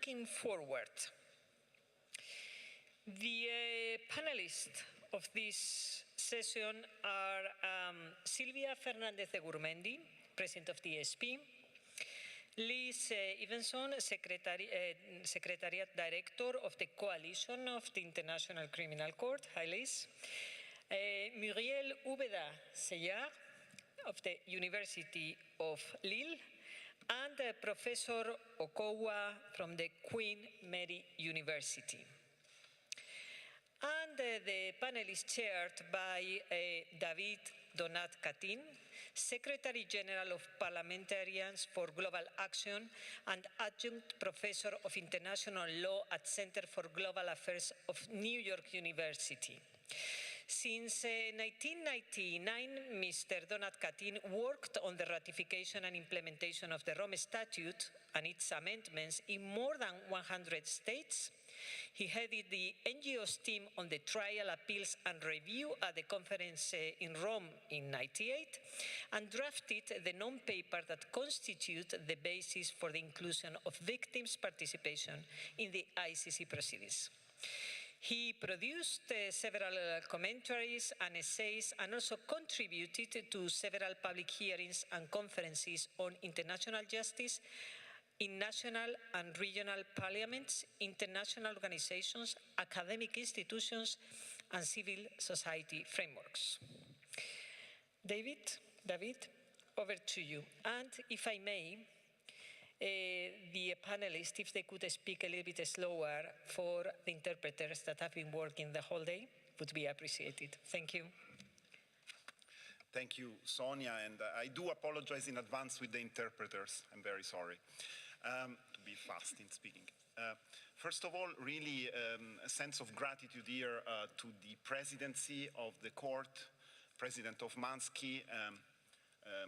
looking forward. The panelists of this session are Silvia Fernández de Gurmendi, President of the ESP, Liz Evenson, Secretariat Director of the Coalition of the International Criminal Court. Hi, Liz. Muriel Úbeda Sellar of the University of Lille, and Professor Okowa from the Queen Mary University. And the panel is chaired by David Donat-Cattin, Secretary General of Parliamentarians for Global Action and Adjunct Professor of International Law at Center for Global Affairs of New York University. Since 1999, Mr. Donat-Cattin worked on the ratification and implementation of the Rome Statute and its amendments in more than 100 states. He headed the NGOs team on the trial, appeals, and review at the conference in Rome in '98, and drafted the non-paper that constitutes the basis for the inclusion of victims' participation in the ICC proceedings. He produced several commentaries and essays, and also contributed to several public hearings and conferences on international justice in national and regional parliaments, international organizations, academic institutions, and civil society frameworks. David, over to you. And if I may, the panelists, if they could speak a little bit slower for the interpreters that have been working the whole day, would be appreciated. Thank you. Thank you, Sonia, and I do apologize in advance with the interpreters. I'm very sorry to be fast in speaking. First of all, really a sense of gratitude here to the presidency of the court, President Mansky,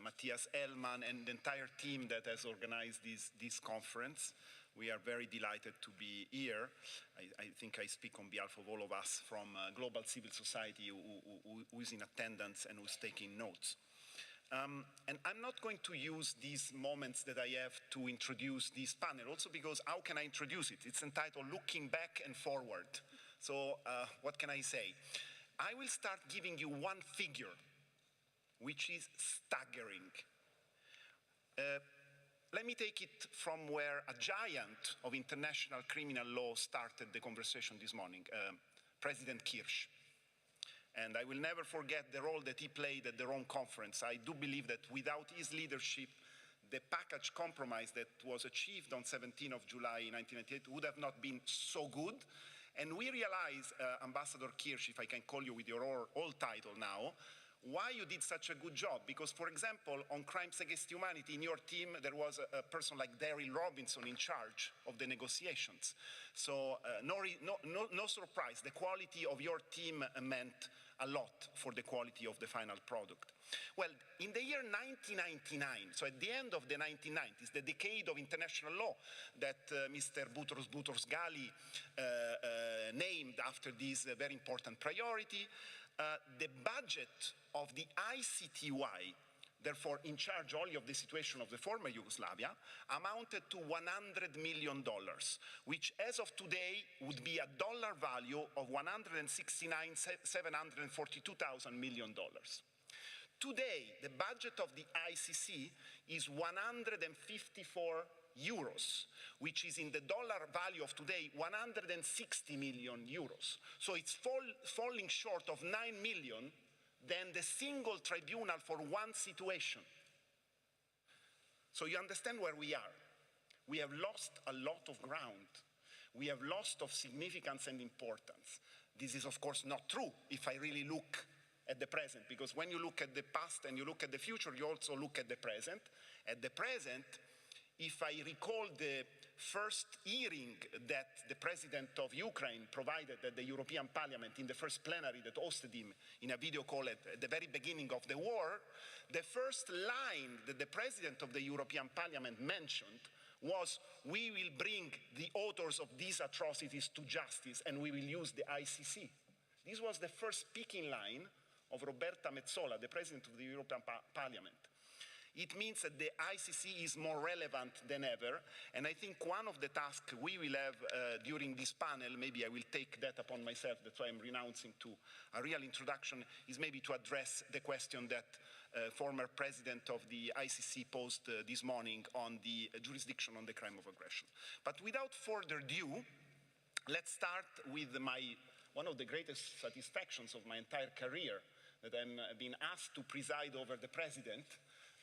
Matthias Ellmann, and the entire team that has organized this conference. We are very delighted to be here. I think I speak on behalf of all of us from global civil society who is in attendance and who's taking notes. And I'm not going to use these moments that I have to introduce this panel, also because how can I introduce it? It's entitled Looking Back and Forward. So what can I say? I will start giving you one figure which is staggering. Let me take it from where a giant of international criminal law started the conversation this morning, President Kirsch. And I will never forget the role that he played at the Rome conference. I do believe that without his leadership, the package compromise that was achieved on 17th of July 1998 would have not been so good. And we realize, Ambassador Kirsch, if I can call you with your old title now, why you did such a good job. Because, for example, on crimes against humanity, in your team, there was a person like Daryl Robinson in charge of the negotiations. So no surprise, the quality of your team meant a lot for the quality of the final product. Well, in the year 1999, so at the end of the 1990s, the decade of international law that Mr. Boutros Ghali named after this very important priority, the budget of the ICTY, therefore in charge only of the situation of the former Yugoslavia, amounted to $100 million, which as of today would be a dollar value of $169,742 million. Today, the budget of the ICC is 154 euros, which is in the dollar value of today 160 million euros. So it's falling short of 9 million than the single tribunal for one situation. So you understand where we are. We have lost a lot of ground. We have lost of significance and importance. This is of course not true if I really look at the present, because when you look at the past and you look at the future, you also look at the present. At the present, if I recall the first hearing that the president of Ukraine provided at the European Parliament in the first plenary that hosted him in a video call at the very beginning of the war, the first line that the president of the European Parliament mentioned was, we will bring the authors of these atrocities to justice and we will use the ICC. This was the first speaking line of Roberta Metsola, the president of the European Parliament. It means that the ICC is more relevant than ever, and I think one of the tasks we will have during this panel, maybe I will take that upon myself, that's why I'm renouncing to a real introduction, is maybe to address the question that former president of the ICC posed this morning on the jurisdiction on the crime of aggression. But without further ado, let's start with one of the greatest satisfactions of my entire career, that I'm being asked to preside over the president,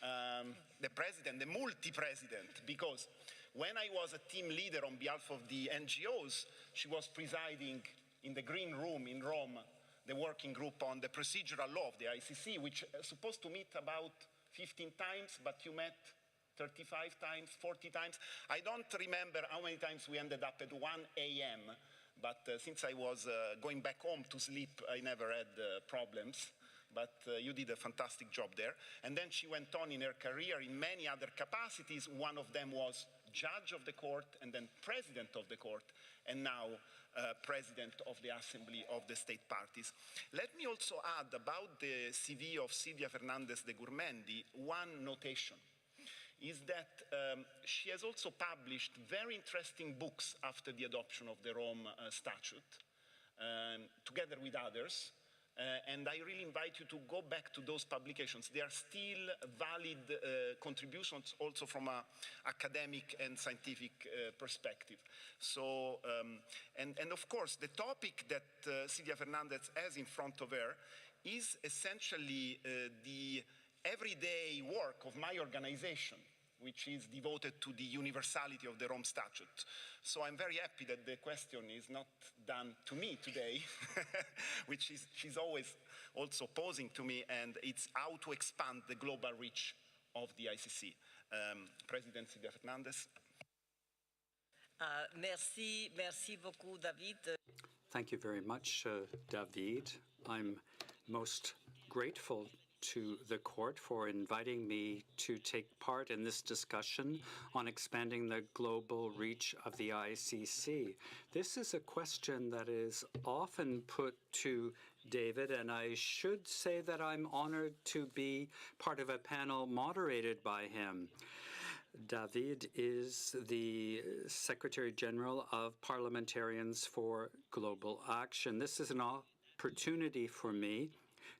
the multi-president, because when I was a team leader on behalf of the NGOs, she was presiding in the green room in Rome, the working group on the procedural law of the ICC, which is supposed to meet about 15 times, but you met 35 times, 40 times. I don't remember how many times we ended up at 1 a.m., but since I was going back home to sleep, I never had problems. But you did a fantastic job there. And then she went on in her career in many other capacities. One of them was judge of the court, and then president of the court, and now president of the Assembly of the State Parties. Let me also add about the CV of Silvia Fernandez de Gurmendi, one notation is that she has also published very interesting books after the adoption of the Rome Statute, together with others. And I really invite you to go back to those publications. They are still valid contributions also from an academic and scientific perspective. So, and of course, the topic that Silvia Fernandez has in front of her is essentially the everyday work of my organization, which is devoted to the universality of the Rome Statute. So I'm very happy that the question is not done to me today, which she's always also posing to me, and it's how to expand the global reach of the ICC. President Silvia Fernandez. Merci beaucoup, David. Thank you very much, David. I'm most grateful to the court for inviting me to take part in this discussion on expanding the global reach of the ICC. This is a question that is often put to David, and I should say that I'm honored to be part of a panel moderated by him. David is the Secretary General of Parliamentarians for Global Action. This is an opportunity for me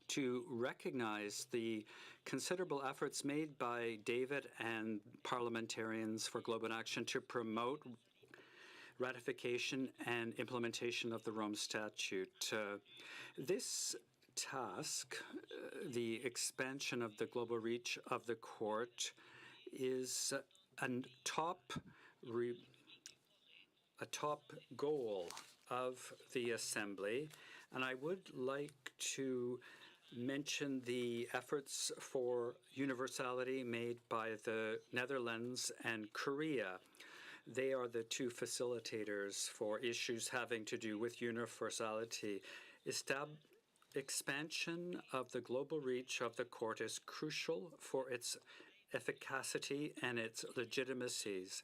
to recognize the considerable efforts made by David and Parliamentarians for Global Action to promote ratification and implementation of the Rome Statute. This task, the expansion of the global reach of the court, is a top goal of the Assembly, and I would like to mention the efforts for universality made by the Netherlands and Korea. They are the two facilitators for issues having to do with universality. Expansion of the global reach of the court is crucial for its efficacy and its legitimacies.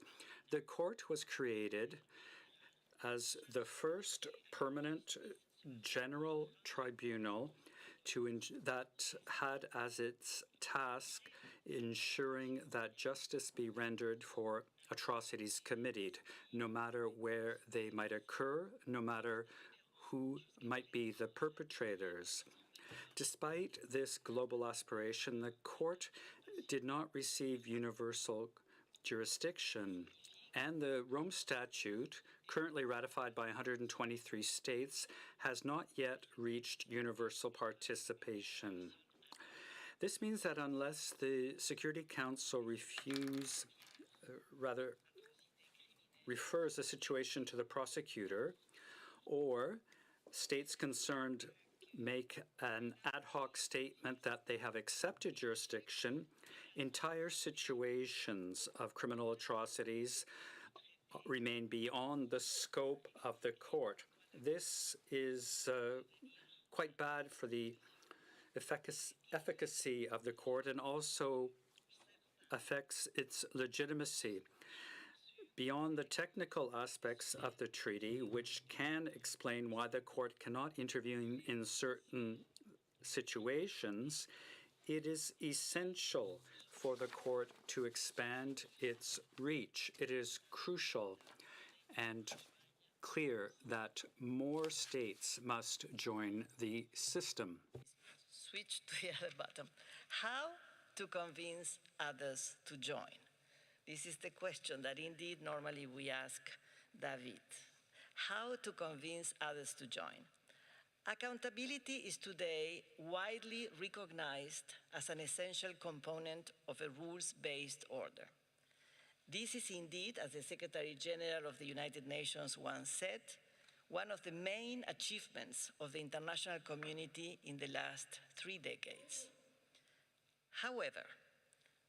The court was created as the first permanent general tribunal that had as its task ensuring that justice be rendered for atrocities committed, no matter where they might occur, no matter who might be the perpetrators. Despite this global aspiration, the court did not receive universal jurisdiction, and the Rome Statute, currently ratified by 123 states, has not yet reached universal participation. This means that unless the Security Council refers a situation to the prosecutor, or states concerned make an ad hoc statement that they have accepted jurisdiction, entire situations of criminal atrocities remain beyond the scope of the court. This is quite bad for the efficacy of the court and also affects its legitimacy. Beyond the technical aspects of the treaty, which can explain why the court cannot intervene in certain situations, it is essential for the court to expand its reach. It is crucial and clear that more states must join the system. Switch to the other bottom. How to convince others to join? This is the question that indeed normally we ask David. How to convince others to join? Accountability is today widely recognized as an essential component of a rules-based order. This is indeed, as the Secretary General of the United Nations once said, one of the main achievements of the international community in the last 3 decades. However,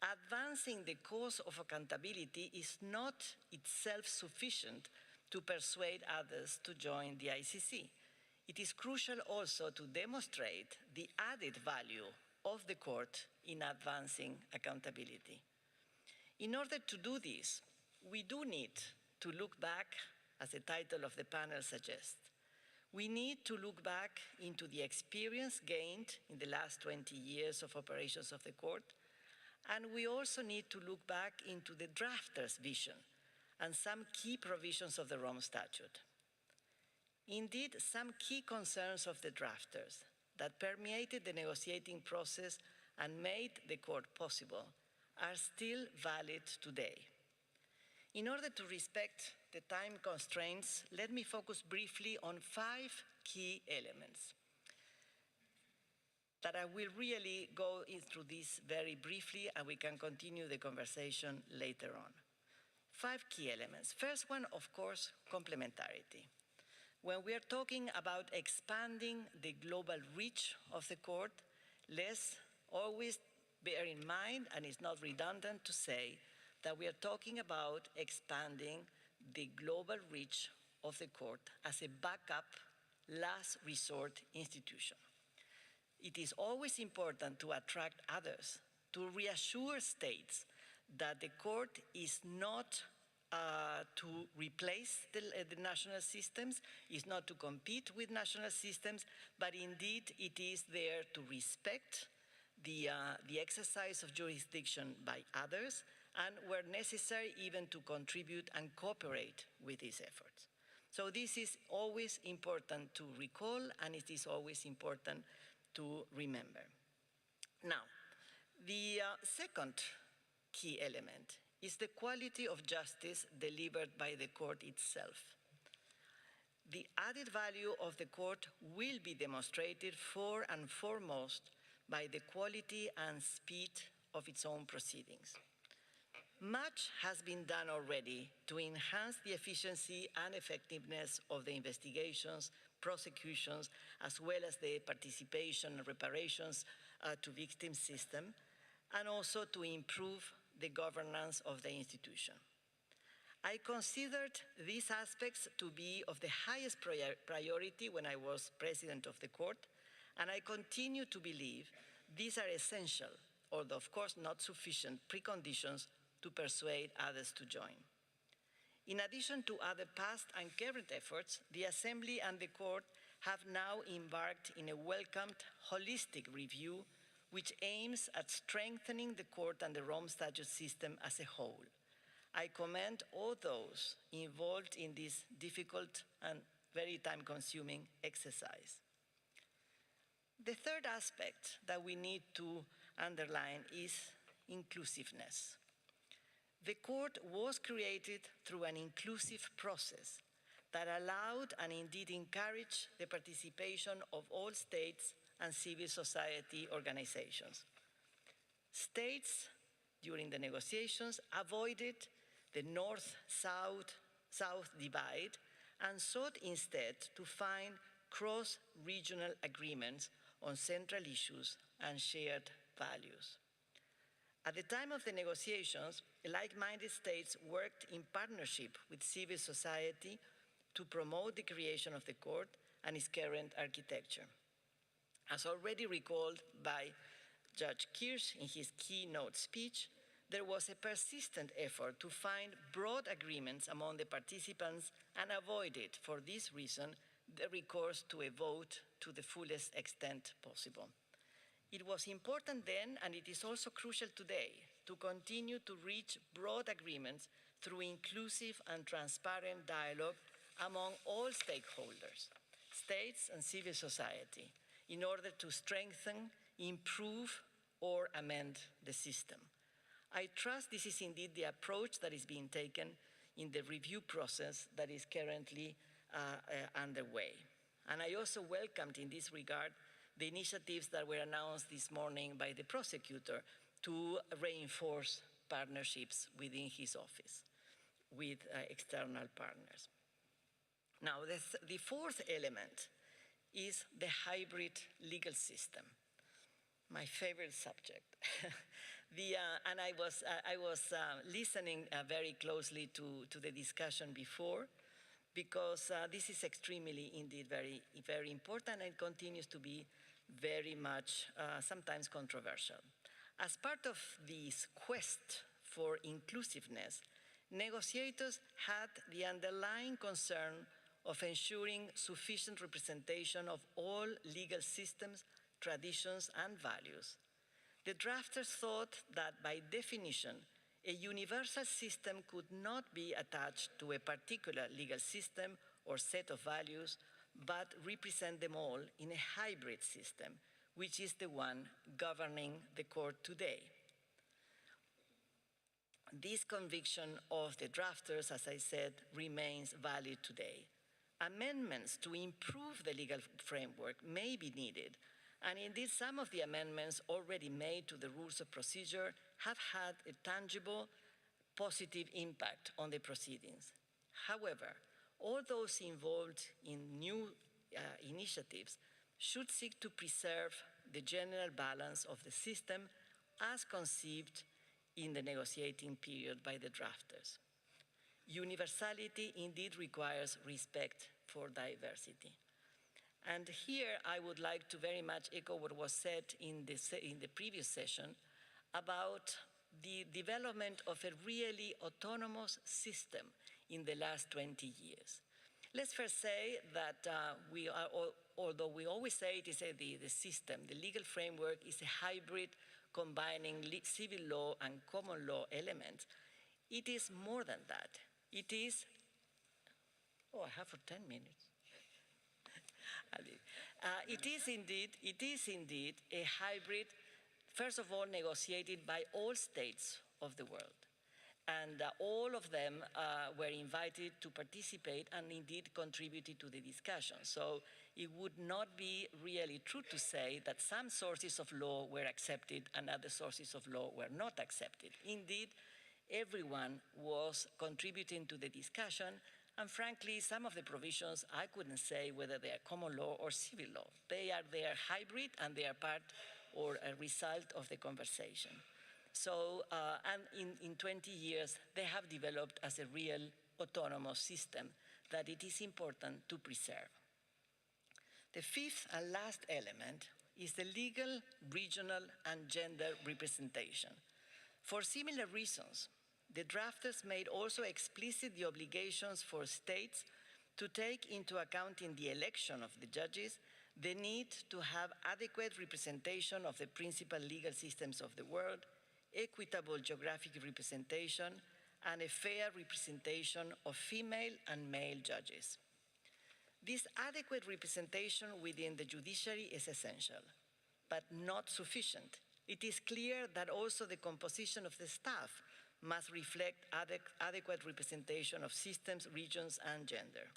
advancing the cause of accountability is not itself sufficient to persuade others to join the ICC. It is crucial also to demonstrate the added value of the court in advancing accountability. In order to do this, we do need to look back, as the title of the panel suggests. We need to look back into the experience gained in the last 20 years of operations of the court, and we also need to look back into the drafter's vision and some key provisions of the Rome Statute. Indeed, some key concerns of the drafters that permeated the negotiating process and made the court possible are still valid today. In order to respect the time constraints, let me focus briefly on 5 key elements that I will really go through this very briefly, and we can continue the conversation later on. 5 key elements. First one, of course, complementarity. When we are talking about expanding the global reach of the court, let's always bear in mind, and it's not redundant to say, that we are talking about expanding the global reach of the court as a backup, last resort institution. It is always important to attract others, to reassure states that the court is not to replace the national systems, is not to compete with national systems, but indeed it is there to respect the exercise of jurisdiction by others, and where necessary even to contribute and cooperate with these efforts. So this is always important to recall, and it is always important to remember. Now, the second key element is the quality of justice delivered by the court itself. The added value of the court will be demonstrated for and foremost by the quality and speed of its own proceedings. Much has been done already to enhance the efficiency and effectiveness of the investigations, prosecutions, as well as the participation and reparations to victim system, and also to improve the governance of the institution. I considered these aspects to be of the highest priority when I was president of the court, and I continue to believe these are essential, although of course not sufficient, preconditions to persuade others to join. In addition to other past and current efforts, the Assembly and the Court have now embarked in a welcomed holistic review which aims at strengthening the Court and the Rome Statute system as a whole. I commend all those involved in this difficult and very time-consuming exercise. The third aspect that we need to underline is inclusiveness. The court was created through an inclusive process that allowed and indeed encouraged the participation of all states and civil society organizations. States, during the negotiations, avoided the North-South divide and sought instead to find cross-regional agreements on central issues and shared values. At the time of the negotiations, like-minded states worked in partnership with civil society to promote the creation of the court and its current architecture. As already recalled by Judge Kirsch in his keynote speech, there was a persistent effort to find broad agreements among the participants and avoided, for this reason, the recourse to a vote to the fullest extent possible. It was important then, and it is also crucial today, to continue to reach broad agreements through inclusive and transparent dialogue among all stakeholders, states and civil society, in order to strengthen, improve, or amend the system. I trust this is indeed the approach that is being taken in the review process that is currently underway. And I also welcomed in this regard the initiatives that were announced this morning by the prosecutor to reinforce partnerships within his office with external partners. Now, the fourth element is the hybrid legal system, my favorite subject. And I was listening very closely to the discussion before, because this is extremely, indeed, very, very important and continues to be very much sometimes controversial. As part of this quest for inclusiveness, negotiators had the underlying concern of ensuring sufficient representation of all legal systems, traditions, and values. The drafters thought that by definition, a universal system could not be attached to a particular legal system or set of values, but represent them all in a hybrid system, which is the one governing the court today. This conviction of the drafters, as I said, remains valid today. Amendments to improve the legal framework may be needed, and indeed some of the amendments already made to the rules of procedure have had a tangible, positive impact on the proceedings. However, all those involved in new initiatives should seek to preserve the general balance of the system as conceived in the negotiating period by the drafters. Universality indeed requires respect for diversity. And here I would like to very much echo what was said in the previous session about the development of a really autonomous system in the last 20 years. Let's first say that although we always say it is the system, the legal framework is a hybrid combining civil law and common law elements, it is more than that. It is, I have for 10 minutes. It is indeed a hybrid, first of all, negotiated by all states of the world. And all of them were invited to participate and indeed contributed to the discussion. So it would not be really true to say that some sources of law were accepted and other sources of law were not accepted. Indeed, everyone was contributing to the discussion, and frankly, some of the provisions, I couldn't say whether they are common law or civil law. They are hybrid, and they are part or a result of the conversation. So, and in 20 years, they have developed as a real autonomous system that it is important to preserve. The fifth and last element is the legal, regional, and gender representation. For similar reasons, the drafters made also explicit the obligations for states to take into account in the election of the judges the need to have adequate representation of the principal legal systems of the world, equitable geographic representation, and a fair representation of female and male judges. This adequate representation within the judiciary is essential, but not sufficient. It is clear that also the composition of the staff must reflect adequate representation of systems, regions, and gender.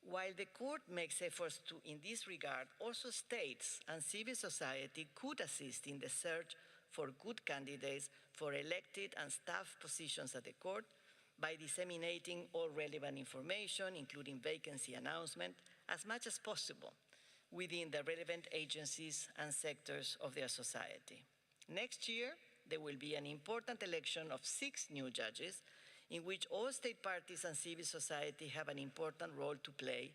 While the court makes efforts in this regard, also states and civil society could assist in the search for good candidates for elected and staff positions at the court by disseminating all relevant information, including vacancy announcement, as much as possible within the relevant agencies and sectors of their society. Next year, there will be an important election of 6 new judges in which all state parties and civil society have an important role to play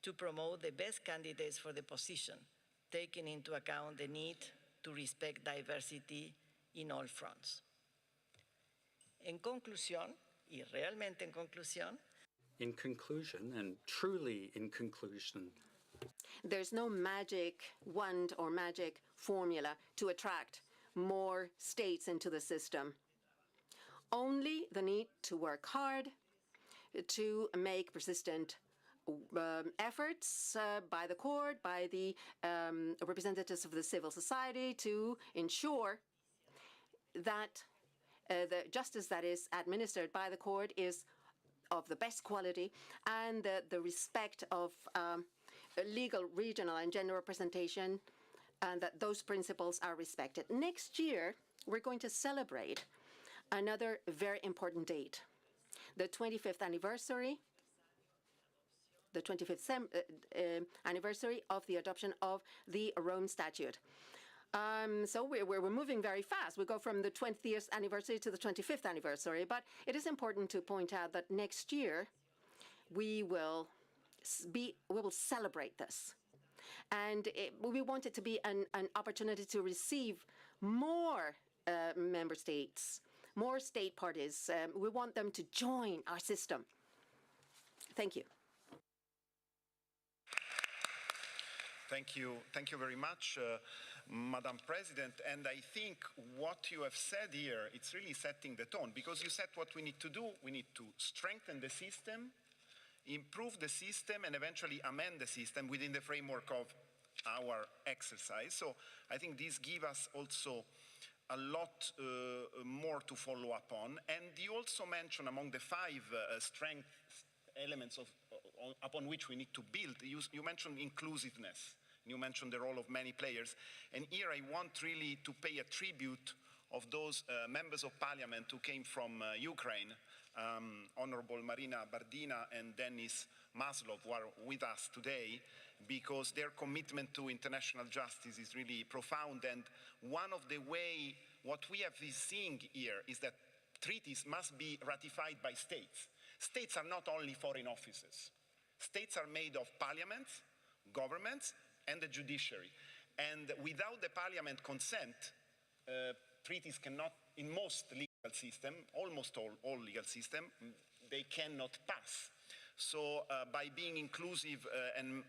to promote the best candidates for the position, taking into account the need to respect diversity in all fronts. En conclusión, y realmente en conclusión, in conclusion, and truly in conclusion, there's no magic wand or magic formula to attract more states into the system. Only the need to work hard, to make persistent efforts by the court, by the representatives of the civil society to ensure that the justice that is administered by the court is of the best quality, and the respect of legal, regional, and gender representation, and that those principles are respected. Next year, we're going to celebrate another very important date, the 25th anniversary, anniversary of the adoption of the Rome Statute. So we're moving very fast. We go from the 20th anniversary to the 25th anniversary, but it is important to point out that next year we will celebrate this. And we want it to be an opportunity to receive more member states, more state parties. We want them to join our system. Thank you. Thank you very much, Madam President. And I think what you have said here, it's really setting the tone, because you said what we need to do. We need to strengthen the system, improve the system, and eventually amend the system within the framework of our exercise. So I think this gives us also a lot more to follow up on. And you also mentioned among the 5 strength elements upon which we need to build, you mentioned inclusiveness. You mentioned the role of many players. And here I want really to pay a tribute of those members of parliament who came from Ukraine, Honorable Marina Bardina and Denis Maslov, who are with us today, because their commitment to international justice is really profound. And one of the way, what we have been seeing here is that treaties must be ratified by states. States are not only foreign offices. States are made of parliaments, governments, and the judiciary. And without the parliament consent, treaties cannot, in most legal system, almost all legal system, they cannot pass. So by being inclusive and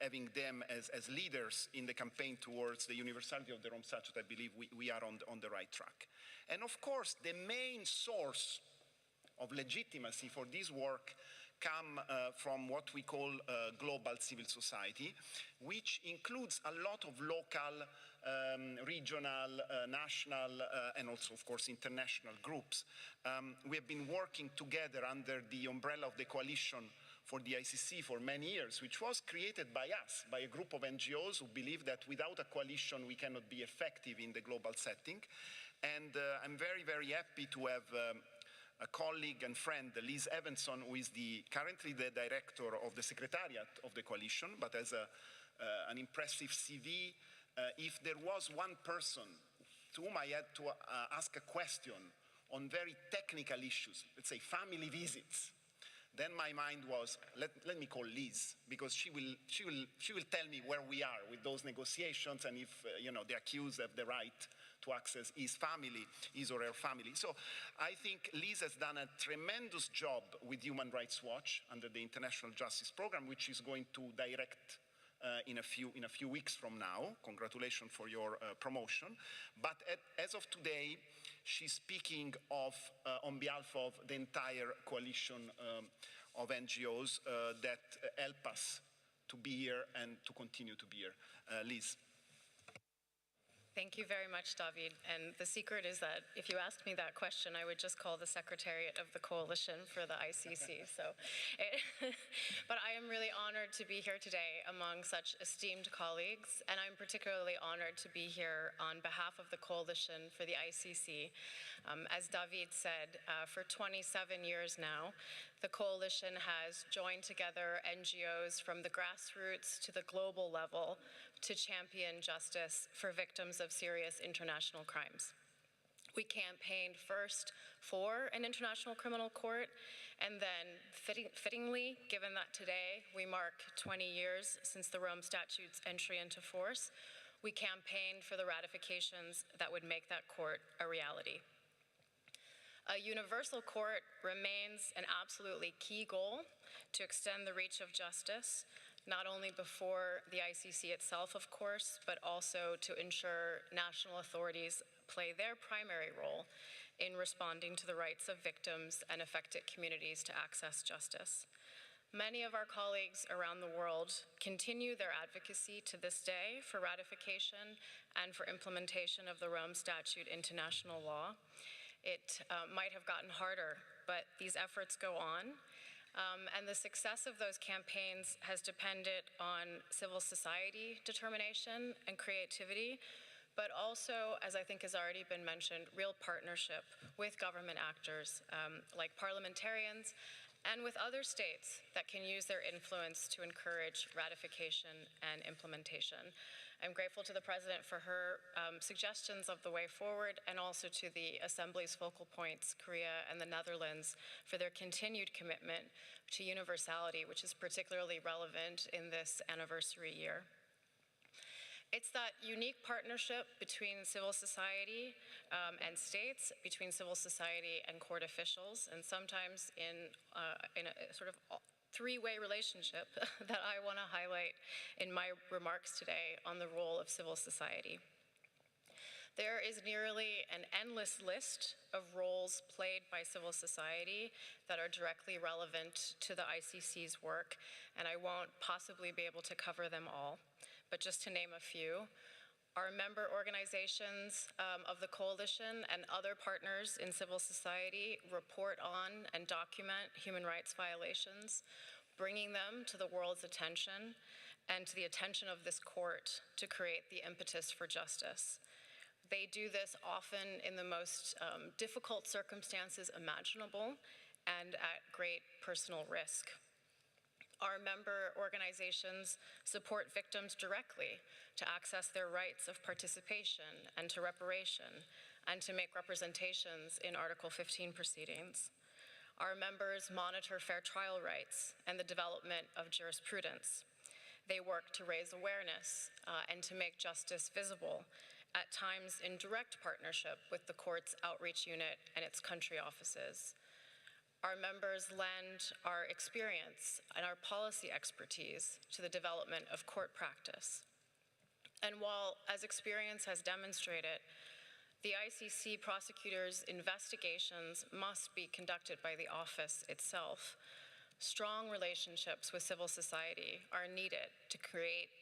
having them as leaders in the campaign towards the universality of the Rome Statute, I believe we are on the right track. And of course, the main source of legitimacy for this work come from what we call global civil society, which includes a lot of local, regional, national, and also, of course, international groups. We have been working together under the umbrella of the Coalition for the ICC for many years, which was created by us, by a group of NGOs who believe that without a coalition we cannot be effective in the global setting. And I'm very, very happy to have a colleague and friend, Liz Evanson, who is currently the director of the Secretariat of the Coalition, but has an impressive CV. If there was one person to whom I had to ask a question on very technical issues, let's say family visits, then my mind was, let me call Liz, because she will tell me where we are with those negotiations, and if the accused have the right to access his or her family. So I think Liz has done a tremendous job with Human Rights Watch under the International Justice Program, which is going to direct in a few weeks from now. Congratulations for your promotion. But as of today, she's speaking on behalf of the entire coalition of NGOs that help us to be here and to continue to be here. Liz. Thank you very much, David. And the secret is that if you asked me that question, I would just call the Secretariat of the Coalition for the ICC. But I am really honored to be here today among such esteemed colleagues, and I'm particularly honored to be here on behalf of the Coalition for the ICC. As David said, for 27 years now, the Coalition has joined together NGOs from the grassroots to the global level to champion justice for victims of serious international crimes. We campaigned first for an international criminal court, and then fittingly, given that today we mark 20 years since the Rome Statute's entry into force, we campaigned for the ratifications that would make that court a reality. A universal court remains an absolutely key goal to extend the reach of justice not only before the ICC itself, of course, but also to ensure national authorities play their primary role in responding to the rights of victims and affected communities to access justice. Many of our colleagues around the world continue their advocacy to this day for ratification and for implementation of the Rome Statute into national law. It might have gotten harder, but these efforts go on. And the success of those campaigns has depended on civil society determination and creativity, but also, as I think has already been mentioned, real partnership with government actors like parliamentarians and with other states that can use their influence to encourage ratification and implementation. I'm grateful to the President for her suggestions of the way forward, and also to the Assembly's focal points, Korea and the Netherlands, for their continued commitment to universality, which is particularly relevant in this anniversary year. It's that unique partnership between civil society and states, between civil society and court officials, and sometimes in a sort of three-way relationship that I want to highlight in my remarks today on the role of civil society. There is nearly an endless list of roles played by civil society that are directly relevant to the ICC's work, and I won't possibly be able to cover them all. But just to name a few, our member organizations of the coalition and other partners in civil society report on and document human rights violations, bringing them to the world's attention and to the attention of this court to create the impetus for justice. They do this often in the most difficult circumstances imaginable and at great personal risk. Our member organizations support victims directly to access their rights of participation and to reparation, and to make representations in Article 15 proceedings. Our members monitor fair trial rights and the development of jurisprudence. They work to raise awareness and to make justice visible, at times in direct partnership with the court's outreach unit and its country offices. Our members lend our experience and our policy expertise to the development of court practice. And while, as experience has demonstrated, the ICC prosecutors' investigations must be conducted by the office itself, strong relationships with civil society are needed to create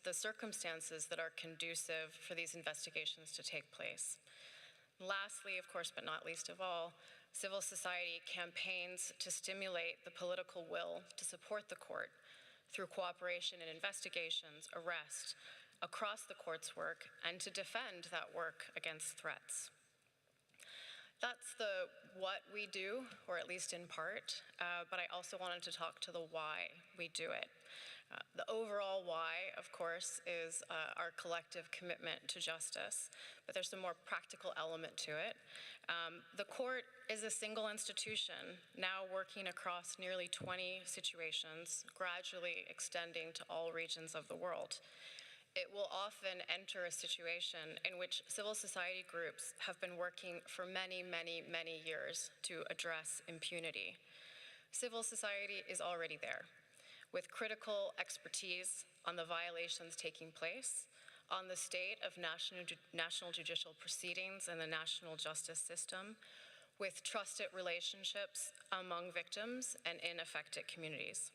the circumstances that are conducive for these investigations to take place. Lastly, of course, but not least of all, civil society campaigns to stimulate the political will to support the court through cooperation in investigations, arrest, across the court's work, and to defend that work against threats. That's the what we do, or at least in part, but I also wanted to talk to the why we do it. The overall why, of course, is our collective commitment to justice, but there's some more practical element to it. The court is a single institution now working across nearly 20 situations, gradually extending to all regions of the world. It will often enter a situation in which civil society groups have been working for many, many, many years to address impunity. Civil society is already there, with critical expertise on the violations taking place, on the state of national judicial proceedings and the national justice system, with trusted relationships among victims and in affected communities.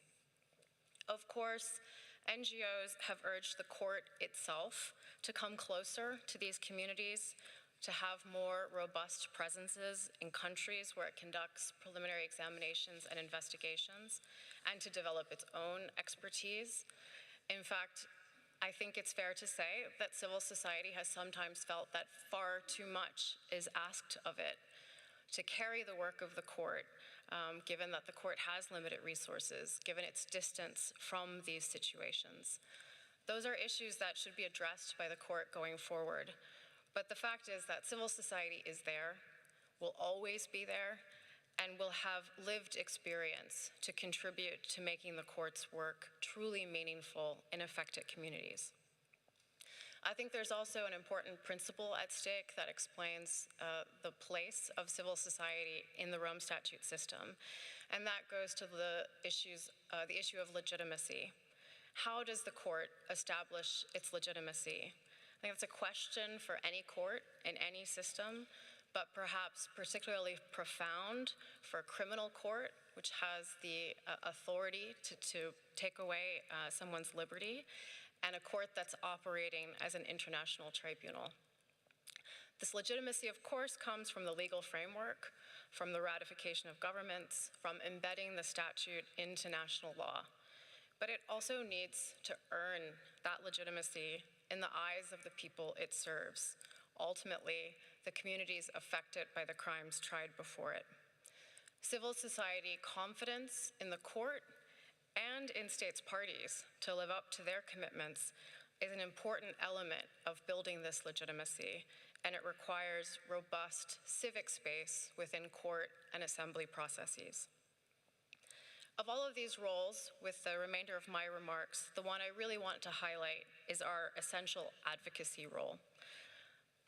Of course, NGOs have urged the court itself to come closer to these communities, to have more robust presences in countries where it conducts preliminary examinations and investigations, and to develop its own expertise. In fact, I think it's fair to say that civil society has sometimes felt that far too much is asked of it to carry the work of the court, given that the court has limited resources, given its distance from these situations. Those are issues that should be addressed by the court going forward. But the fact is that civil society is there, will always be there, and will have lived experience to contribute to making the court's work truly meaningful in affected communities. I think there's also an important principle at stake that explains the place of civil society in the Rome Statute system, and that goes to the issue of legitimacy. How does the court establish its legitimacy? I think that's a question for any court in any system, but perhaps particularly profound for a criminal court, which has the authority to take away someone's liberty, and a court that's operating as an international tribunal. This legitimacy, of course, comes from the legal framework, from the ratification of governments, from embedding the statute into national law. But it also needs to earn that legitimacy in the eyes of the people it serves, ultimately the communities affected by the crimes tried before it. Civil society confidence in the court and in states' parties to live up to their commitments is an important element of building this legitimacy, and it requires robust civic space within court and assembly processes. Of all of these roles, with the remainder of my remarks, the one I really want to highlight is our essential advocacy role.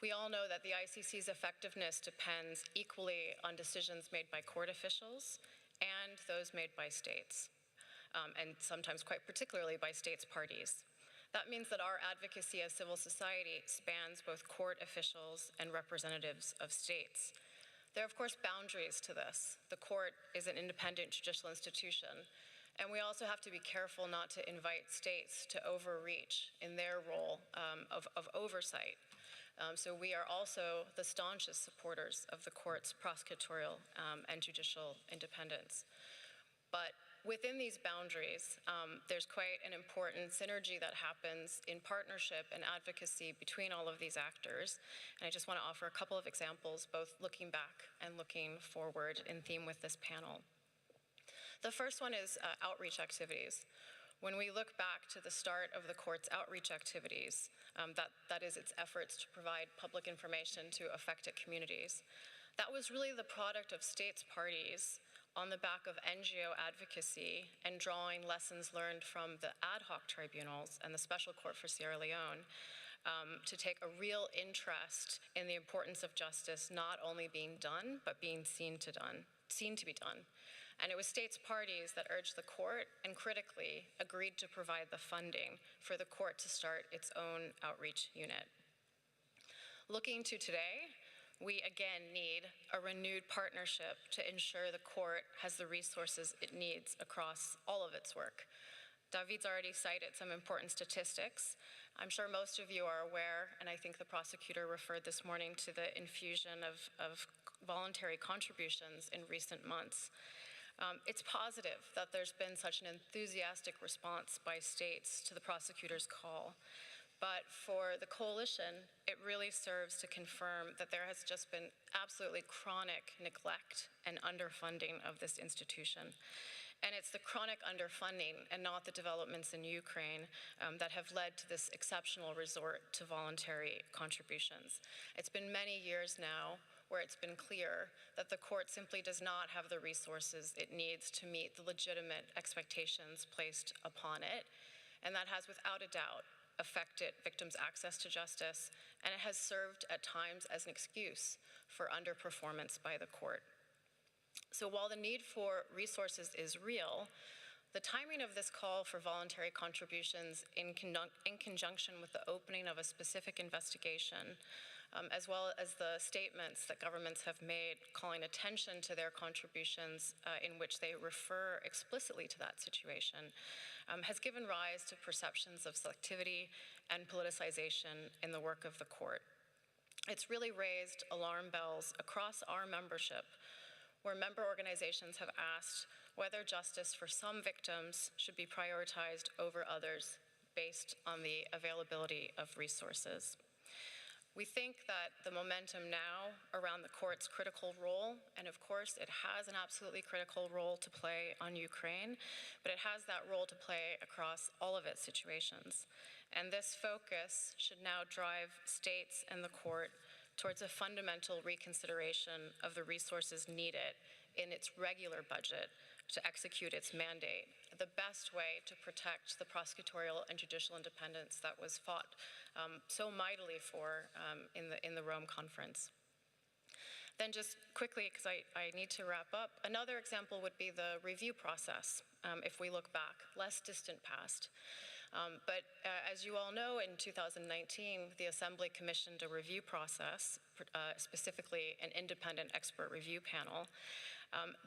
We all know that the ICC's effectiveness depends equally on decisions made by court officials and those made by states, and sometimes quite particularly by states' parties. That means that our advocacy as civil society spans both court officials and representatives of states. There are, of course, boundaries to this. The court is an independent judicial institution, and we also have to be careful not to invite states to overreach in their role of oversight. So we are also the staunchest supporters of the court's prosecutorial and judicial independence. But within these boundaries, there's quite an important synergy that happens in partnership and advocacy between all of these actors. And I just want to offer a couple of examples, both looking back and looking forward in theme with this panel. The first one is outreach activities. When we look back to the start of the court's outreach activities, that is its efforts to provide public information to affected communities, that was really the product of states' parties on the back of NGO advocacy and drawing lessons learned from the ad hoc tribunals and the Special Court for Sierra Leone to take a real interest in the importance of justice not only being done, but being seen to be done. And it was states' parties that urged the court and critically agreed to provide the funding for the court to start its own outreach unit. Looking to today, we again need a renewed partnership to ensure the court has the resources it needs across all of its work. David's already cited some important statistics. I'm sure most of you are aware, and I think the prosecutor referred this morning to the infusion of voluntary contributions in recent months. It's positive that there's been such an enthusiastic response by states to the prosecutor's call. But for the coalition, it really serves to confirm that there has just been absolutely chronic neglect and underfunding of this institution. And it's the chronic underfunding and not the developments in Ukraine that have led to this exceptional resort to voluntary contributions. It's been many years now where it's been clear that the court simply does not have the resources it needs to meet the legitimate expectations placed upon it. And that has, without a doubt, affected victims' access to justice, and it has served at times as an excuse for underperformance by the court. So while the need for resources is real, the timing of this call for voluntary contributions in conjunction with the opening of a specific investigation, as well as the statements that governments have made calling attention to their contributions in which they refer explicitly to that situation, has given rise to perceptions of selectivity and politicization in the work of the court. It's really raised alarm bells across our membership, where member organizations have asked whether justice for some victims should be prioritized over others based on the availability of resources. We think that the momentum now around the court's critical role, and of course it has an absolutely critical role to play on Ukraine, but it has that role to play across all of its situations. And this focus should now drive states and the court towards a fundamental reconsideration of the resources needed in its regular budget to execute its mandate, the best way to protect the prosecutorial and judicial independence that was fought so mightily for in the Rome Conference. Then just quickly, because I need to wrap up, another example would be the review process, if we look back, less distant past. But as you all know, in 2019, the Assembly commissioned a review process, specifically an independent expert review panel.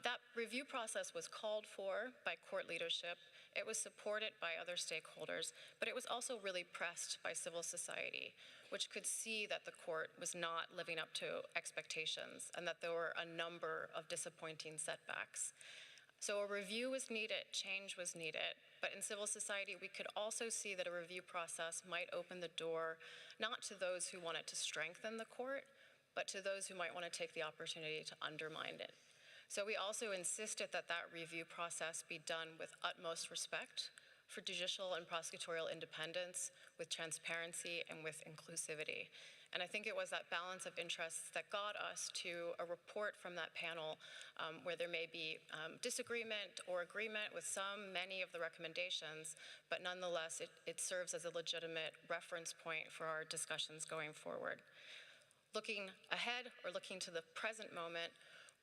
That review process was called for by court leadership. It was supported by other stakeholders, but it was also really pressed by civil society, which could see that the court was not living up to expectations and that there were a number of disappointing setbacks. So a review was needed, change was needed, but in civil society we could also see that a review process might open the door not to those who wanted to strengthen the court, but to those who might want to take the opportunity to undermine it. So we also insisted that that review process be done with utmost respect for judicial and prosecutorial independence, with transparency and with inclusivity. And I think it was that balance of interests that got us to a report from that panel where there may be disagreement or agreement with many of the recommendations, but nonetheless it serves as a legitimate reference point for our discussions going forward. Looking ahead or looking to the present moment,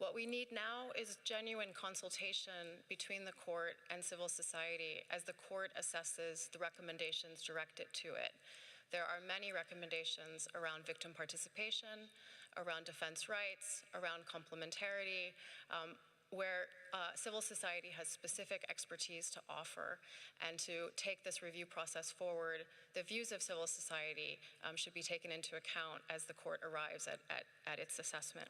what we need now is genuine consultation between the court and civil society as the court assesses the recommendations directed to it. There are many recommendations around victim participation, around defense rights, around complementarity, where civil society has specific expertise to offer. And to take this review process forward, the views of civil society should be taken into account as the court arrives at its assessment.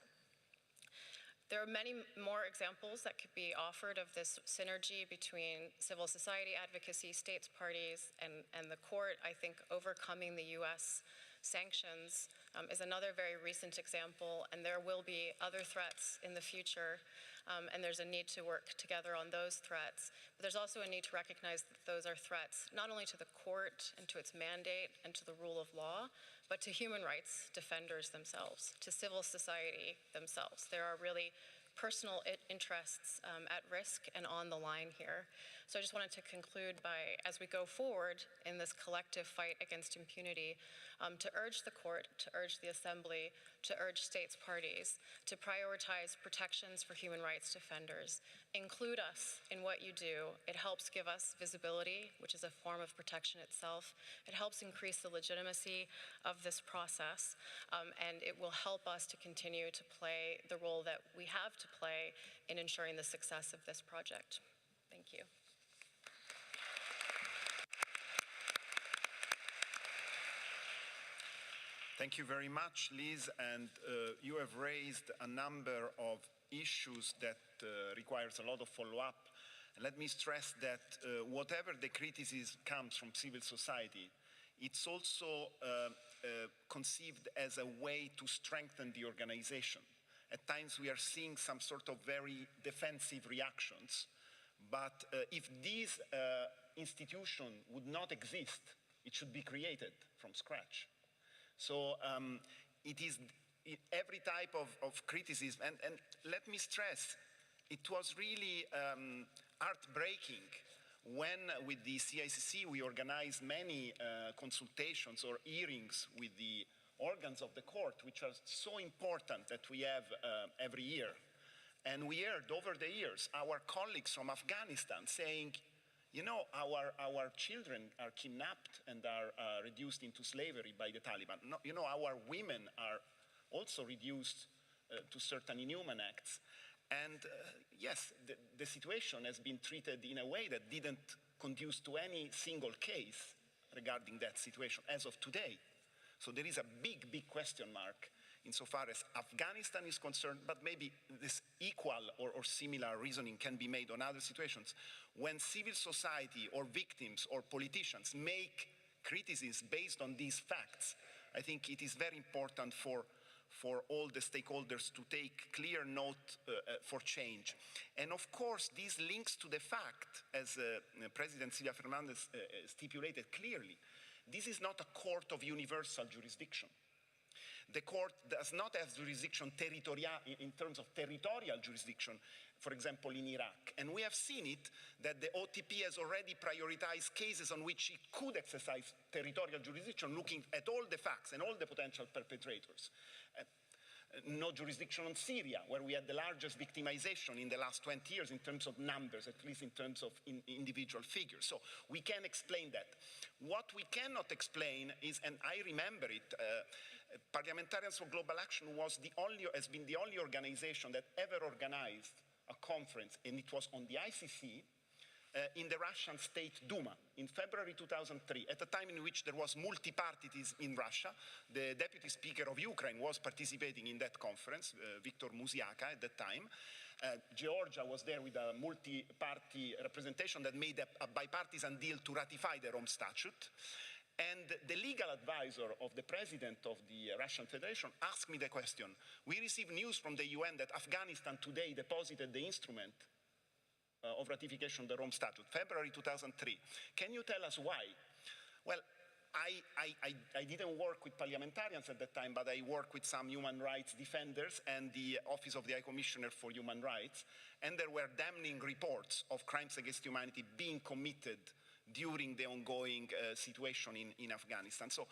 There are many more examples that could be offered of this synergy between civil society advocacy, states parties, and the court. I think overcoming the US sanctions is another very recent example, and there will be other threats in the future, and there's a need to work together on those threats. But there's also a need to recognize that those are threats not only to the court and to its mandate and to the rule of law, but to human rights defenders themselves, to civil society themselves. There are really personal interests at risk and on the line here. So I just wanted to conclude by, as we go forward in this collective fight against impunity, to urge the court, to urge the Assembly, to urge states parties, to prioritize protections for human rights defenders. Include us in what you do. It helps give us visibility, which is a form of protection itself. It helps increase the legitimacy of this process, and it will help us to continue to play the role that we have to play in ensuring the success of this project. Thank you. Thank you very much, Liz, and you have raised a number of issues that requires a lot of follow-up. And let me stress that whatever the criticism comes from civil society, it's also conceived as a way to strengthen the organization. At times we are seeing some sort of very defensive reactions, but if this institution would not exist, it should be created from scratch. So it is every type of criticism, and let me stress, it was really heartbreaking when with the ICC we organized many consultations or hearings with the organs of the court, which are so important that we have every year. And we heard over the years our colleagues from Afghanistan saying, you know, our children are kidnapped and are reduced into slavery by the Taliban. No, you know, our women are also reduced to certain inhuman acts. And yes, the situation has been treated in a way that didn't conduce to any single case regarding that situation as of today. So there is a big, big question mark insofar as Afghanistan is concerned, but maybe this equal or similar reasoning can be made on other situations. When civil society or victims or politicians make criticisms based on these facts, I think it is very important for all the stakeholders to take clear note for change. And of course, this links to the fact, as President Silvia Fernandez stipulated clearly, this is not a court of universal jurisdiction. The court does not have jurisdiction in terms of territorial jurisdiction, for example, in Iraq. And we have seen it that the OTP has already prioritized cases on which it could exercise territorial jurisdiction, looking at all the facts and all the potential perpetrators. no jurisdiction on Syria, where we had the largest victimization in the last 20 years in terms of numbers, at least in terms of individual figures. So we can explain that. What we cannot explain is, and I remember it, Parliamentarians for Global Action has been the only organization that ever organized a conference, and it was on the ICC, in the Russian State Duma in February 2003, at a time in which there was multi-partyism in Russia. The deputy speaker of Ukraine was participating in that conference, Viktor Muziaka at that time. Georgia was there with a multi-party representation that made a bipartisan deal to ratify the Rome Statute. And the legal advisor of the president of the Russian Federation asked me the question, we received news from the UN that Afghanistan today deposited the instrument of ratification of the Rome Statute, February 2003. Can you tell us why? Well, I didn't work with parliamentarians at that time, but I worked with some human rights defenders and the Office of the High Commissioner for Human Rights, and there were damning reports of crimes against humanity being committed during the ongoing situation in Afghanistan. So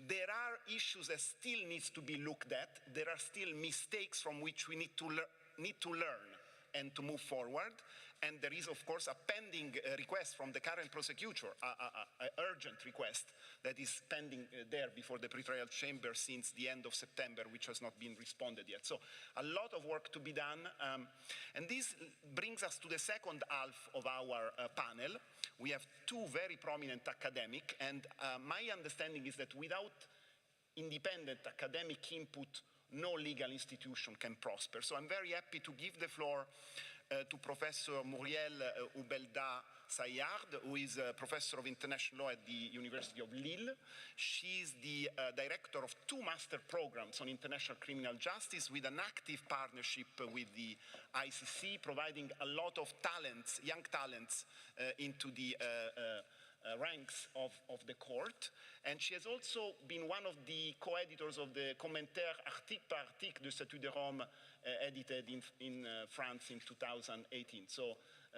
there are issues that still needs to be looked at. There are still mistakes from which we need to learn and to move forward. And there is, of course, a pending request from the current prosecutor, an urgent request that is pending there before the pretrial chamber since the end of September, which has not been responded yet. So a lot of work to be done. And this brings us to the second half of our panel. We have two very prominent academics, and my understanding is that without independent academic input, no legal institution can prosper. So I'm very happy to give the floor to Professor Muriel Ubelda Sayard, who is a professor of international law at the University of Lille. She's the director of two master programs on international criminal justice with an active partnership with the ICC, providing a lot of talents, young talents, into the ranks of the court. And she has also been one of the co-editors of the Commentaire article par article de Statut de Rome, edited in France in 2018. So,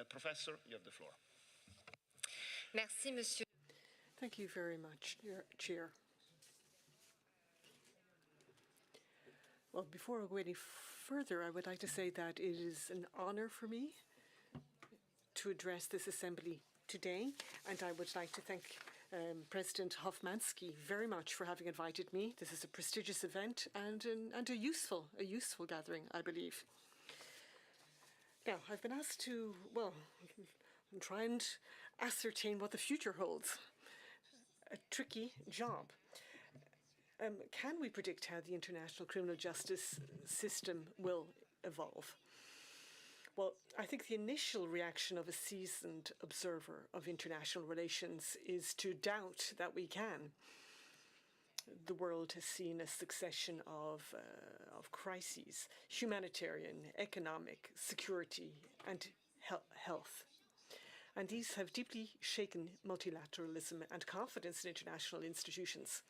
Professor, you have the floor. Merci, Monsieur. Thank you very much, Chair. Well, before I go any further, I would like to say that it is an honor for me to address this assembly today, and I would like to thank President Hofmanski very much for having invited me. This is a prestigious event and a useful gathering, I believe. Now, I've been asked to, well, try and ascertain what the future holds. A tricky job. Can we predict how the international criminal justice system will evolve? Well, I think the initial reaction of a seasoned observer of international relations is to doubt that we can. The world has seen a succession of crises: humanitarian, economic, security, and health. And these have deeply shaken multilateralism and confidence in international institutions.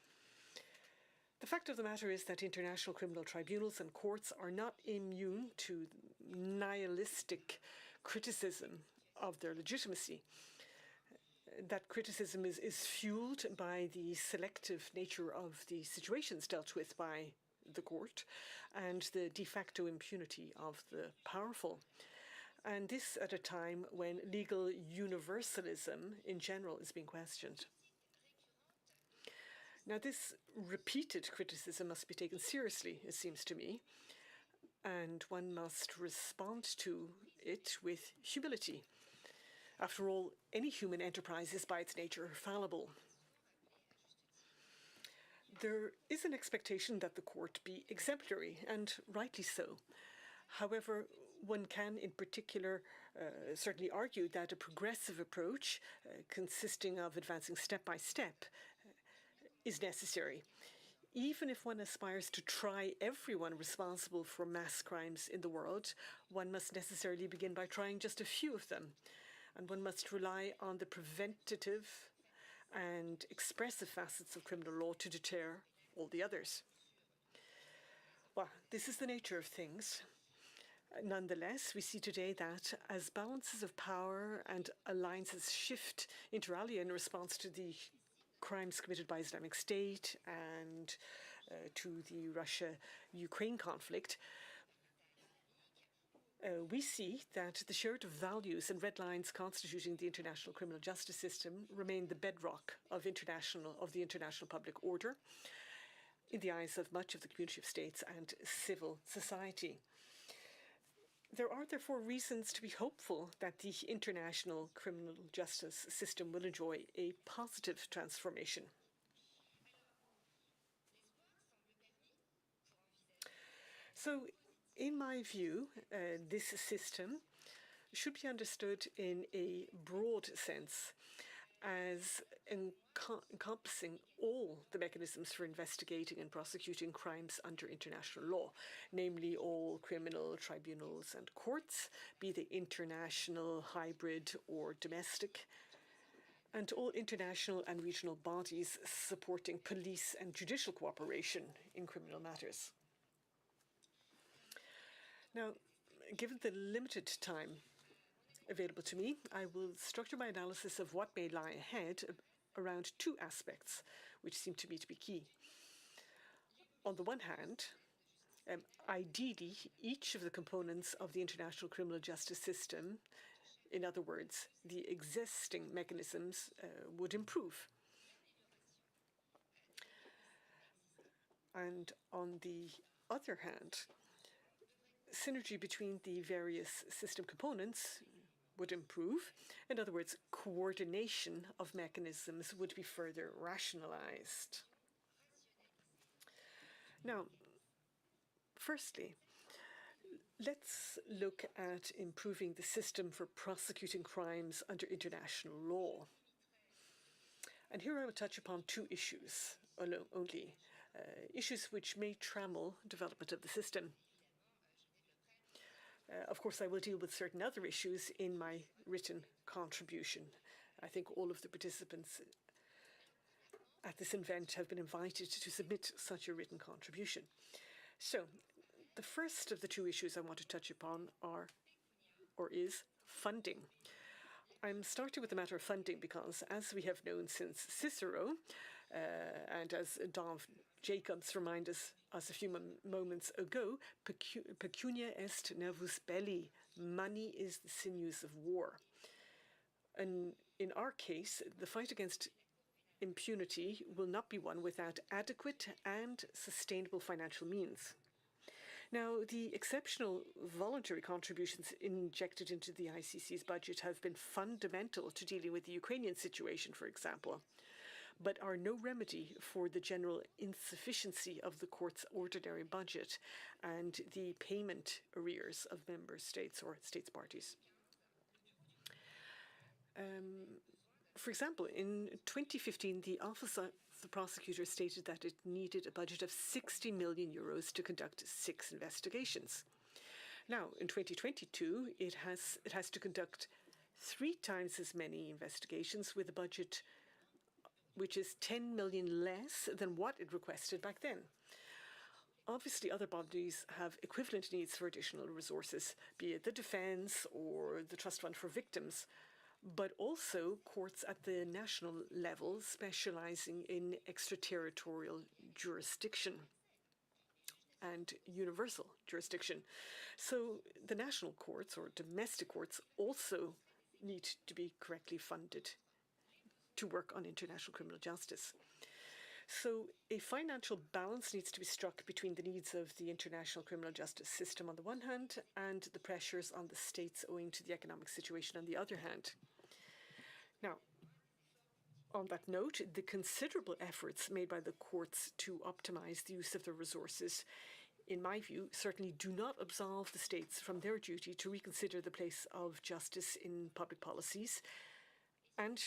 The fact of the matter is that international criminal tribunals and courts are not immune to nihilistic criticism of their legitimacy. That criticism is fueled by the selective nature of the situations dealt with by the court and the de facto impunity of the powerful. And this at a time when legal universalism in general is being questioned. Now, this repeated criticism must be taken seriously, it seems to me, and one must respond to it with humility. After all, any human enterprise is by its nature fallible. There is an expectation that the court be exemplary, and rightly so. However, one can in particular certainly argue that a progressive approach consisting of advancing step by step is necessary. Even if one aspires to try everyone responsible for mass crimes in the world, one must necessarily begin by trying just a few of them, and one must rely on the preventative and expressive facets of criminal law to deter all the others. Well, this is the nature of things. Nonetheless, we see today that as balances of power and alliances shift inter alia in response to the crimes committed by Islamic State and to the Russia-Ukraine conflict, we see that the shared values and red lines constituting the international criminal justice system remain the bedrock of the international public order in the eyes of much of the community of states and civil society. There are therefore reasons to be hopeful that the international criminal justice system will enjoy a positive transformation. So, in my view, this system should be understood in a broad sense as encompassing all the mechanisms for investigating and prosecuting crimes under international law, namely all criminal tribunals and courts, be they international, hybrid, or domestic, and all international and regional bodies supporting police and judicial cooperation in criminal matters. Now, given the limited time available to me, I will structure my analysis of what may lie ahead around two aspects, which seem to me to be key. On the one hand, ideally, each of the components of the international criminal justice system, in other words, the existing mechanisms, would improve. And on the other hand, synergy between the various system components would improve. In other words, coordination of mechanisms would be further rationalized. Now, firstly, let's look at improving the system for prosecuting crimes under international law. And here I will touch upon two issues only, issues which may trammel development of the system. Of course, I will deal with certain other issues in my written contribution. I think all of the participants at this event have been invited to submit such a written contribution. So, the first of the two issues I want to touch upon is funding. I'm starting with the matter of funding because, as we have known since Cicero, and as Don Jacobs reminded us a few moments ago, pecunia est nervus belli, money is the sinews of war. And in our case, the fight against impunity will not be won without adequate and sustainable financial means. Now, the exceptional voluntary contributions injected into the ICC's budget have been fundamental to dealing with the Ukrainian situation, for example, but are no remedy for the general insufficiency of the court's ordinary budget and the payment arrears of member states or states parties. For example, in 2015, the Office of the Prosecutor stated that it needed a budget of 60 million euros to conduct 6 investigations. Now, in 2022, it has to conduct 3 times as many investigations with a budget which is 10 million less than what it requested back then. Obviously, other bodies have equivalent needs for additional resources, be it the defense or the Trust Fund for Victims, but also courts at the national level specializing in extraterritorial jurisdiction and universal jurisdiction. So the national courts or domestic courts also need to be correctly funded to work on international criminal justice. So a financial balance needs to be struck between the needs of the international criminal justice system on the one hand and the pressures on the states owing to the economic situation on the other hand. Now, on that note, the considerable efforts made by the courts to optimize the use of their resources, in my view, certainly do not absolve the states from their duty to reconsider the place of justice in public policies and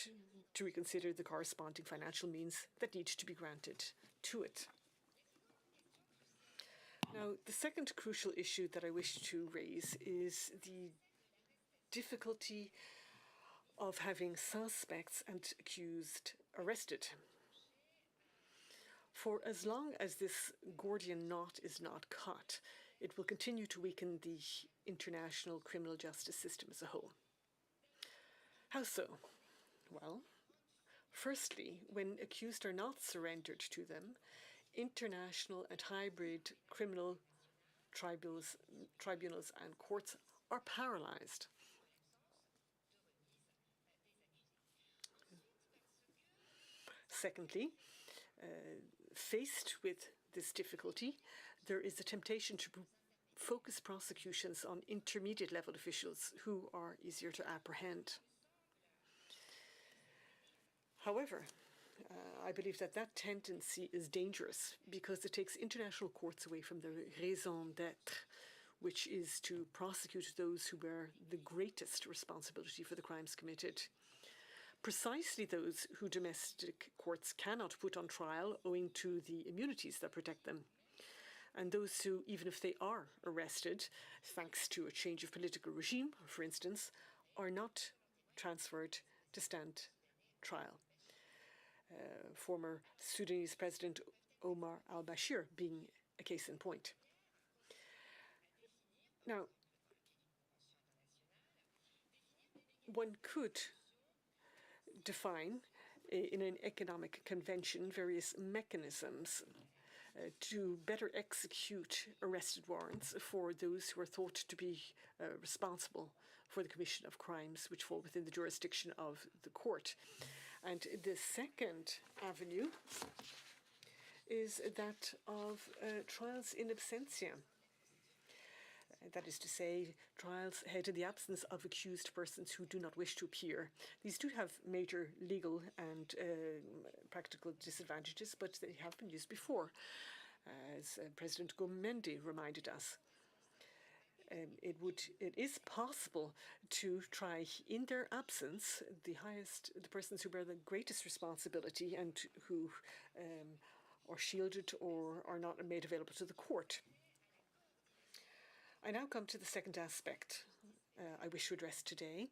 to reconsider the corresponding financial means that need to be granted to it. Now, the second crucial issue that I wish to raise is the difficulty of having suspects and accused arrested. For as long as this Gordian knot is not cut, it will continue to weaken the international criminal justice system as a whole. How so? Well, firstly, when accused are not surrendered to them, international and hybrid criminal tribunals and courts are paralyzed. Secondly, faced with this difficulty, there is a temptation to focus prosecutions on intermediate level officials who are easier to apprehend. However, I believe that that tendency is dangerous because it takes international courts away from the raison d'être, which is to prosecute those who bear the greatest responsibility for the crimes committed. Precisely those who domestic courts cannot put on trial owing to the immunities that protect them. And those who, even if they are arrested, thanks to a change of political regime, for instance, are not transferred to stand trial. Former Sudanese President Omar al-Bashir being a case in point. Now, one could define in an economic convention various mechanisms to better execute arrested warrants for those who are thought to be responsible for the commission of crimes which fall within the jurisdiction of the court. And the second avenue is that of trials in absentia. That is to say, trials held in the absence of accused persons who do not wish to appear. These do have major legal and practical disadvantages, but they have been used before, as President Gomendi reminded us. It is possible to try, in their absence, the persons who bear the greatest responsibility and who are shielded or are not made available to the court. I now come to the second aspect I wish to address today,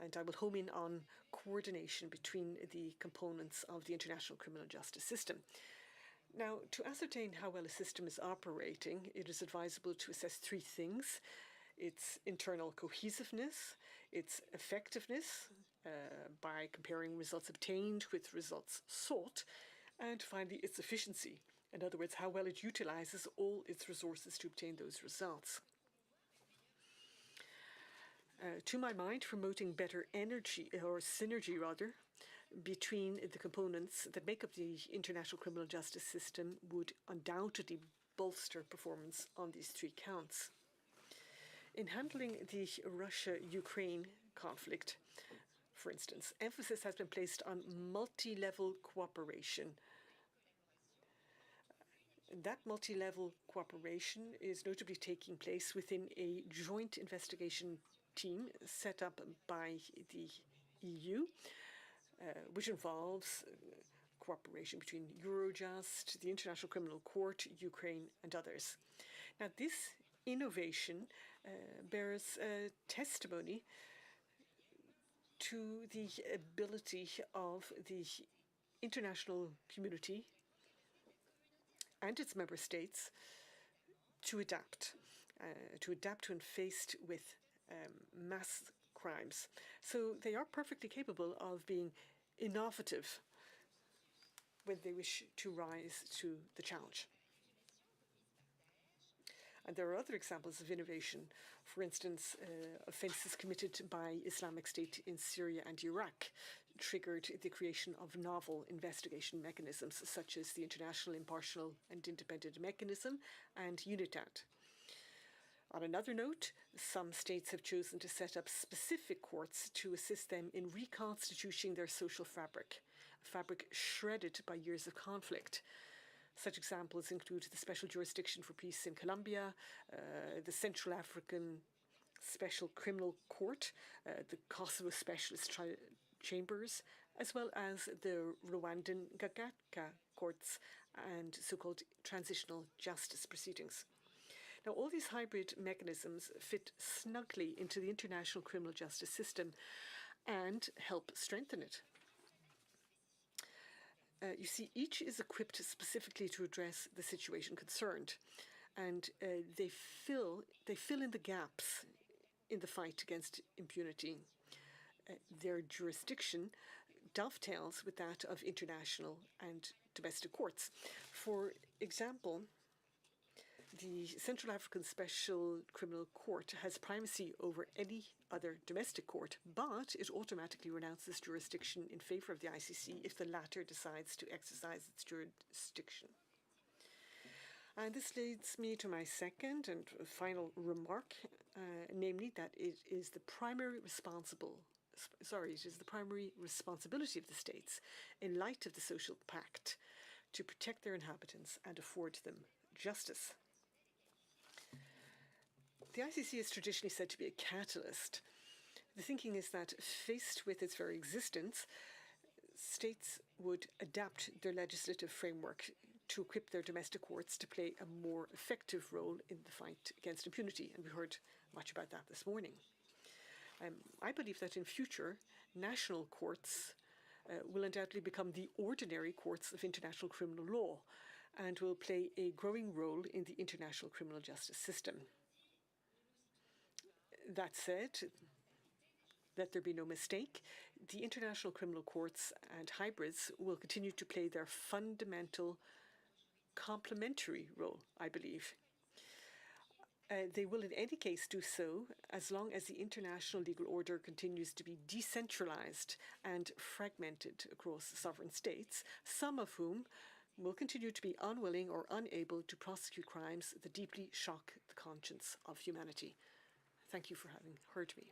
and I will home in on coordination between the components of the international criminal justice system. Now, to ascertain how well a system is operating, it is advisable to assess three things: its internal cohesiveness, its effectiveness by comparing results obtained with results sought, and finally its efficiency. In other words, how well it utilizes all its resources to obtain those results. To my mind, promoting better synergy between the components that make up the international criminal justice system would undoubtedly bolster performance on these three counts. In handling the Russia-Ukraine conflict, for instance, emphasis has been placed on multi-level cooperation. That multi-level cooperation is notably taking place within a joint investigation team set up by the EU, which involves cooperation between Eurojust, the International Criminal Court, Ukraine, and others. Now, this innovation bears testimony to the ability of the international community and its member states to adapt when faced with mass crimes. So they are perfectly capable of being innovative when they wish to rise to the challenge. And there are other examples of innovation. For instance, offences committed by Islamic State in Syria and Iraq triggered the creation of novel investigation mechanisms such as the International Impartial and Independent Mechanism and UNITAD. On another note, some states have chosen to set up specific courts to assist them in reconstituting their social fabric, a fabric shredded by years of conflict. Such examples include the Special Jurisdiction for Peace in Colombia, the Central African Special Criminal Court, the Kosovo Specialist Chambers, as well as the Rwandan Gacaca courts and so-called transitional justice proceedings. Now, all these hybrid mechanisms fit snugly into the international criminal justice system and help strengthen it. You see, each is equipped specifically to address the situation concerned, and they fill in the gaps in the fight against impunity. Their jurisdiction dovetails with that of international and domestic courts. For example, the Central African Special Criminal Court has primacy over any other domestic court, but it automatically renounces jurisdiction in favor of the ICC if the latter decides to exercise its jurisdiction. And this leads me to my second and final remark, namely that it is the primary responsibility of the states, in light of the social pact, to protect their inhabitants and afford them justice. The ICC is traditionally said to be a catalyst. The thinking is that, faced with its very existence, states would adapt their legislative framework to equip their domestic courts to play a more effective role in the fight against impunity, and we heard much about that this morning. I believe that in future, national courts will undoubtedly become the ordinary courts of international criminal law and will play a growing role in the international criminal justice system. That said, let there be no mistake, the international criminal courts and hybrids will continue to play their fundamental complementary role, I believe. They will in any case do so as long as the international legal order continues to be decentralized and fragmented across sovereign states, some of whom will continue to be unwilling or unable to prosecute crimes that deeply shock the conscience of humanity. Thank you for having heard me.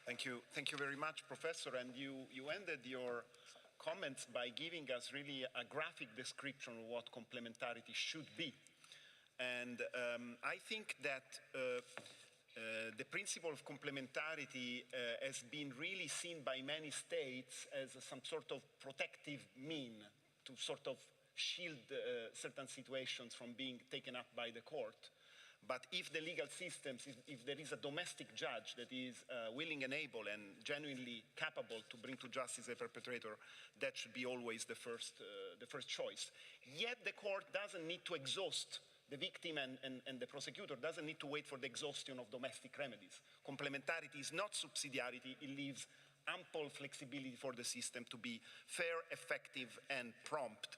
Thank you very much, Professor. And you ended your comments by giving us really a graphic description of what complementarity should be. And I think that the principle of complementarity has been really seen by many states as some sort of protective mean to sort of shield certain situations from being taken up by the court. But if the legal systems, if there is a domestic judge that is willing and able and genuinely capable to bring to justice a perpetrator, that should be always the first choice. Yet the court doesn't need to exhaust the victim, and the prosecutor doesn't need to wait for the exhaustion of domestic remedies. Complementarity is not subsidiarity. It leaves ample flexibility for the system to be fair, effective, and prompt.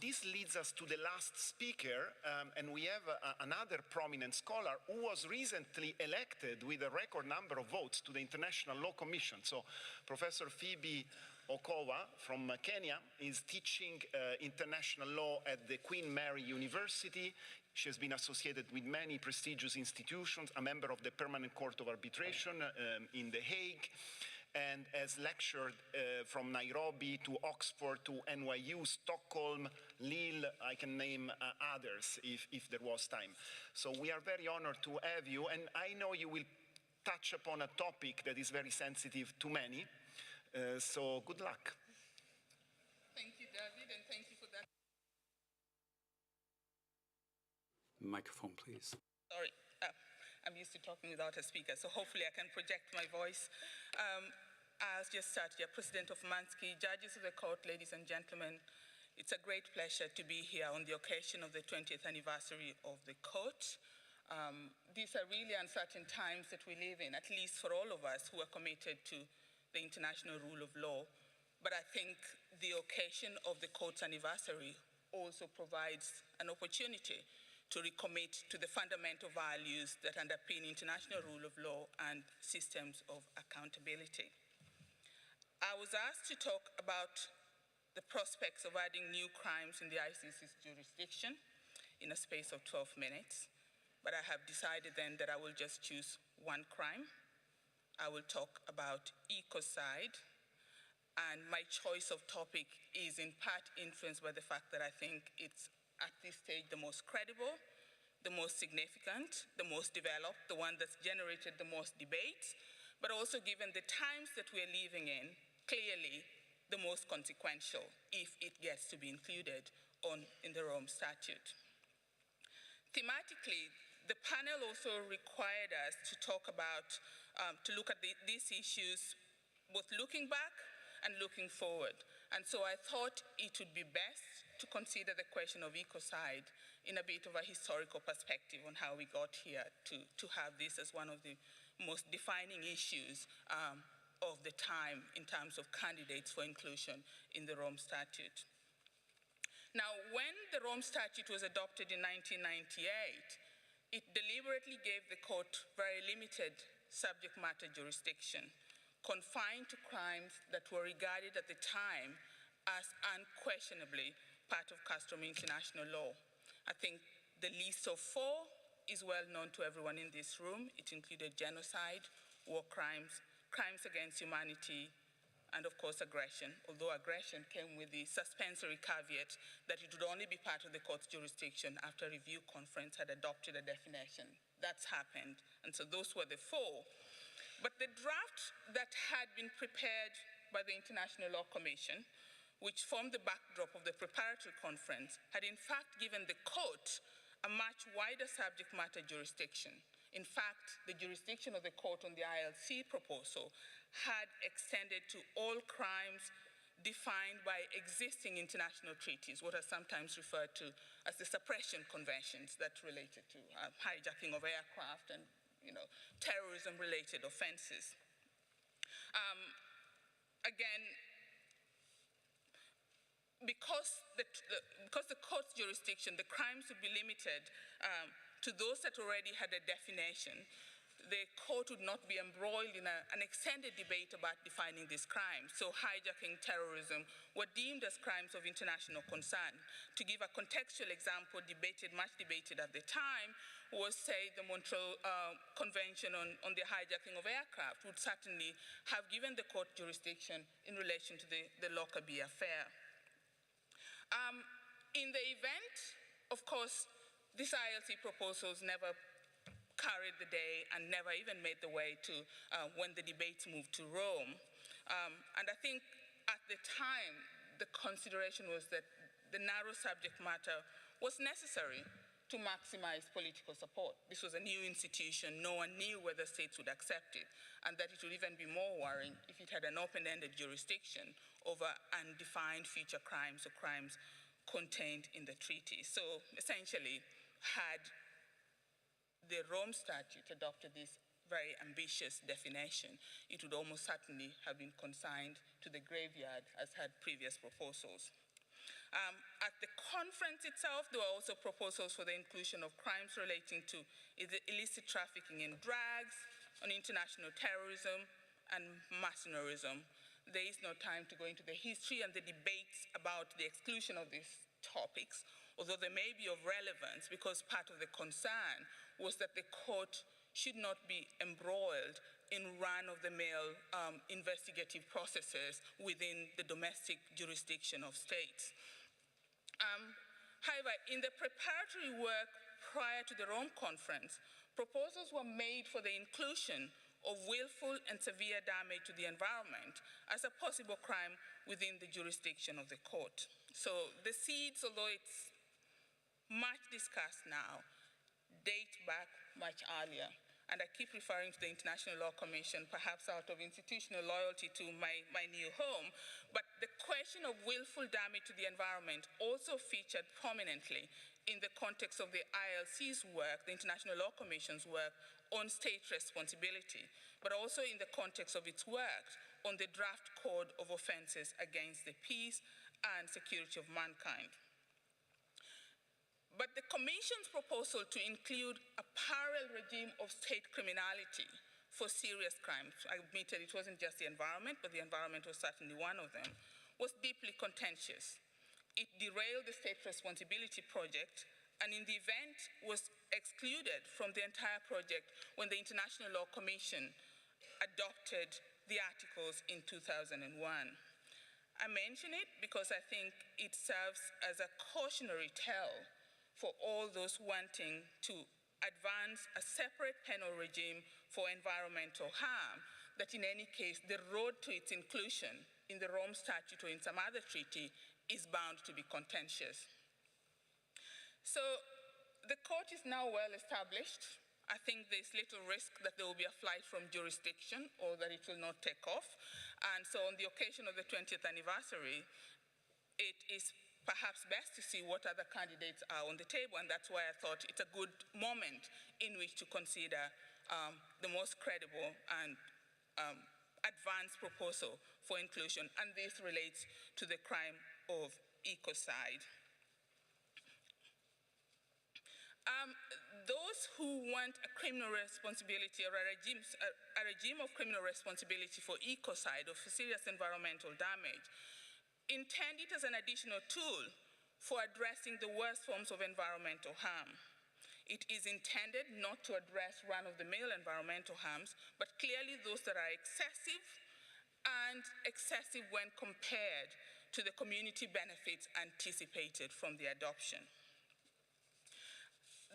This leads us to the last speaker, and we have another prominent scholar who was recently elected with a record number of votes to the International Law Commission. So Professor Phoebe Okowa from Kenya is teaching international law at the Queen Mary University. She has been associated with many prestigious institutions, a member of the Permanent Court of Arbitration in The Hague, and has lectured from Nairobi to Oxford to NYU, Stockholm, Lille. I can name others if there was time. So we are very honored to have you, and I know you will touch upon a topic that is very sensitive to many. So good luck. Thank you, David, and thank you for that. Microphone, please. Sorry, I'm used to talking without a speaker, so hopefully I can project my voice. As just started, President of Mansky, judges of the court, ladies and gentlemen, it's a great pleasure to be here on the occasion of the 20th anniversary of the court. These are really uncertain times that we live in, at least for all of us who are committed to the international rule of law. But I think the occasion of the court's anniversary also provides an opportunity to recommit to the fundamental values that underpin international rule of law and systems of accountability. I was asked to talk about the prospects of adding new crimes in the ICC's jurisdiction in a space of 12 minutes, but I have decided then that I will just choose one crime. I will talk about ecocide, and my choice of topic is in part influenced by the fact that I think it's at this stage the most credible, the most significant, the most developed, the one that's generated the most debates, but also given the times that we're living in, clearly the most consequential if it gets to be included in the Rome Statute. Thematically, the panel also required us to talk about, to look at these issues, both looking back and looking forward. And so I thought it would be best to consider the question of ecocide in a bit of a historical perspective on how we got here to have this as one of the most defining issues of the time in terms of candidates for inclusion in the Rome Statute. Now, when the Rome Statute was adopted in 1998, it deliberately gave the court very limited subject matter jurisdiction, confined to crimes that were regarded at the time as unquestionably part of customary international law. I think the list of 4 is well known to everyone in this room. It included genocide, war crimes, crimes against humanity, and of course aggression, although aggression came with the suspensory caveat that it would only be part of the court's jurisdiction after a review conference had adopted a definition. That's happened, and so those were the 4. But the draft that had been prepared by the International Law Commission, which formed the backdrop of the preparatory conference, had in fact given the court a much wider subject matter jurisdiction. In fact, the jurisdiction of the court on the ILC proposal had extended to all crimes defined by existing international treaties, what are sometimes referred to as the suppression conventions that related to hijacking of aircraft and terrorism-related offenses. Again, because the court's jurisdiction, the crimes would be limited to those that already had a definition, the court would not be embroiled in an extended debate about defining these crimes. So hijacking, terrorism were deemed as crimes of international concern. To give a contextual example, much debated at the time, was, say, the Montreal Convention on the hijacking of aircraft would certainly have given the court jurisdiction in relation to the Lockerbie affair. In the event, of course, these ILC proposals never carried the day and never even made the way to when the debates moved to Rome. And I think at the time, the consideration was that the narrow subject matter was necessary to maximize political support. This was a new institution. No one knew whether states would accept it, and that it would even be more worrying if it had an open-ended jurisdiction over undefined future crimes or crimes contained in the treaty. So essentially, had the Rome Statute adopted this very ambitious definition, it would almost certainly have been consigned to the graveyard, as had previous proposals. At the conference itself, there were also proposals for the inclusion of crimes relating to illicit trafficking in drugs, on international terrorism, and mercenarism. There is no time to go into the history and the debates about the exclusion of these topics, although they may be of relevance because part of the concern was that the court should not be embroiled in run-of-the-mill investigative processes within the domestic jurisdiction of states. However, in the preparatory work prior to the Rome Conference, proposals were made for the inclusion of willful and severe damage to the environment as a possible crime within the jurisdiction of the court. So the seeds, although it's much discussed now, date back much earlier. And I keep referring to the International Law Commission, perhaps out of institutional loyalty to my new home. But the question of willful damage to the environment also featured prominently in the context of the ILC's work, the International Law Commission's work on state responsibility, but also in the context of its work on the draft code of offenses against the peace and security of mankind. But the Commission's proposal to include a parallel regime of state criminality for serious crimes, I admitted it wasn't just the environment, but the environment was certainly one of them, was deeply contentious. It derailed the state responsibility project, and in the event was excluded from the entire project when the International Law Commission adopted the articles in 2001. I mention it because I think it serves as a cautionary tale for all those wanting to advance a separate penal regime for environmental harm, that in any case, the road to its inclusion in the Rome Statute or in some other treaty is bound to be contentious. So the court is now well established. I think there's little risk that there will be a flight from jurisdiction or that it will not take off. And so on the occasion of the 20th anniversary, it is perhaps best to see what other candidates are on the table, and that's why I thought it's a good moment in which to consider the most credible and advanced proposal for inclusion, and this relates to the crime of ecocide. Those who want a criminal responsibility or a regime of criminal responsibility for ecocide or for serious environmental damage intend it as an additional tool for addressing the worst forms of environmental harm. It is intended not to address run-of-the-mill environmental harms, but clearly those that are excessive and excessive when compared to the community benefits anticipated from the adoption.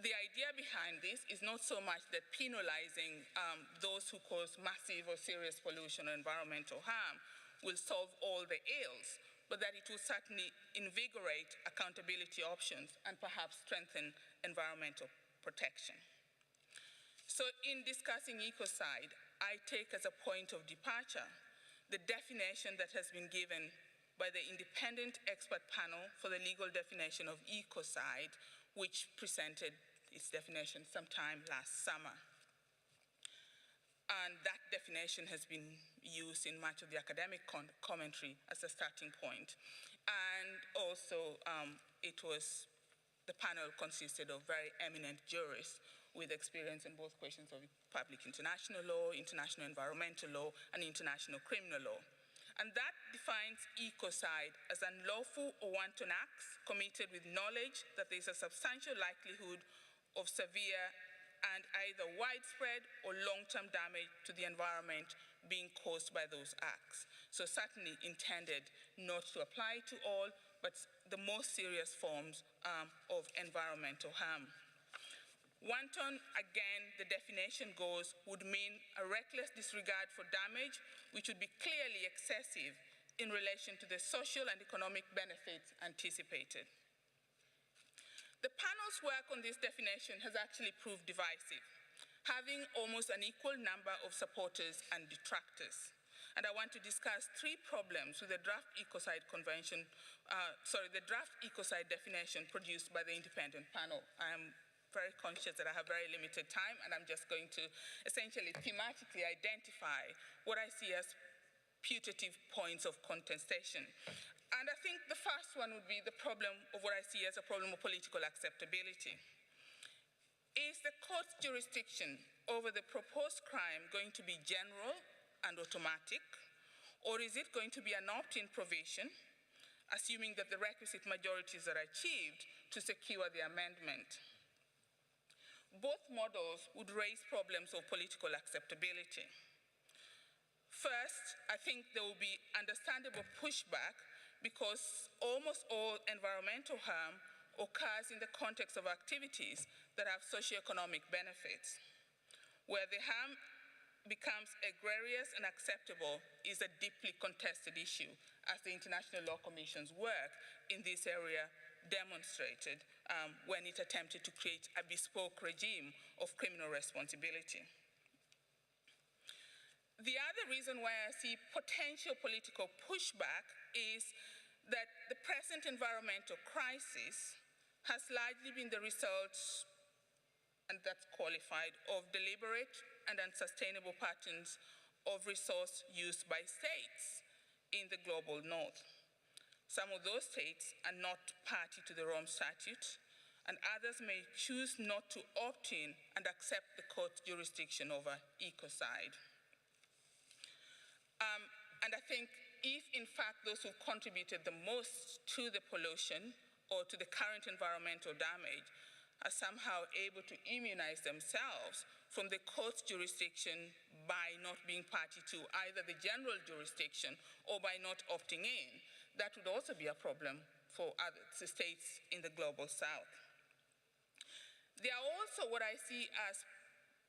The idea behind this is not so much that penalizing those who cause massive or serious pollution or environmental harm will solve all the ills, but that it will certainly invigorate accountability options and perhaps strengthen environmental protection. So in discussing ecocide, I take as a point of departure the definition that has been given by the independent expert panel for the legal definition of ecocide, which presented its definition sometime last summer. And that definition has been used in much of the academic commentary as a starting point. And also, the panel consisted of very eminent jurists with experience in both questions of public international law, international environmental law, and international criminal law. And that defines ecocide as unlawful or wanton acts committed with knowledge that there is a substantial likelihood of severe and either widespread or long-term damage to the environment being caused by those acts. So certainly intended not to apply to all, but the most serious forms of environmental harm. Wanton, again, the definition goes, would mean a reckless disregard for damage, which would be clearly excessive in relation to the social and economic benefits anticipated. The panel's work on this definition has actually proved divisive, having almost an equal number of supporters and detractors. And I want to discuss three problems with the draft ecocide definition produced by the independent panel. I am very conscious that I have very limited time, and I'm just going to essentially thematically identify what I see as putative points of contestation. And I think the first one would be the problem of what I see as a problem of political acceptability. Is the court's jurisdiction over the proposed crime going to be general and automatic, or is it going to be an opt-in provision, assuming that the requisite majorities are achieved to secure the amendment? Both models would raise problems of political acceptability. First, I think there will be understandable pushback because almost all environmental harm occurs in the context of activities that have socioeconomic benefits. Where the harm becomes egregious and acceptable is a deeply contested issue, as the International Law Commission's work in this area demonstrated when it attempted to create a bespoke regime of criminal responsibility. The other reason why I see potential political pushback is that the present environmental crisis has largely been the result, and that's qualified, of deliberate and unsustainable patterns of resource use by states in the global north. Some of those states are not party to the Rome Statute, and others may choose not to opt in and accept the court's jurisdiction over ecocide. And I think if, in fact, those who contributed the most to the pollution or to the current environmental damage are somehow able to immunize themselves from the court's jurisdiction by not being party to either the general jurisdiction or by not opting in, that would also be a problem for other states in the global south. There are also what I see as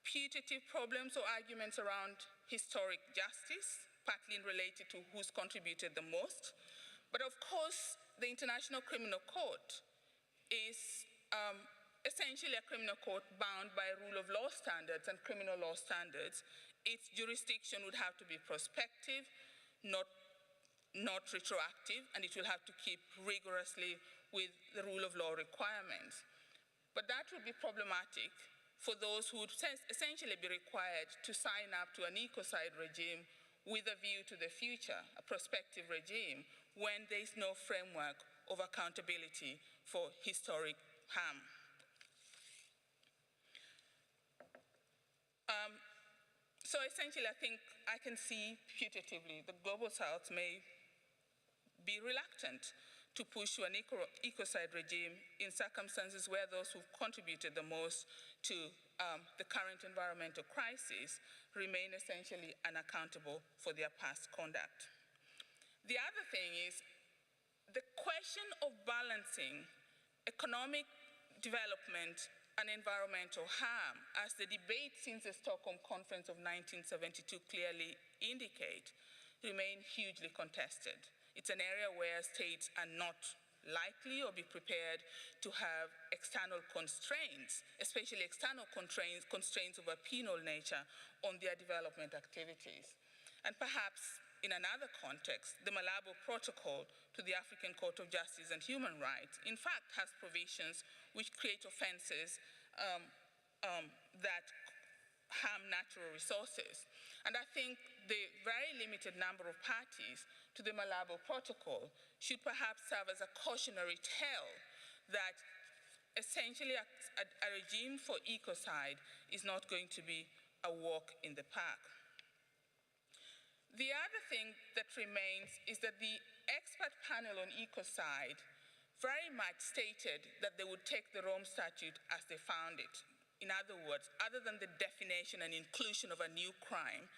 putative problems or arguments around historic justice, partly related to who's contributed the most. But of course, the International Criminal Court is essentially a criminal court bound by rule of law standards and criminal law standards. Its jurisdiction would have to be prospective, not retroactive, and it will have to keep rigorously with the rule of law requirements. But that would be problematic for those who would essentially be required to sign up to an ecocide regime with a view to the future, a prospective regime, when there is no framework of accountability for historic harm. So essentially, I think I can see putatively the Global South may be reluctant to push to an ecocide regime in circumstances where those who've contributed the most to the current environmental crisis remain essentially unaccountable for their past conduct. The other thing is the question of balancing economic development and environmental harm, as the debate since the Stockholm Conference of 1972 clearly indicate, remain hugely contested. It's an area where states are not likely or be prepared to have external constraints, especially external constraints of a penal nature on their development activities. And perhaps in another context, the Malabo Protocol to the African Court of Justice and Human Rights, in fact, has provisions which create offenses that harm natural resources. And I think the very limited number of parties to the Malabo Protocol should perhaps serve as a cautionary tale that essentially a regime for ecocide is not going to be a walk in the park. The other thing that remains is that the expert panel on ecocide very much stated that they would take the Rome Statute as they found it. In other words, other than the definition and inclusion of a new crime,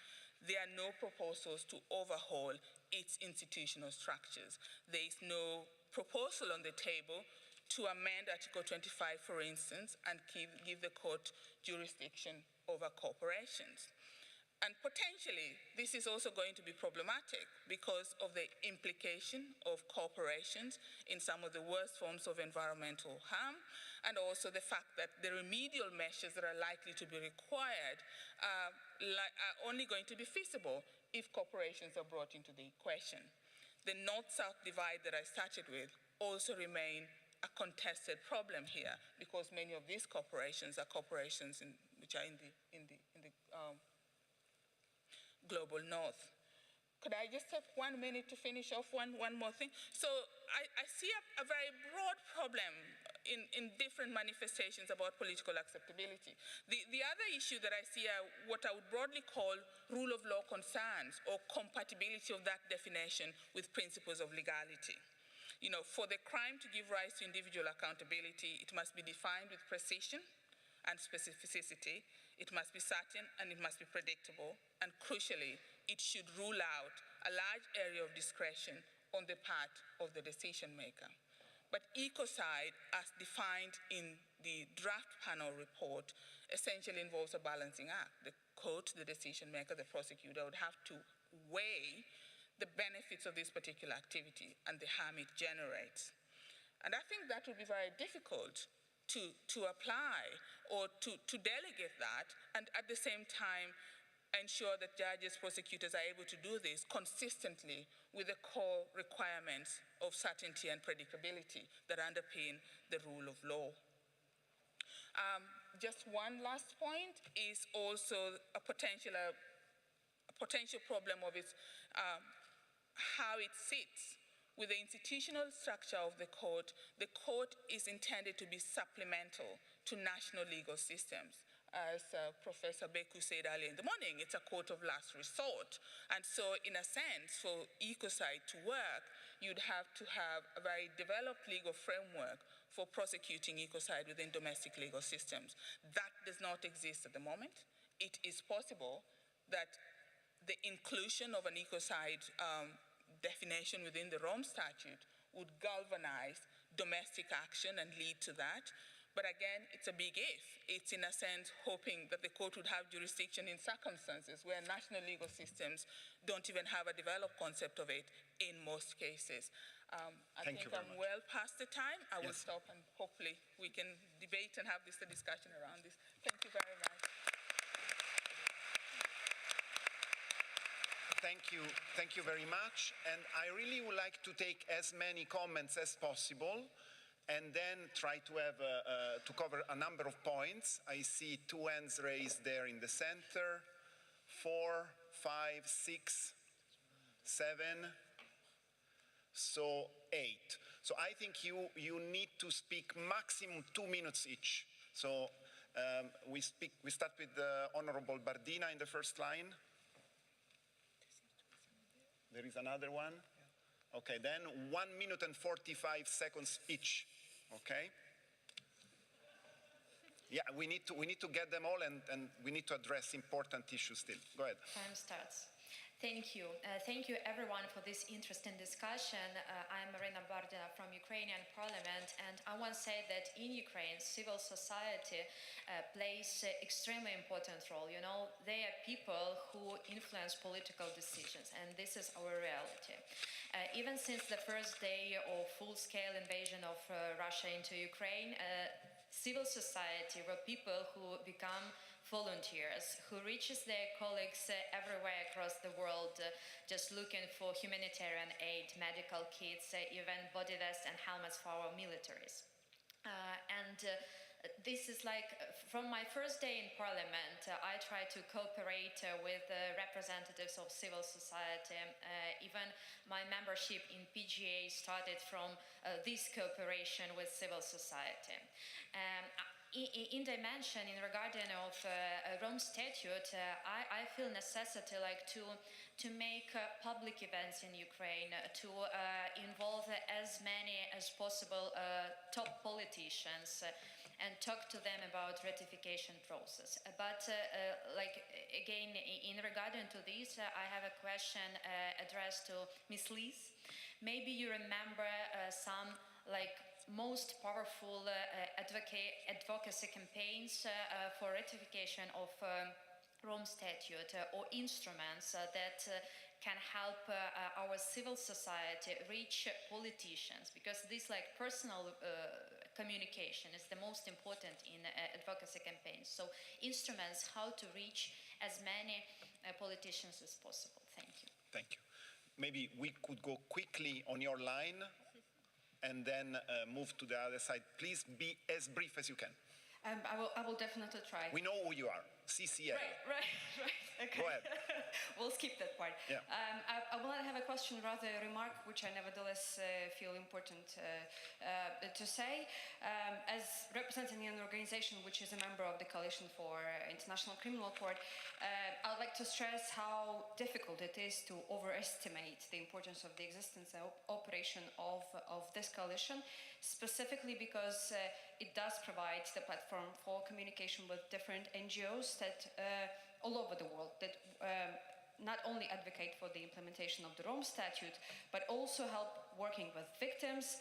there are no proposals to overhaul its institutional structures. There is no proposal on the table to amend Article 25, for instance, and give the court jurisdiction over corporations. And potentially, this is also going to be problematic because of the implication of corporations in some of the worst forms of environmental harm, and also the fact that the remedial measures that are likely to be required are only going to be feasible if corporations are brought into the equation. The North-South divide that I started with also remain a contested problem here because many of these corporations are corporations which are in the global north. Could I just have 1 minute to finish off one more thing? So I see a very broad problem in different manifestations about political acceptability. The other issue that I see are what I would broadly call rule of law concerns or compatibility of that definition with principles of legality. You know, for the crime to give rise to individual accountability, it must be defined with precision and specificity. It must be certain and it must be predictable. And crucially, it should rule out a large area of discretion on the part of the decision maker. But ecocide, as defined in the draft panel report, essentially involves a balancing act. The court, the decision maker, the prosecutor would have to weigh the benefits of this particular activity and the harm it generates. And I think that would be very difficult to apply or to delegate that, and at the same time ensure that judges, prosecutors are able to do this consistently with the core requirements of certainty and predictability that underpin the rule of law. Just one last point is also a potential problem of its how it sits. With the institutional structure of the court is intended to be supplemental to national legal systems. As Professor Beku said earlier in the morning, it's a court of last resort. And so in a sense, for ecocide to work, you'd have to have a very developed legal framework for prosecuting ecocide within domestic legal systems. That does not exist at the moment. It is possible that the inclusion of an ecocide definition within the Rome Statute would galvanize domestic action and lead to that. But again, it's a big if. It's in a sense hoping that the court would have jurisdiction in circumstances where national legal systems don't even have a developed concept of it in most cases. I think I'm well past the time. I will stop and hopefully we can debate and have this discussion around this. Thank you very much. Thank you very much. And I really would like to take as many comments as possible. and then try to have to cover a number of points. I see 2 hands raised there in the center, 4, 5, 6, 7, so 8. So I think you need to speak maximum 2 minutes each. So we start with Honorable Bardina in the first line. There is another one. Okay, then 1 minute and 45 seconds each. Okay. Yeah, we need to get them all, and we need to address important issues still. Go ahead. Time starts. Thank you. Thank you, everyone, for this interesting discussion. I'm Marina Bardina from Ukrainian Parliament, and I want to say that in Ukraine, civil society plays an extremely important role. You know, they are people who influence political decisions, and this is our reality. Even since the first day of full-scale invasion of Russia into Ukraine, civil society were people who become volunteers, who reaches their colleagues everywhere across the world, just looking for humanitarian aid, medical kits, even body vests and helmets for our militaries. This is like, from my first day in Parliament, I try to cooperate with representatives of civil society. Even my membership in PGA started from this cooperation with civil society. In dimension, in regarding of Rome Statute, I feel necessity like to make public events in Ukraine, to involve as many as possible top politicians and talk to them about ratification process. But like again, in regarding to this, I have a question addressed to Ms. Lees. Maybe you remember some like most powerful advocacy campaigns for ratification of Rome Statute or instruments that can help our civil society reach politicians, because this like personal communication is the most important in advocacy campaigns. So instruments how to reach as many politicians as possible. Thank you. Thank you. Maybe we could go quickly on your line and then move to the other side. Please be as brief as you can. I will definitely try. We know who you are, CCA. Right. Okay. Go ahead. We'll skip that part. Yeah. I will not have a question, rather a remark, which I nevertheless feel important to say. As representing an organization which is a member of the Coalition for International Criminal Court, I would like to stress how difficult it is to overestimate the importance of the existence and operation of this coalition, specifically because it does provide the platform for communication with different NGOs that all over the world that not only advocate for the implementation of the Rome Statute, but also help working with victims,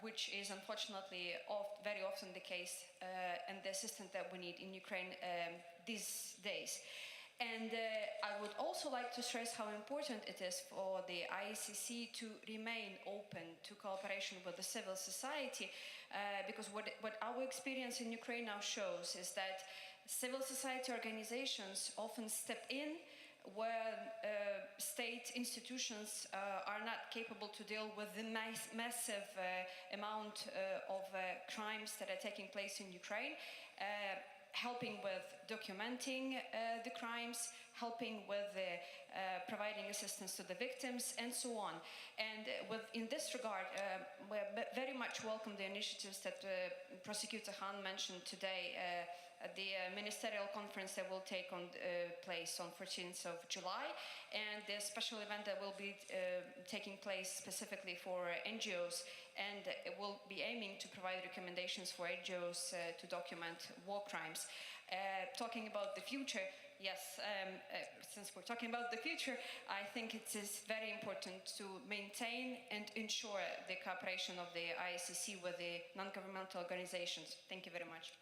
which is unfortunately very often the case, and the assistance that we need in Ukraine these days. And I would also like to stress how important it is for the ICC to remain open to cooperation with the civil society, because what our experience in Ukraine now shows is that civil society organizations often step in where state institutions are not capable to deal with the massive amount of crimes that are taking place in Ukraine, helping with documenting the crimes, helping with providing assistance to the victims, and so on. And in this regard, we very much welcome the initiatives that Prosecutor Han mentioned today at the ministerial conference that will take place on 14th of July, and the special event that will be taking place specifically for NGOs, and it will be aiming to provide recommendations for NGOs to document war crimes. Talking about the future, yes, since we're talking about the future, I think it is very important to maintain and ensure the cooperation of the ICC with the non-governmental organizations. Thank you very much.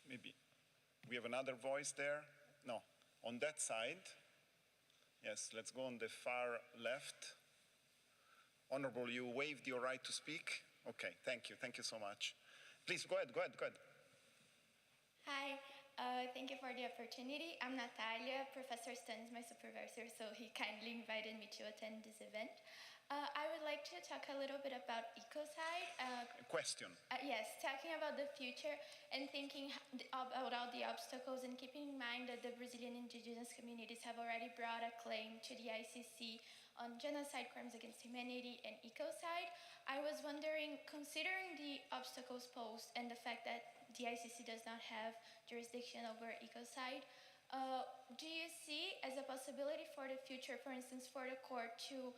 Maybe we have another voice there. No, on that side. Yes, let's go on the far left. Honorable, you waived your right to speak. Okay, thank you so much. Please, go ahead. Hi, Thank you for the opportunity. I'm Natalia. Professor Stan is my supervisor, so he kindly invited me to attend this event. I would like to talk a little bit about ecocide. Question. Yes, talking about the future and thinking about all the obstacles and keeping in mind that the Brazilian indigenous communities have already brought a claim to the ICC on genocide, crimes against humanity, and ecocide. I was wondering, considering the obstacles posed and the fact that the ICC does not have jurisdiction over ecocide, do you see as a possibility for the future, for instance, for the court to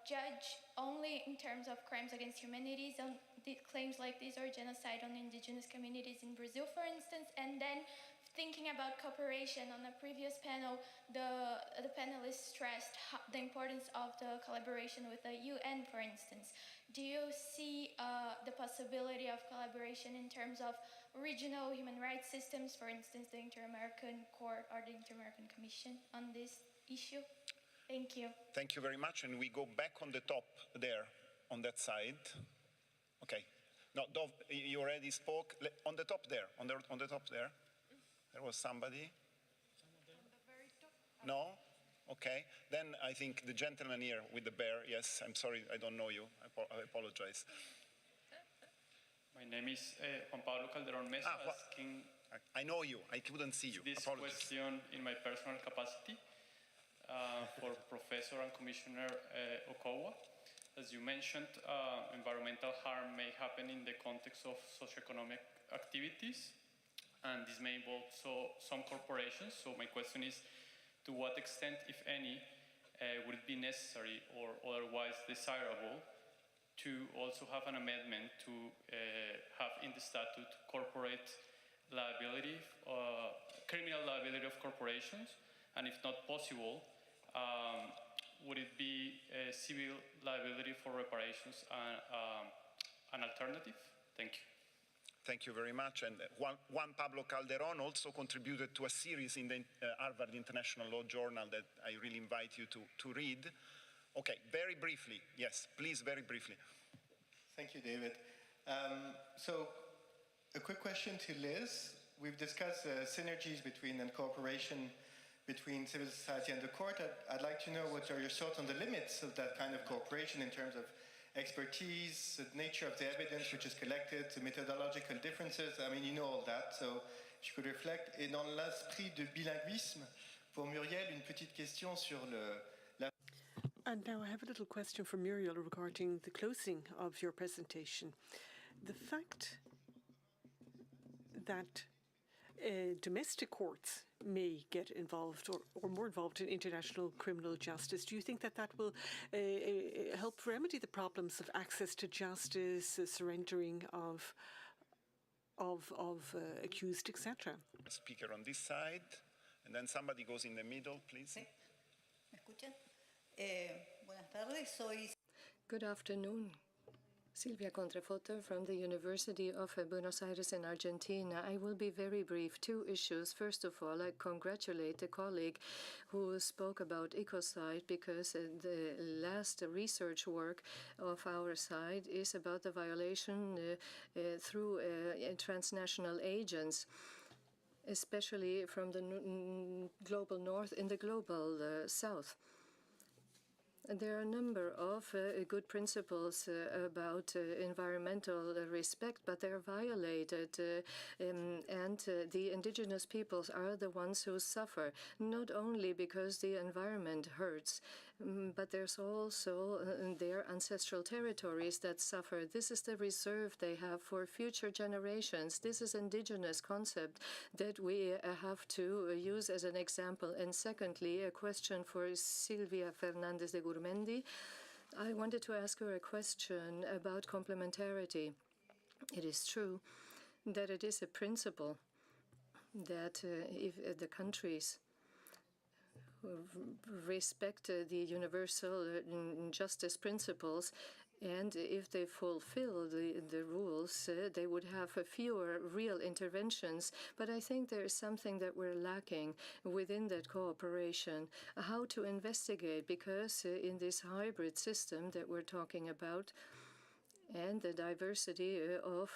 judge only in terms of crimes against humanities on the claims like these or genocide on indigenous communities in Brazil, for instance, and then thinking about cooperation? On the previous panel, the panelists stressed the importance of the collaboration with the UN, for instance. Do you see the possibility of collaboration in terms of regional human rights systems, for instance, the Inter-American Court or the Inter-American Commission on this issue? Thank you. Thank you very much. And we go back on the top there, on that side. Okay. No, Dov, you already spoke. On the top there, on the top there. There was somebody? No? Okay. Then I think the gentleman here with the bear. Yes, I'm sorry, I don't know you. I apologize. My name is Juan Pablo Calderón Mesa, asking I know you. I couldn't see you. this question in my personal capacity for Professor and Commissioner Okowa. As you mentioned, environmental harm may happen in the context of socioeconomic activities, and this may involve some corporations. So my question is, to what extent, if any, would it be necessary or otherwise desirable to also have an amendment to have in the statute corporate liability, criminal liability of corporations, and if not possible, would it be civil liability for reparations an alternative? Thank you. Thank you very much. And Juan Pablo Calderón also contributed to a series in the Harvard International Law Journal that I really invite you to read. Okay, very briefly. Yes, please, very briefly. Thank you, David. So a quick question to Liz. We've discussed synergies between and cooperation between civil society and the court. I'd like to know what are your thoughts on the limits of that kind of cooperation in terms of expertise, the nature of the evidence which is collected, the methodological differences. I mean, you know all that, so if you could reflect. Et dans l'esprit de bilinguisme, pour Muriel, une petite question sur la... And now I have a little question for Muriel regarding the closing of your presentation. The fact that domestic courts may get involved or more involved in international criminal justice, do you think that will help remedy the problems of access to justice, surrendering of accused, etc.? Speaker on this side, and then somebody goes in the middle, please. ¿Me escuchan? Buenas tardes, Good afternoon. Silvia Contrafoto from the University of Buenos Aires in Argentina. I will be very brief. Two issues. First of all, I congratulate the colleague who spoke about ecocide, because the last research work of our side is about the violation through transnational agents, especially from the global north in the global south. There are a number of good principles about environmental respect, but they're violated, and the indigenous peoples are the ones who suffer, not only because the environment hurts, but there's also their ancestral territories that suffer. This is the reserve they have for future generations. This is indigenous concept that we have to use as an example. And secondly, a question for Silvia Fernandez de Gurmendi. I wanted to ask her a question about complementarity. It is true that it is a principle that if the countries respect the universal justice principles, and if they fulfill the rules, they would have fewer real interventions. But I think there is something that we're lacking within that cooperation, how to investigate, because in this hybrid system that we're talking about, and the diversity of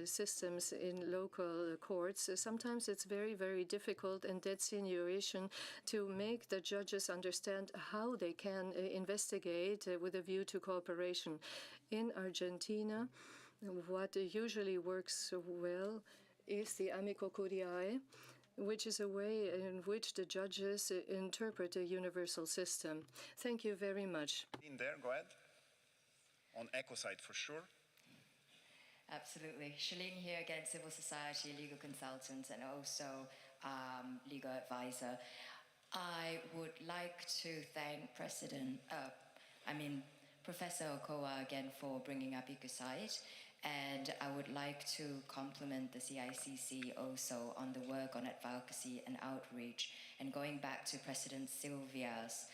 systems in local courts, sometimes it's very, very difficult and dead situation to make the judges understand how they can investigate with a view to cooperation. In Argentina, what usually works well is the amico curiae, which is a way in which the judges interpret a universal system. Thank you very much. In there, go ahead. On ecocide for sure. Absolutely. Shalene here, again, civil society, legal consultant, and also legal advisor. I would like to thank Professor Okowa again for bringing up ecocide. And I would like to compliment the CICC also on the work on advocacy and outreach. And going back to President Sylvia's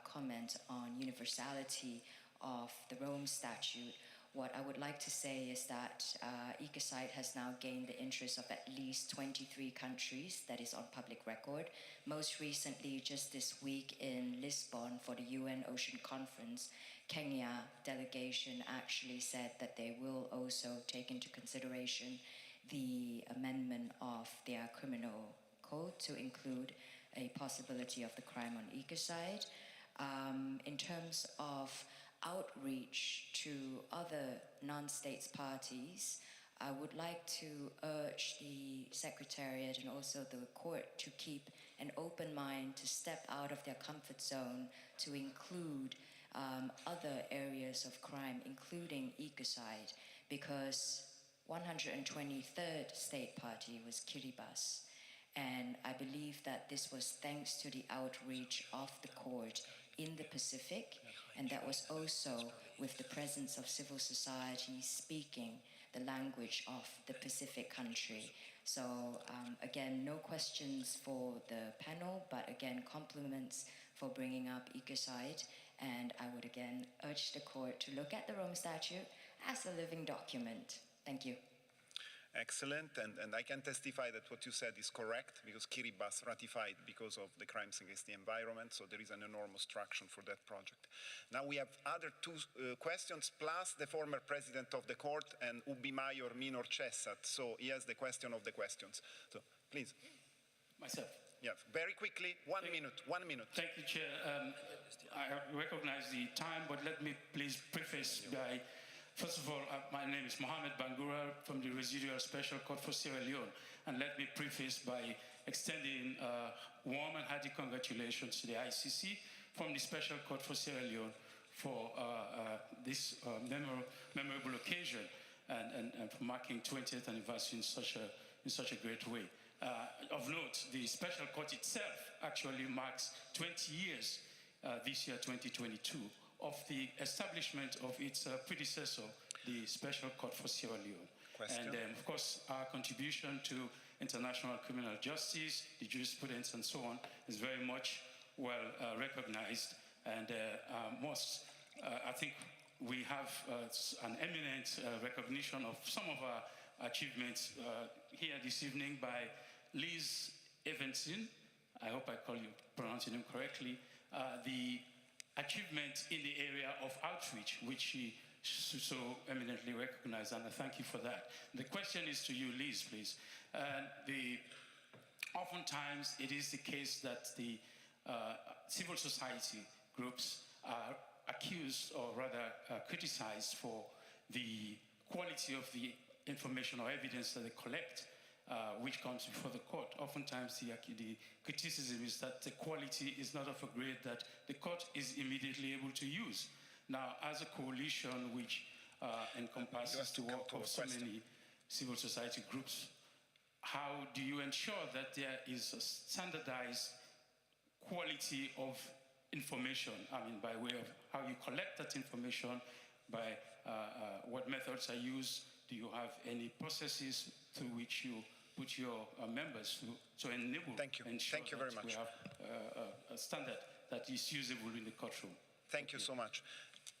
comment on universality of the Rome Statute, what I would like to say is that ecocide has now gained the interest of at least 23 countries, that is on public record. Most recently, just this week in Lisbon for the UN Ocean Conference, Kenya delegation actually said that they will also take into consideration the amendment of their criminal code to include a possibility of the crime on ecocide. In terms of outreach to other non-states parties, I would like to urge the Secretariat and also the court to keep an open mind to step out of their comfort zone to include other areas of crime, including ecocide, because 123rd state party was Kiribati. And I believe that this was thanks to the outreach of the court in the Pacific, and that was also with the presence of civil society speaking the language of the Pacific country. So again, no questions for the panel, but again, compliments for bringing up ecocide. And I would again urge the court to look at the Rome Statute as a living document. Thank you. Excellent, and I can testify that what you said is correct, because Kiribati ratified because of the crimes against the environment, so there is an enormous traction for that project. Now we have other two questions, plus the former president of the court, and Ubi Major Minor Cessat, so he has the question of the questions. So, please. Myself. Yeah, very quickly, 1 minute, 1 minute. Thank you, Chair. I recognize the time, but let me please preface by, first of all, my name is Mohamed Bangura from the Residual Special Court for Sierra Leone. And let me preface by extending warm and hearty congratulations to the ICC from the Special Court for Sierra Leone for this memorable occasion and for marking 20th anniversary in such a great way. Of note, the Special Court itself actually marks 20 years this year, 2022, of the establishment of its predecessor, the Special Court for Sierra Leone. Question. And of course, our contribution to international criminal justice, the jurisprudence and so on, is very much well recognized. And I think we have an eminent recognition of some of our achievements here this evening by Liz Evanson. I hope I pronounce your name correctly. The achievement in the area of outreach, which she so eminently recognized, and I thank you for that. The question is to you, Liz, please. Oftentimes, it is the case that the civil society groups are accused, or rather criticized, for the quality of the information or evidence that they collect, which comes before the court. Oftentimes, the criticism is that the quality is not of a grade that the court is immediately able to use. Now, as a coalition which encompasses the work of so many civil society groups, how do you ensure that there is a standardized quality of information? I mean, by way of how you collect that information, by what methods are used? Do you have any processes through which you put your members to enable? Thank you. Ensure Thank you very much. We have a standard that is usable in the courtroom. Thank you so much.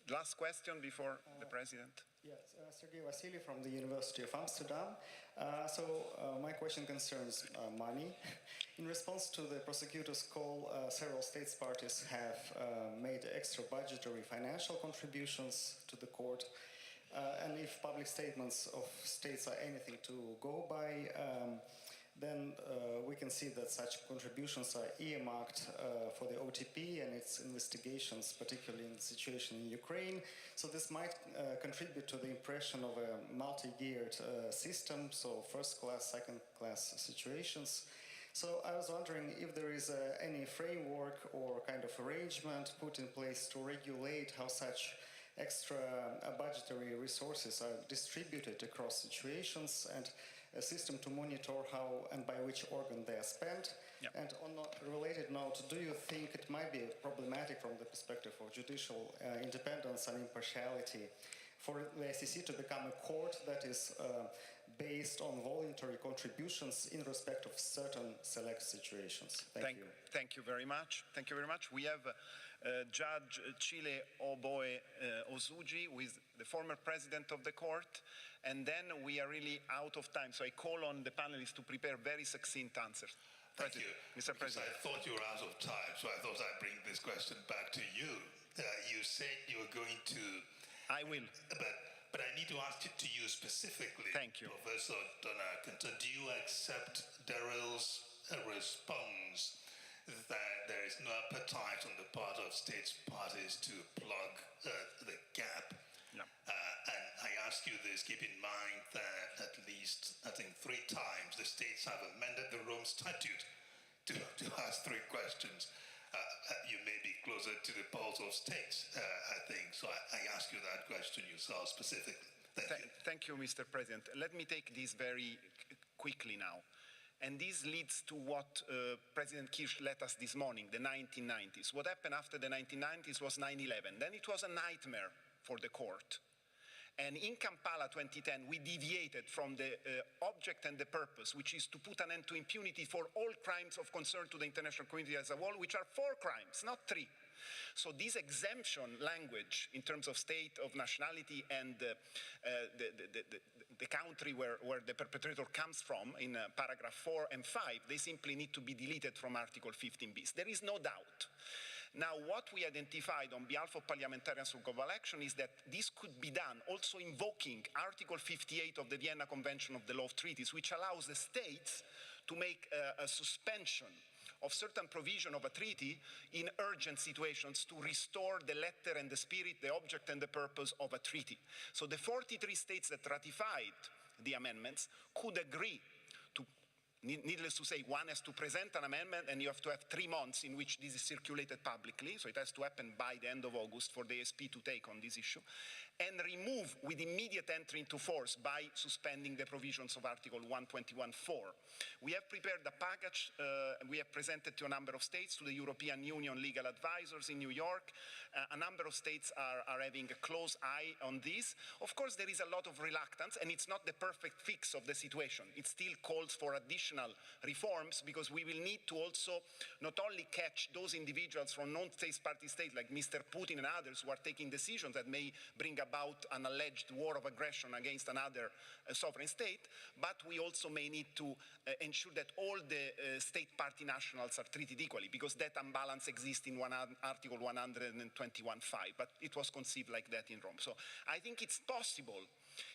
Last question before the President. Yes, Sergei Vasily from the University of Amsterdam. My question concerns money. In response to the prosecutor's call, several states parties have made extra budgetary financial contributions to the court. And if public statements of states are anything to go by, then we can see that such contributions are earmarked for the OTP and its investigations, particularly in the situation in Ukraine. So this might contribute to the impression of a multi-geared system, so first-class, second-class situations. So I was wondering if there is any framework or kind of arrangement put in place to regulate how such extra budgetary resources are distributed across situations, and a system to monitor how and by which organ they are spent. Yep. And on a related note, do you think it might be problematic from the perspective of judicial independence and impartiality for the ICC to become a court that is based on voluntary contributions in respect of certain select situations? Thank you. Thank you very much. Thank you very much. We have Judge Chile Oboe Osuji, who is the former president of the court, and then we are really out of time. So I call on the panelists to prepare very succinct answers. Thank you. Mr. President. I thought you were out of time, so I thought I'd bring this question back to you. You said you were going to... I will. But I need to ask it to you specifically. Thank you. Professor Donakanto, do you accept Darrell's response that there is no appetite on the part of states parties to plug the gap? No. And I ask you this, keep in mind that at least, I think, 3 times the states have amended the Rome Statute to ask 3 questions. You may be closer to the pulse of states, I think. So I ask you that question yourself specifically. Thank you, Mr. President. Let me take this very quickly now. And this leads to what President Kirsch let us this morning, the 1990s. What happened after the 1990s was 9/11. Then it was a nightmare for the court. And in Kampala 2010, we deviated from the object and the purpose, which is to put an end to impunity for all crimes of concern to the international community as a whole, which are 4 crimes, not 3. So this exemption language in terms of state of nationality and the country where the perpetrator comes from in paragraph 4 and 5, they simply need to be deleted from Article 15 bis. There is no doubt. Now, what we identified on behalf of parliamentarians for global action is that this could be done also invoking Article 58 of the Vienna Convention of the Law of Treaties, which allows the states to make a suspension of certain provision of a treaty in urgent situations to restore the letter and the spirit, the object and the purpose of a treaty. So the 43 states that ratified the amendments could agree to, needless to say, one has to present an amendment and you have to have 3 months in which this is circulated publicly, so it has to happen by the end of August for the ASP to take on this issue, and remove with immediate entry into force by suspending the provisions of Article 121.4. We have prepared a package, we have presented to a number of states, to the European Union legal advisors in New York. A number of states are having a close eye on this. Of course, there is a lot of reluctance, and it's not the perfect fix of the situation. It still calls for additional reforms, because we will need to also not only catch those individuals from non-state party states like Mr. Putin and others who are taking decisions that may bring about an alleged war of aggression against another sovereign state, but we also may need to ensure that all the state party nationals are treated equally, because that imbalance exists in Article 121.5, but it was conceived like that in Rome. So I think it's possible.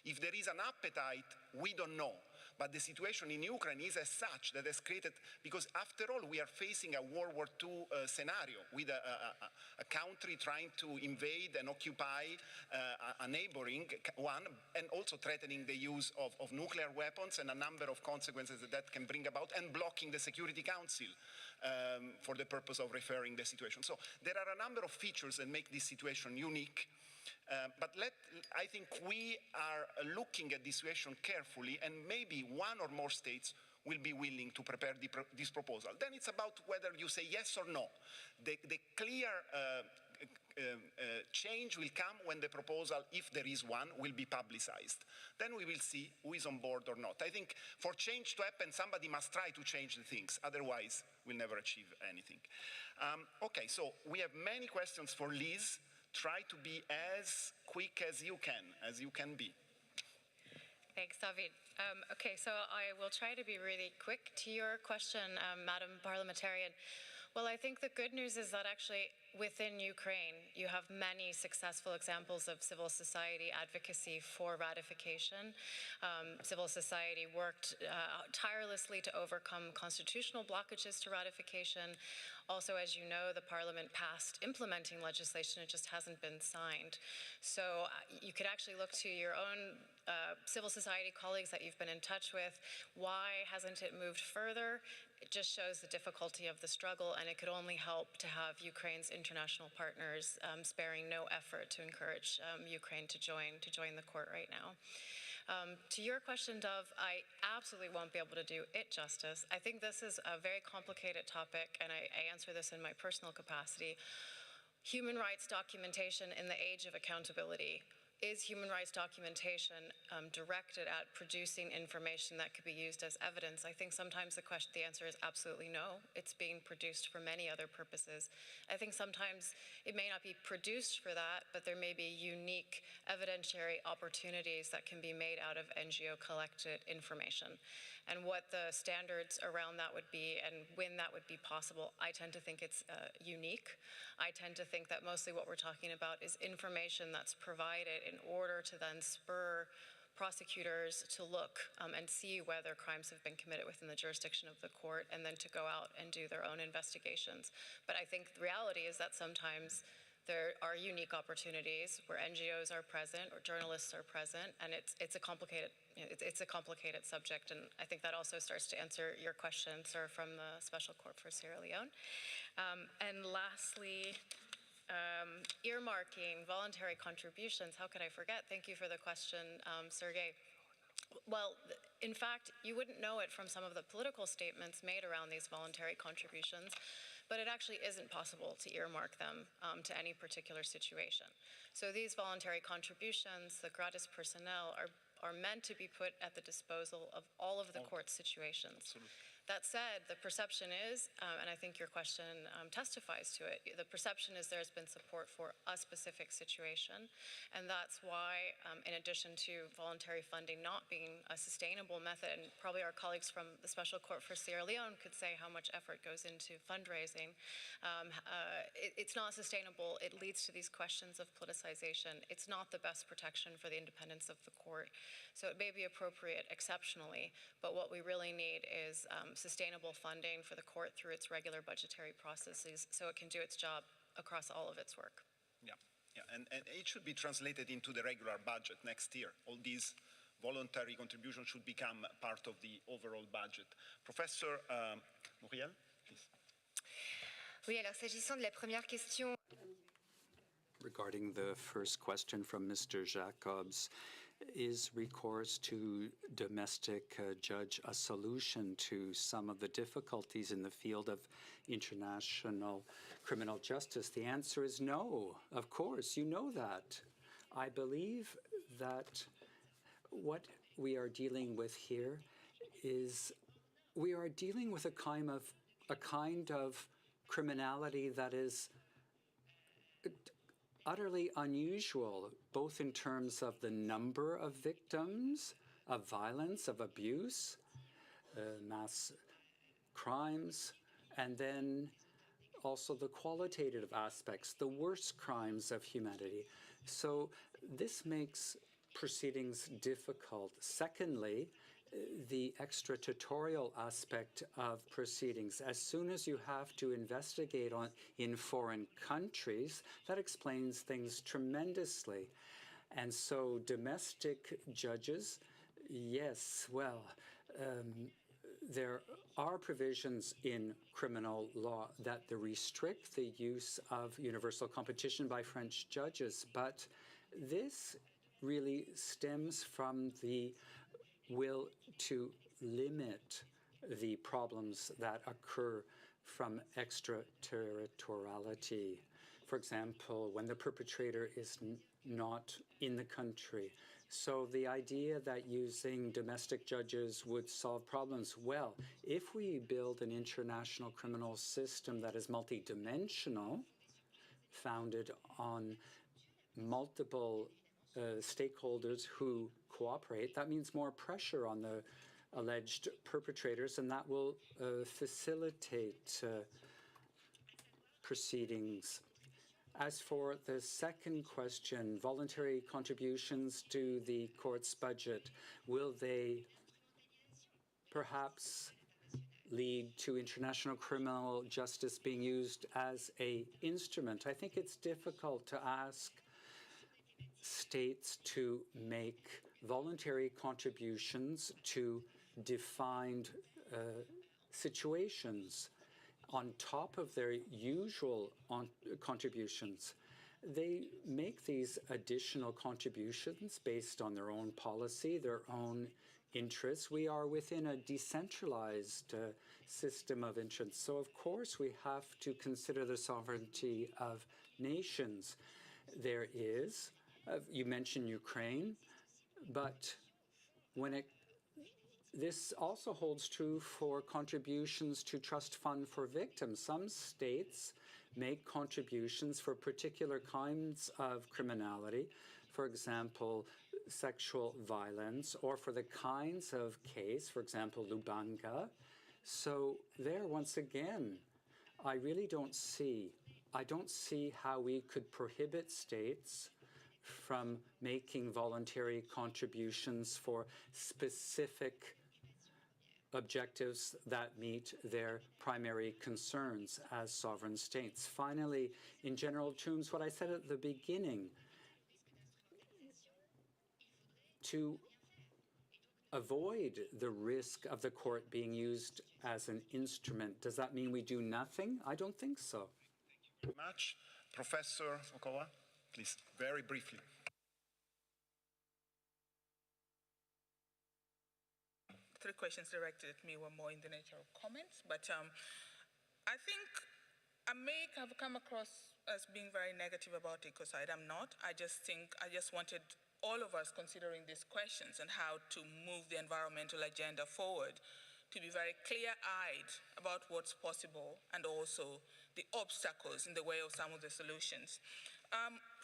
If there is an appetite, we don't know. But the situation in Ukraine is as such that has created, because after all, we are facing a World War II scenario with a country trying to invade and occupy a neighboring one, and also threatening the use of nuclear weapons and a number of consequences that can bring about, and blocking the Security Council for the purpose of referring the situation. So there are a number of features that make this situation unique. But I think we are looking at this situation carefully, and maybe one or more states will be willing to prepare this proposal. Then it's about whether you say yes or no. The clear change will come when the proposal, if there is one, will be publicized. Then we will see who is on board or not. I think for change to happen, somebody must try to change the things. Otherwise, we'll never achieve anything. Okay, so we have many questions for Liz. Try to be as quick as you can be. Thanks, David. Okay, so I will try to be really quick to your question, Madam Parliamentarian. Well, I think the good news is that actually within Ukraine, you have many successful examples of civil society advocacy for ratification. Civil society worked tirelessly to overcome constitutional blockages to ratification. Also, as you know, the parliament passed implementing legislation, it just hasn't been signed. So you could actually look to your own civil society colleagues that you've been in touch with. Why hasn't it moved further? It just shows the difficulty of the struggle, and it could only help to have Ukraine's international partners sparing no effort to encourage Ukraine to join the court right now. To your question, Dov, I absolutely won't be able to do it justice. I think this is a very complicated topic, and I answer this in my personal capacity. Human rights documentation in the age of accountability. Is human rights documentation directed at producing information that could be used as evidence? I think sometimes the answer is absolutely no. It's being produced for many other purposes. I think sometimes it may not be produced for that, but there may be unique evidentiary opportunities that can be made out of NGO-collected information. And what the standards around that would be and when that would be possible, I tend to think it's unique. I tend to think that mostly what we're talking about is information that's provided in order to then spur prosecutors to look and see whether crimes have been committed within the jurisdiction of the court, and then to go out and do their own investigations. But I think the reality is that sometimes there are unique opportunities where NGOs are present or journalists are present, and it's a complicated subject. And I think that also starts to answer your question, sir, from the Special Court for Sierra Leone. And lastly, earmarking, voluntary contributions. How could I forget? Thank you for the question, Sergey. Well, in fact, you wouldn't know it from some of the political statements made around these voluntary contributions, but it actually isn't possible to earmark them to any particular situation. So these voluntary contributions, the gratis personnel, are meant to be put at the disposal of all of the court situations. Absolutely. That said, the perception is, and I think your question testifies to it, the perception is there's been support for a specific situation, and that's why, in addition to voluntary funding not being a sustainable method, and probably our colleagues from the Special Court for Sierra Leone could say how much effort goes into fundraising, it's not sustainable. It leads to these questions of politicization. It's not the best protection for the independence of the court. So it may be appropriate exceptionally, but what we really need is sustainable funding for the court through its regular budgetary processes so it can do its job across all of its work. Yeah, and it should be translated into the regular budget next year. All these voluntary contributions should become part of the overall budget. Professor Muriel, please. Oui, alors s'agissant de la première question. Regarding the first question from Mr. Jacobs, is recourse to domestic judge a solution to some of the difficulties in the field of international criminal justice? The answer is no. Of course, you know that. I believe that what we are dealing with here is we are dealing with a kind of criminality that is utterly unusual, both in terms of the number of victims of violence, of abuse, mass crimes, and then also the qualitative aspects, the worst crimes of humanity. So this makes proceedings difficult. Secondly, the extraterritorial aspect of proceedings. As soon as you have to investigate in foreign countries, that explains things tremendously. And so domestic judges, yes, well, there are provisions in criminal law that restrict the use of universal competition by French judges, but this really stems from the will to limit the problems that occur from extraterritoriality. For example, when the perpetrator is not in the country. So the idea that using domestic judges would solve problems, well, if we build an international criminal system that is multidimensional, founded on multiple stakeholders who cooperate, that means more pressure on the alleged perpetrators, and that will facilitate proceedings. As for the second question, voluntary contributions to the court's budget, will they perhaps lead to international criminal justice being used as an instrument? I think it's difficult to ask states to make voluntary contributions to defined situations on top of their usual contributions. They make these additional contributions based on their own policy, their own interests. We are within a decentralized system of interests. So, of course, we have to consider the sovereignty of nations. There is, you mentioned Ukraine, but this also holds true for contributions to trust fund for victims. Some states make contributions for particular kinds of criminality, for example, sexual violence, or for the kinds of case, for example, Lubanga. So there, once again, I really don't see how we could prohibit states from making voluntary contributions for specific objectives that meet their primary concerns as sovereign states. Finally, in general terms, what I said at the beginning, to avoid the risk of the court being used as an instrument, does that mean we do nothing? I don't think so. Thank you very much. Professor Okowa, please, very briefly. Three questions directed at me were more in the nature of comments, but I think I may have come across as being very negative about ecocide. I'm not. I just wanted all of us considering these questions and how to move the environmental agenda forward to be very clear-eyed about what's possible and also the obstacles in the way of some of the solutions.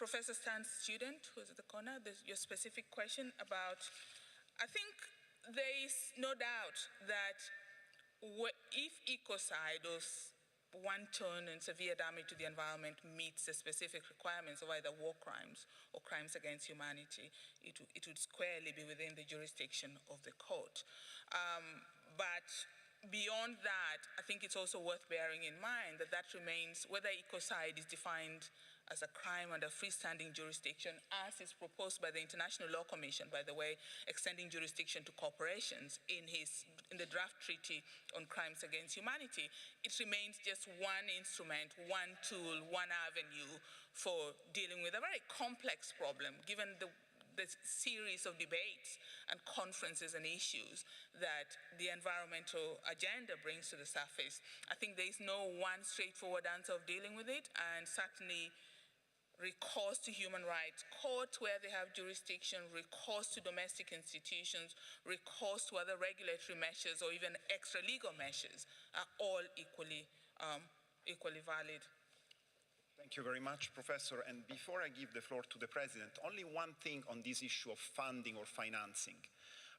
Professor Stan's student, who's at the corner, your specific question about, I think there is no doubt that if ecocide or wanton and severe damage to the environment meets the specific requirements of either war crimes or crimes against humanity, it would squarely be within the jurisdiction of the court. But beyond that, I think it's also worth bearing in mind that that remains, whether ecocide is defined as a crime under freestanding jurisdiction, as is proposed by the International Law Commission, by the way, extending jurisdiction to corporations in the draft treaty on crimes against humanity, it remains just one instrument, one tool, one avenue for dealing with a very complex problem, given the series of debates and conferences and issues that the environmental agenda brings to the surface. I think there is no one straightforward answer of dealing with it, and certainly recourse to human rights courts where they have jurisdiction, recourse to domestic institutions, recourse to other regulatory measures or even extra legal measures are all equally valid. Thank you very much, Professor. And before I give the floor to the President, only one thing on this issue of funding or financing.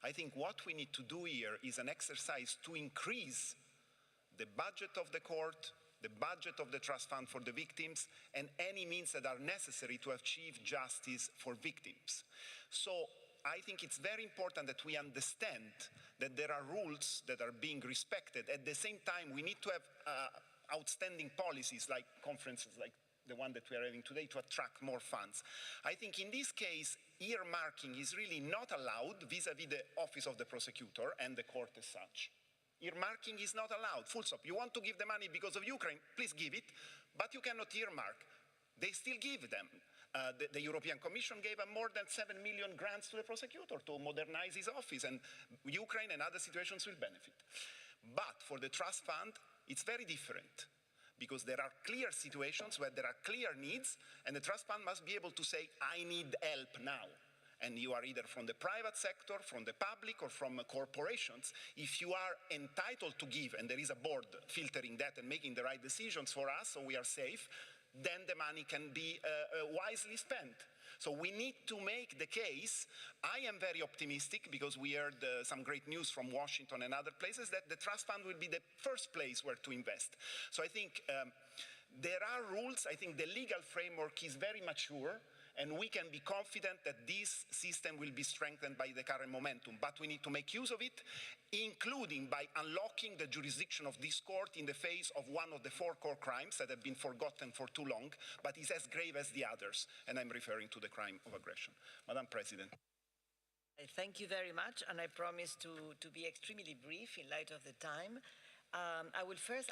I think what we need to do here is an exercise to increase the budget of the court, the budget of the trust fund for the victims, and any means that are necessary to achieve justice for victims. So I think it's very important that we understand that there are rules that are being respected. At the same time, we need to have outstanding policies like conferences like the one that we are having today to attract more funds. I think in this case, earmarking is really not allowed vis-à-vis the office of the prosecutor and the court as such. Earmarking is not allowed, full stop. You want to give the money because of Ukraine, please give it, but you cannot earmark. They still give them. The European Commission gave more than 7 million grants to the prosecutor to modernize his office, and Ukraine and other situations will benefit. But for the trust fund, it's very different, because there are clear situations where there are clear needs, and the trust fund must be able to say, I need help now. And you are either from the private sector, from the public, or from corporations. If you are entitled to give, and there is a board filtering that and making the right decisions for us so we are safe, then the money can be wisely spent. So we need to make the case. I am very optimistic because we heard some great news from Washington and other places that the trust fund will be the first place where to invest. So I think there are rules. I think the legal framework is very mature, and we can be confident that this system will be strengthened by the current momentum. But we need to make use of it, including by unlocking the jurisdiction of this court in the face of one of the 4 core crimes that have been forgotten for too long, but is as grave as the others, and I'm referring to the crime of aggression. Madam President. Thank you very much, and I promise to be extremely brief in light of the time. I will first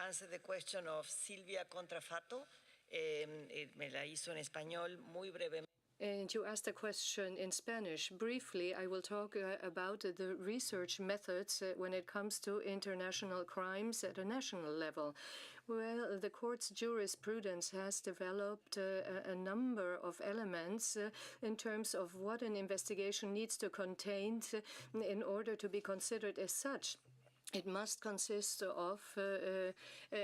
answer the question of Silvia Contrafato. Me la hizo en español muy brevemente. And you asked a question in Spanish. Briefly, I will talk about the research methods when it comes to international crimes at a national level. Well, the court's jurisprudence has developed a number of elements in terms of what an investigation needs to contain in order to be considered as such. It must consist of a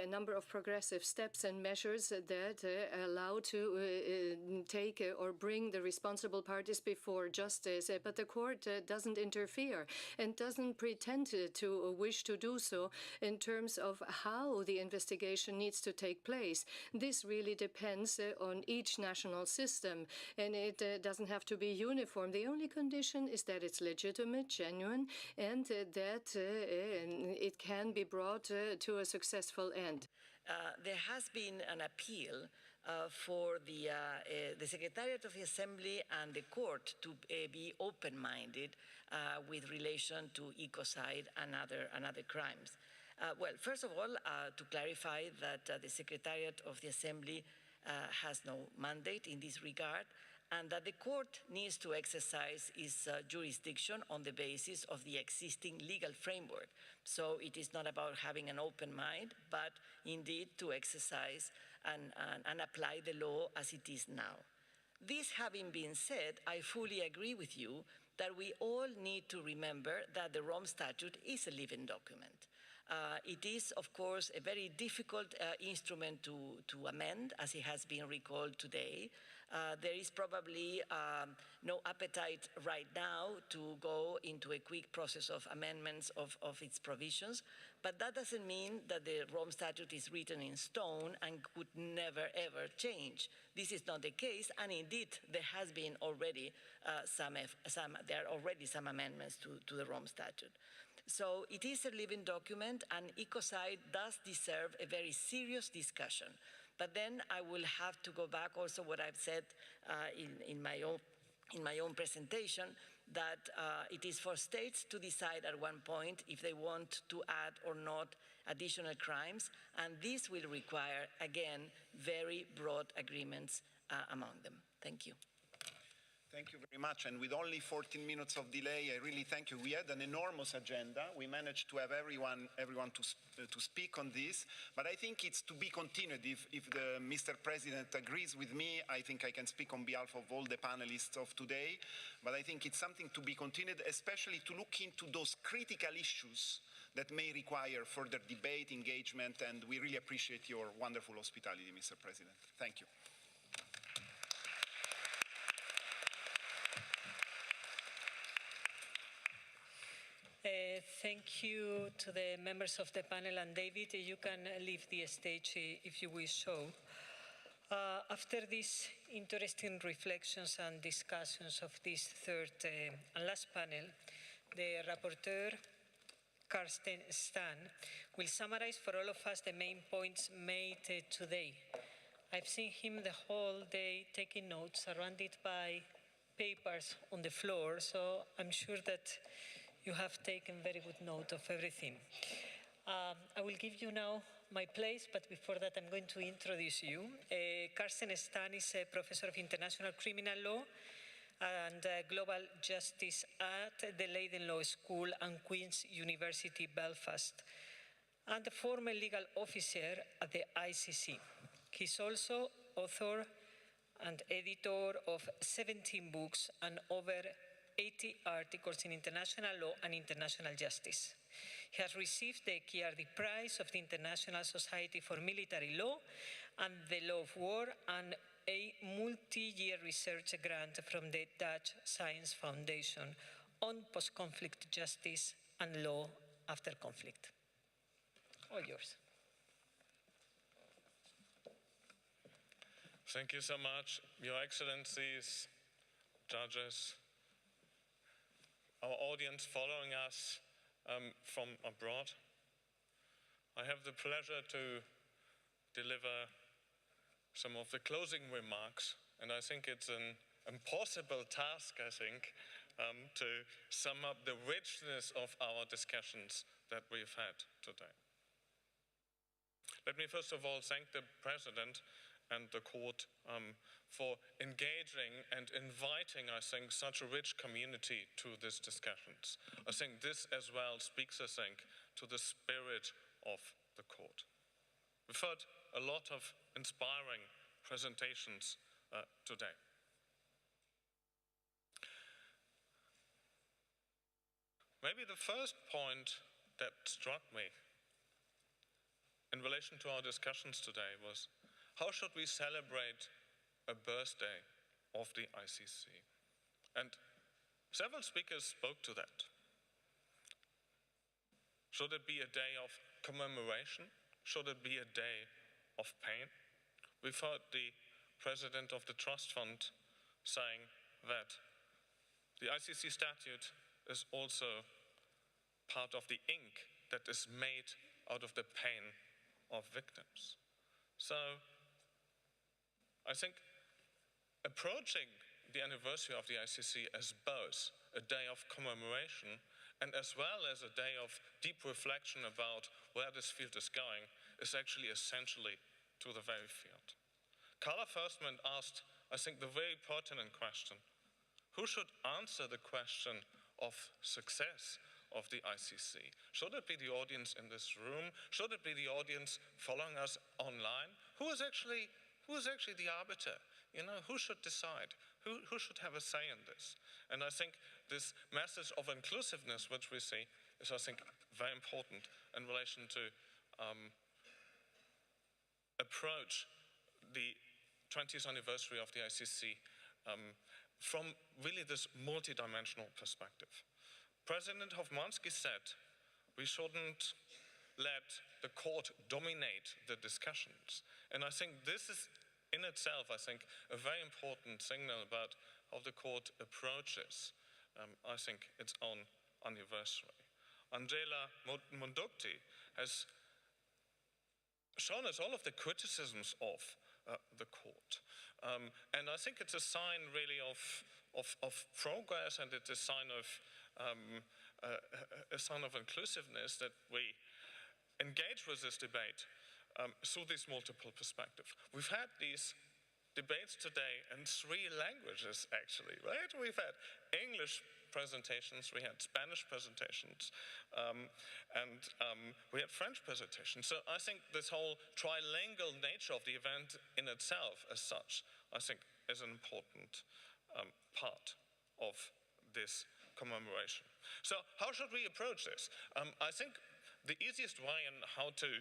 number of progressive steps and measures that allow to take or bring the responsible parties before justice. But the court doesn't interfere and doesn't pretend to wish to do so in terms of how the investigation needs to take place. This really depends on each national system, and it doesn't have to be uniform. The only condition is that it's legitimate, genuine, and that it can be brought to a successful end. There has been an appeal for the Secretariat of the Assembly and the court to be open-minded with relation to ecocide and other crimes. Well, first of all, to clarify that the Secretariat of the Assembly has no mandate in this regard, and that the court needs to exercise its jurisdiction on the basis of the existing legal framework. So it is not about having an open mind, but indeed to exercise and apply the law as it is now. This having been said, I fully agree with you that we all need to remember that the Rome Statute is a living document. It is, of course, a very difficult instrument to amend, as it has been recalled today. There is probably no appetite right now to go into a quick process of amendments of its provisions, but that doesn't mean that the Rome Statute is written in stone and could never, ever change. This is not the case, and indeed, there has been already there are already some amendments to the Rome Statute. So it is a living document, and ecocide does deserve a very serious discussion. But then I will have to go back also what I've said in my own presentation, that it is for states to decide at one point if they want to add or not additional crimes, and this will require, again, very broad agreements among them. Thank you. Thank you very much. And with only 14 minutes of delay, I really thank you. We had an enormous agenda. We managed to have everyone to speak on this. But I think it's to be continued. If Mr. President agrees with me, I think I can speak on behalf of all the panelists of today. But I think it's something to be continued, especially to look into those critical issues that may require further debate, engagement, and we really appreciate your wonderful hospitality, Mr. President. Thank you. Thank you to the members of the panel, and David, you can leave the stage if you wish so. After these interesting reflections and discussions of this third and last panel, the rapporteur, Carson Estan, will summarize for all of us the main points made today. I've seen him the whole day taking notes, surrounded by papers on the floor, so I'm sure that you have taken very good note of everything. I will give you now my place, but before that I'm going to introduce you. Carson Estan is a professor of international criminal law and global justice at the Leiden Law School and Queen's University Belfast, and a former legal officer at the ICC. He's also author and editor of 17 books and over 80 articles in international law and international justice. He has received the Chiardi Prize of the International Society for Military Law and the Law of War, and a multi-year research grant from the Dutch Science Foundation on post-conflict justice and law after conflict. All yours. Thank you so much, Your Excellencies, judges, our audience following us from abroad. I have the pleasure to deliver some of the closing remarks, and I think it's an impossible task, I think, to sum up the richness of our discussions that we've had today. Let me first of all thank the President and the court for engaging and inviting, I think, such a rich community to these discussions. I think this as well speaks, I think, to the spirit of the court. We've heard a lot of inspiring presentations today. Maybe the first point that struck me in relation to our discussions today was, how should we celebrate a birthday of the ICC? And several speakers spoke to that. Should it be a day of commemoration? Should it be a day of pain? We've heard the president of the Trust Fund saying that the ICC statute is also part of the ink that is made out of the pain of victims. So I think approaching the anniversary of the ICC as both a day of commemoration and as well as a day of deep reflection about where this field is going is actually essentially to the very field. Carla Firstman asked, I think, the very pertinent question: who should answer the question of success of the ICC? Should it be the audience in this room? Should it be the audience following us online? Who is actually the arbiter? You know, who should decide? Who should have a say in this? And I think this message of inclusiveness, which we see, is, I think, very important in relation to approach the 20th anniversary of the ICC from really this multidimensional perspective. President Hofmansky said we shouldn't let the court dominate the discussions. And I think this is in itself, I think, a very important signal about how the court approaches, I think, its own anniversary. Angela Mondukti has shown us all of the criticisms of the court. And I think it's a sign really of progress, and it's a sign of inclusiveness that we engage with this debate through this multiple perspective. We've had these debates today in 3 languages, actually, right? We've had English presentations, we had Spanish presentations, and we had French presentations. So I think this whole trilingual nature of the event in itself, as such, I think is an important part of this commemoration. So how should we approach this? I think the easiest way and how to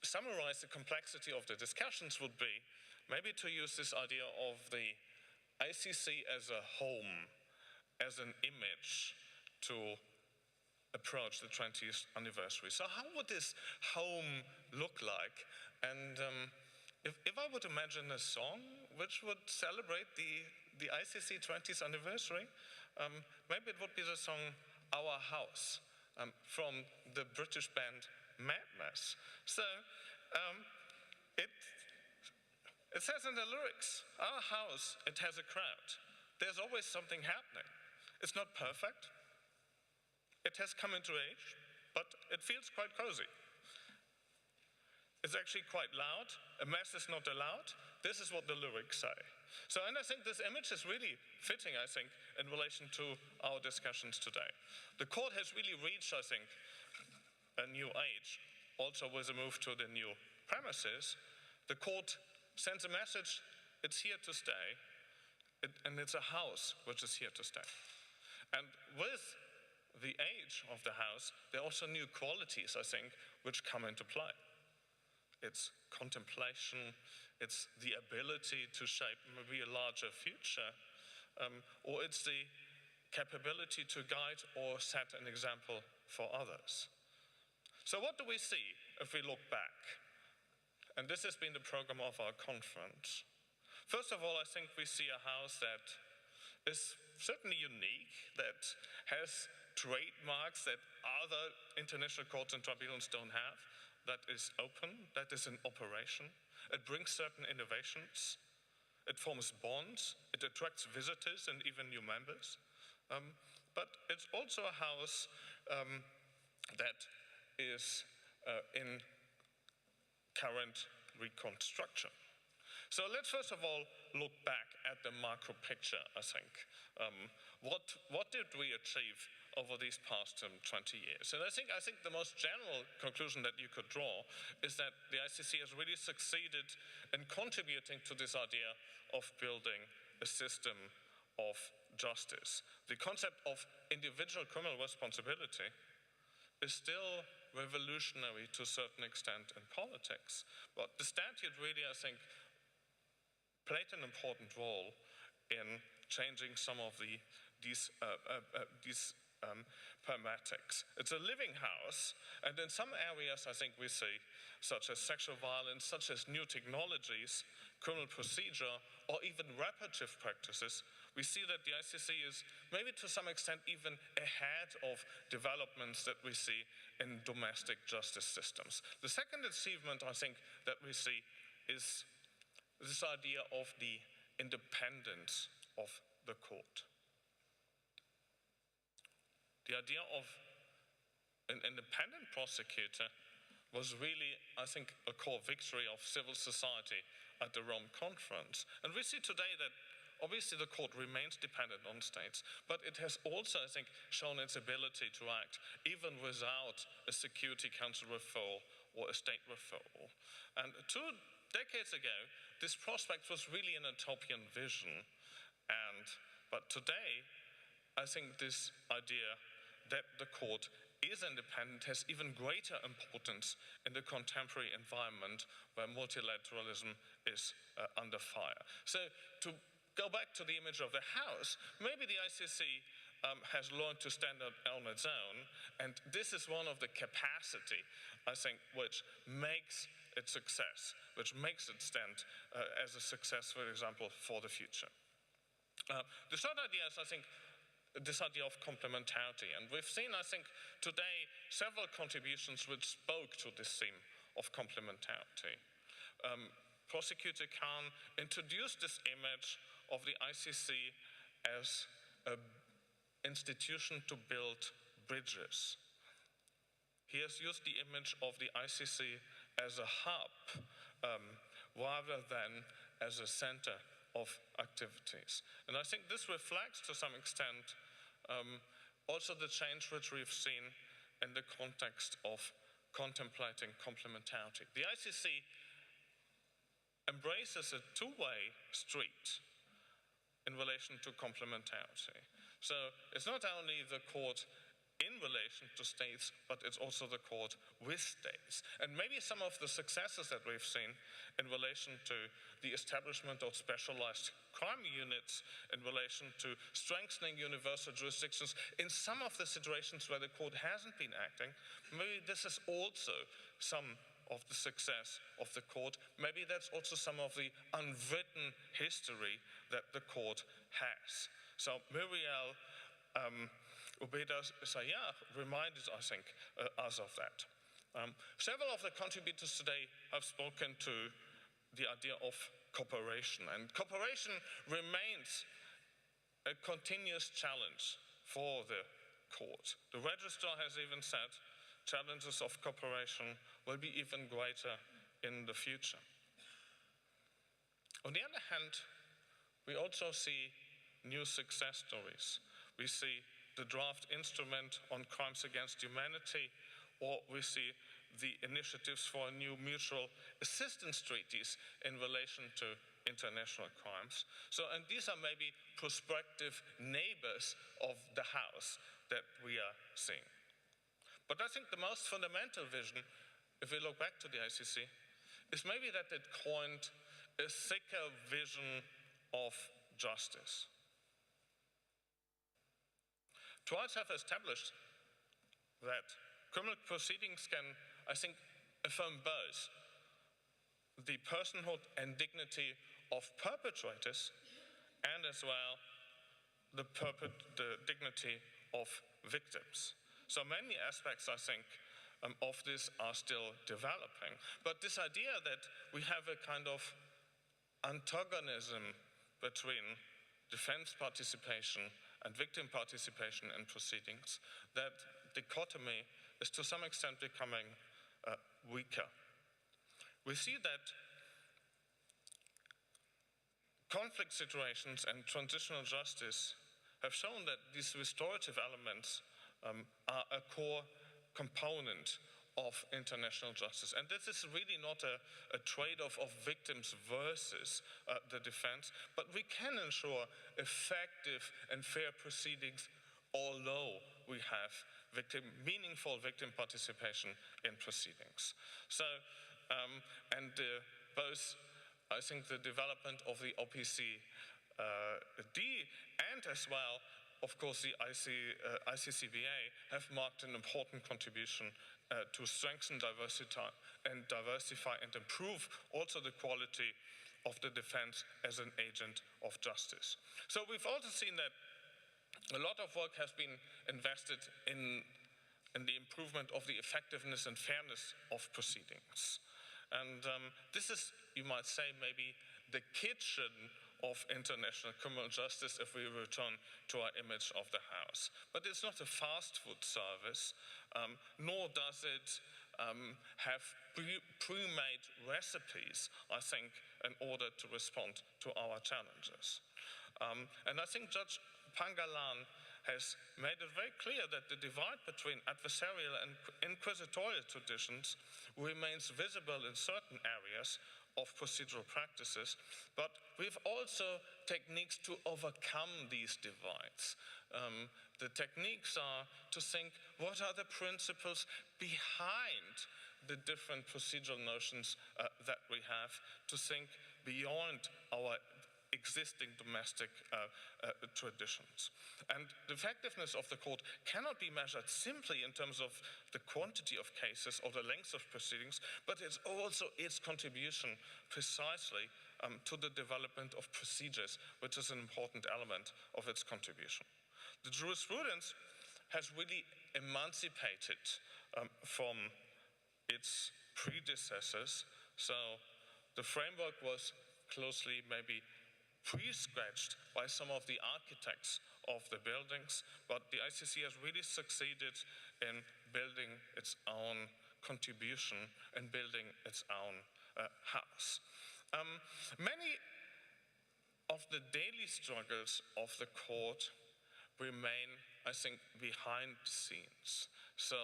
summarize the complexity of the discussions would be maybe to use this idea of the ICC as a home, as an image to approach the 20th anniversary. So how would this home look like? And if I would imagine a song which would celebrate the ICC 20th anniversary, maybe it would be the song Our House from the British band Madness. So it says in the lyrics, our house, it has a crowd. There's always something happening. It's not perfect. It has come into age, but it feels quite cozy. It's actually quite loud. A mess is not allowed. This is what the lyrics say. So, and I think this image is really fitting, I think, in relation to our discussions today. The court has really reached, I think, a new age, also with a move to the new premises. The court sends a message, it's here to stay, and it's a house which is here to stay. And with the age of the house, there are also new qualities, I think, which come into play. It's contemplation, it's the ability to shape maybe a larger future, or it's the capability to guide or set an example for others. So what do we see if we look back? And this has been the program of our conference. First of all, I think we see a house that is certainly unique, that has trademarks that other international courts and tribunals don't have, that is open, that is in operation. It brings certain innovations. It forms bonds. It attracts visitors and even new members. But it's also a house that is in current reconstruction. So let's first of all look back at the macro picture, I think. What did we achieve over these past 20 years? And I think the most general conclusion that you could draw is that the ICC has really succeeded in contributing to this idea of building a system of justice. The concept of individual criminal responsibility is still revolutionary to a certain extent in politics. But the statute really, I think, played an important role in changing some of these pragmatics. It's a living house, and in some areas I think we see, such as sexual violence, such as new technologies, criminal procedure, or even reparative practices, we see that the ICC is maybe to some extent even ahead of developments that we see in domestic justice systems. The second achievement I think that we see is this idea of the independence of the court. The idea of an independent prosecutor was really, I think, a core victory of civil society at the Rome Conference. And we see today that obviously the court remains dependent on states, but it has also, I think, shown its ability to act even without a Security Council referral or a state referral. And 2 decades ago, this prospect was really an utopian vision. But today, I think this idea that the court is independent has even greater importance in the contemporary environment where multilateralism is under fire. So to go back to the image of the house, maybe the ICC has learned to stand on its own, and this is one of the capacity, I think, which makes it success, which makes it stand as a success, for example, for the future. The third idea is, I think, this idea of complementarity. And we've seen, I think, today several contributions which spoke to this theme of complementarity. Prosecutor Khan introduced this image of the ICC as an institution to build bridges. He has used the image of the ICC as a hub rather than as a center of activities. And I think this reflects to some extent also the change which we've seen in the context of contemplating complementarity. The ICC embraces a two-way street in relation to complementarity. So it's not only the court in relation to states, but it's also the court with states. And maybe some of the successes that we've seen in relation to the establishment of specialized crime units, in relation to strengthening universal jurisdictions, in some of the situations where the court hasn't been acting, maybe this is also some of the success of the court. Maybe that's also some of the unwritten history that the court has. So Muriel Ubeda-Sayar reminded, I think, us of that. Several of the contributors today have spoken to the idea of cooperation, and cooperation remains a continuous challenge for the court. The registrar has even said challenges of cooperation will be even greater in the future. On the other hand, we also see new success stories. We see the draft instrument on crimes against humanity, or we see the initiatives for new mutual assistance treaties in relation to international crimes. So, and these are maybe prospective neighbors of the house that we are seeing. But I think the most fundamental vision, if we look back to the ICC, is maybe that it coined a thicker vision of justice. Trials have established that criminal proceedings can, I think, affirm both the personhood and dignity of perpetrators and as well the dignity of victims. So many aspects, I think, of this are still developing. But this idea that we have a kind of antagonism between defense participation and victim participation in proceedings, that dichotomy is to some extent becoming weaker. We see that conflict situations and transitional justice have shown that these restorative elements are a core component of international justice. And this is really not a trade-off of victims versus the defense, but we can ensure effective and fair proceedings although we have meaningful victim participation in proceedings. So, both, I think, the development of the OPCD and as well, of course, the ICCBA have marked an important contribution to strengthen diversify and improve also the quality of the defense as an agent of justice. So we've also seen that a lot of work has been invested in the improvement of the effectiveness and fairness of proceedings. And this is, you might say, maybe the kitchen of international criminal justice if we return to our image of the house. But it's not a fast food service, nor does it have pre-made recipes, I think, in order to respond to our challenges. And I think Judge Pangalan has made it very clear that the divide between adversarial and inquisitorial traditions remains visible in certain areas of procedural practices, but we've also techniques to overcome these divides. The techniques are to think, what are the principles behind the different procedural notions that we have, to think beyond our existing domestic traditions. And the effectiveness of the court cannot be measured simply in terms of the quantity of cases or the length of proceedings, but it's also its contribution precisely to the development of procedures, which is an important element of its contribution. The jurisprudence has really emancipated from its predecessors, so the framework was closely maybe pre-sketched by some of the architects of the buildings, but the ICC has really succeeded in building its own contribution and building its own house. Many of the daily struggles of the court remain, I think, behind the scenes. So,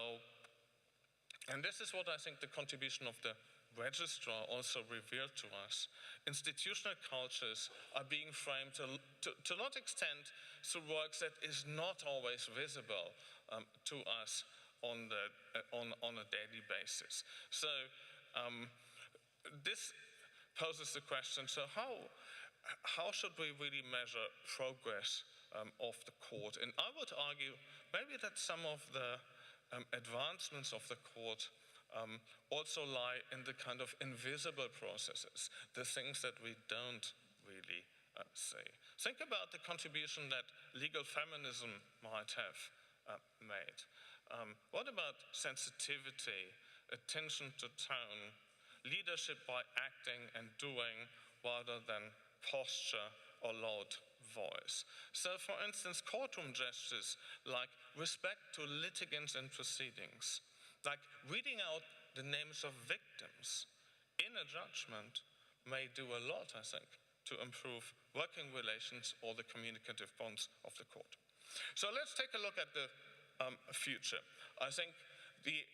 and this is what I think the contribution of the registrar also revealed to us. Institutional cultures are being framed to a large extent through works that is not always visible to us on a daily basis. So this poses the question, so how should we really measure progress of the court? And I would argue maybe that some of the advancements of the court also lie in the kind of invisible processes, the things that we don't really see. Think about the contribution that legal feminism might have made. What about sensitivity, attention to tone, leadership by acting and doing rather than posture or loud voice? So, for instance, courtroom gestures like respect to litigants and proceedings, like reading out the names of victims in a judgment may do a lot, I think, to improve working relations or the communicative bonds of the court. So let's take a look at the future. I think the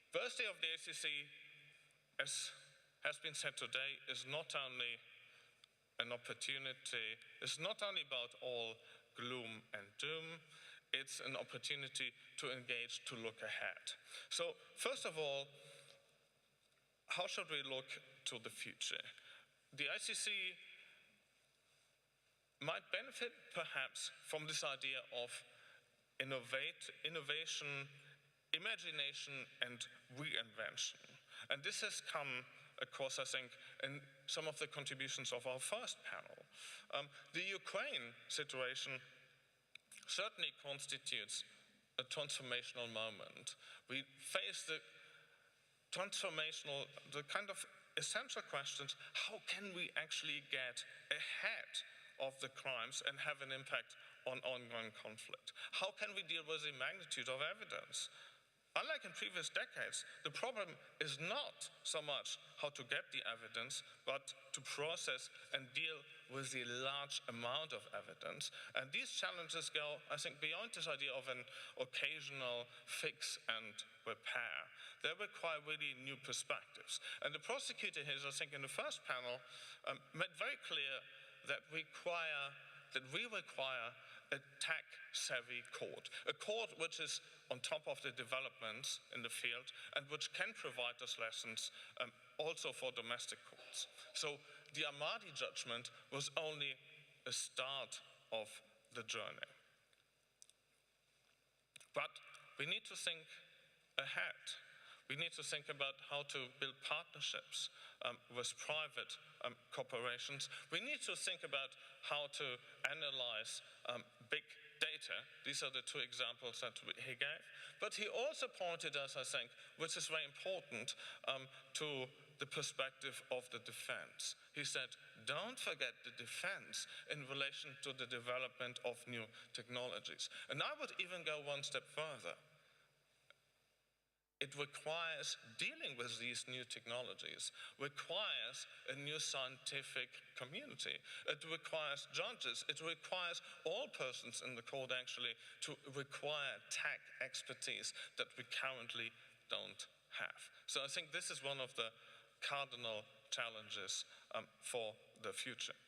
birthday of the ICC, as has been said today, is not only an opportunity, it's not only about all gloom and doom, it's an opportunity to engage, to look ahead. So first of all, how should we look to the future? The ICC might benefit perhaps from this idea of innovation, imagination, and reinvention. And this has come across, I think, in some of the contributions of our first panel. The Ukraine situation certainly constitutes a transformational moment. We face the kind of essential questions: how can we actually get ahead of the crimes and have an impact on ongoing conflict? How can we deal with the magnitude of evidence? Unlike in previous decades, the problem is not so much how to get the evidence, but to process and deal with the large amount of evidence. And these challenges go, I think, beyond this idea of an occasional fix and repair. They require really new perspectives. And the prosecutor here, I think, in the first panel, made very clear that we require a tech-savvy court, a court which is on top of the developments in the field and which can provide us lessons also for domestic courts. So the Amadi judgment was only a start of the journey. But we need to think ahead. We need to think about how to build partnerships with private corporations. We need to think about how to analyze big data. These are the two examples that he gave. But he also pointed us, I think, which is very important, to the perspective of the defense. He said, don't forget the defense in relation to the development of new technologies. And I would even go one step further. It requires dealing with these new technologies, requires a new scientific community. It requires judges. It requires all persons in the court actually to require tech expertise that we currently don't have. So I think this is one of the cardinal challenges for the future.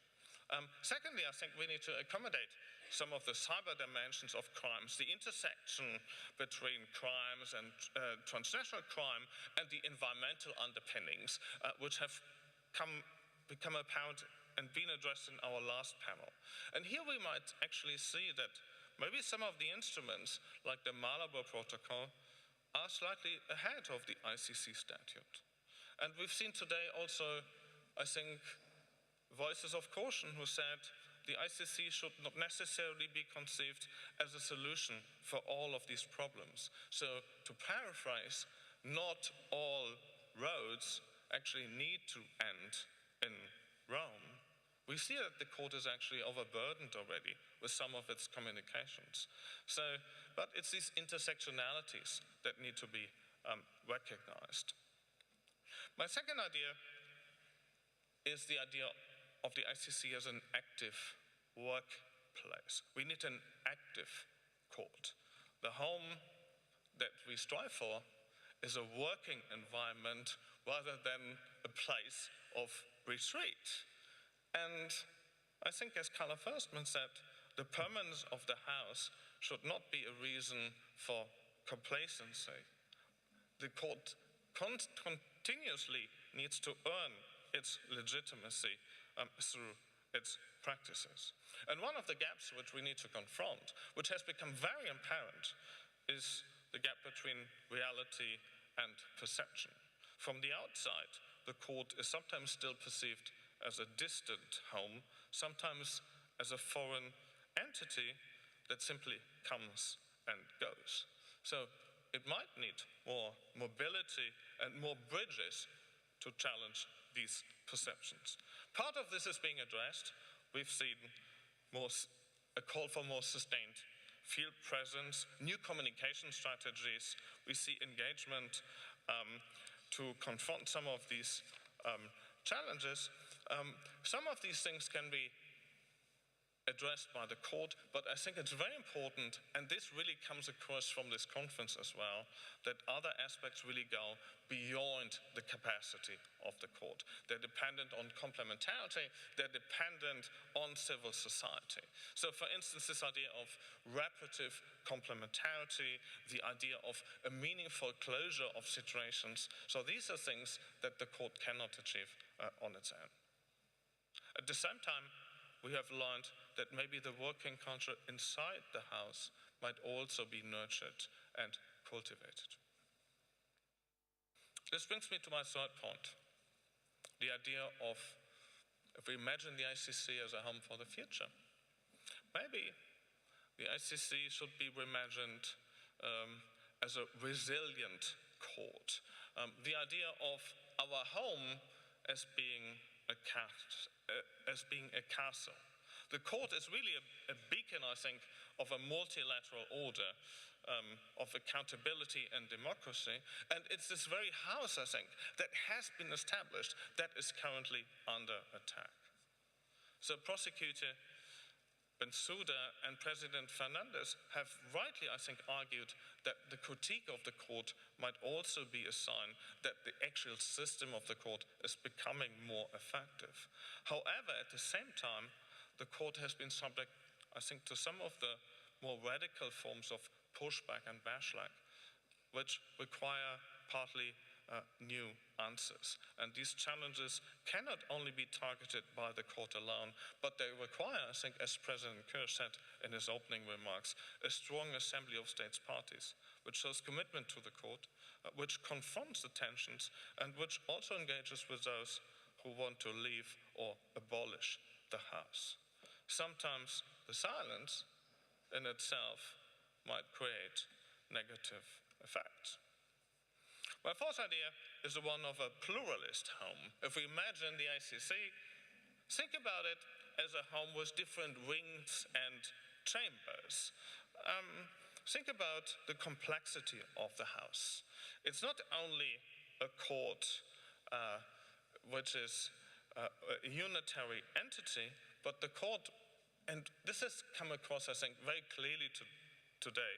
Secondly, I think we need to accommodate some of the cyber dimensions of crimes, the intersection between crimes and transnational crime and the environmental underpinnings, which have become apparent and been addressed in our last panel. And here we might actually see that maybe some of the instruments, like the Malabo Protocol, are slightly ahead of the ICC statute. And we've seen today also, I think, voices of caution who said the ICC should not necessarily be conceived as a solution for all of these problems. So to paraphrase, not all roads actually need to end in Rome. We see that the court is actually overburdened already with some of its communications. But it's these intersectionalities that need to be recognized. My second idea is the idea of the ICC as an active workplace. We need an active court. The home that we strive for is a working environment rather than a place of retreat. And I think, as Carla Firstman said, the permanence of the house should not be a reason for complacency. The court continuously needs to earn its legitimacy through its practices. And one of the gaps which we need to confront, which has become very apparent, is the gap between reality and perception. From the outside, the court is sometimes still perceived as a distant home, sometimes as a foreign entity that simply comes and goes. So it might need more mobility and more bridges to challenge these perceptions. Part of this is being addressed. We've seen a call for more sustained field presence, new communication strategies. We see engagement to confront some of these challenges. Some of these things can be addressed by the court, but I think it's very important, and this really comes across from this conference as well, that other aspects really go beyond the capacity of the court. They're dependent on complementarity, they're dependent on civil society. So for instance, this idea of reparative complementarity, the idea of a meaningful closure of situations. So these are things that the court cannot achieve on its own. At the same time, we have learned that maybe the working culture inside the house might also be nurtured and cultivated. This brings me to my third point, the idea of if we imagine the ICC as a home for the future, maybe the ICC should be reimagined as a resilient court. The idea of our home as being a castle. The court is really a beacon, I think, of a multilateral order, of accountability and democracy. And it's this very house, I think, that has been established that is currently under attack. So Prosecutor Bensouda and President Fernandez have rightly, I think, argued that the critique of the court might also be a sign that the actual system of the court is becoming more effective. However, at the same time, the court has been subject, I think, to some of the more radical forms of pushback and backlash, which require partly new answers. And these challenges cannot only be targeted by the court alone, but they require, I think, as President Kirsch said in his opening remarks, a strong assembly of states parties, which shows commitment to the court, which confronts the tensions, and which also engages with those who want to leave or abolish the House. Sometimes the silence in itself might create negative effects. My fourth idea is the one of a pluralist home. If we imagine the ICC, think about it as a home with different wings and chambers. Think about the complexity of the House. It's not only a court which is a unitary entity, but the court, and this has come across, I think, very clearly today,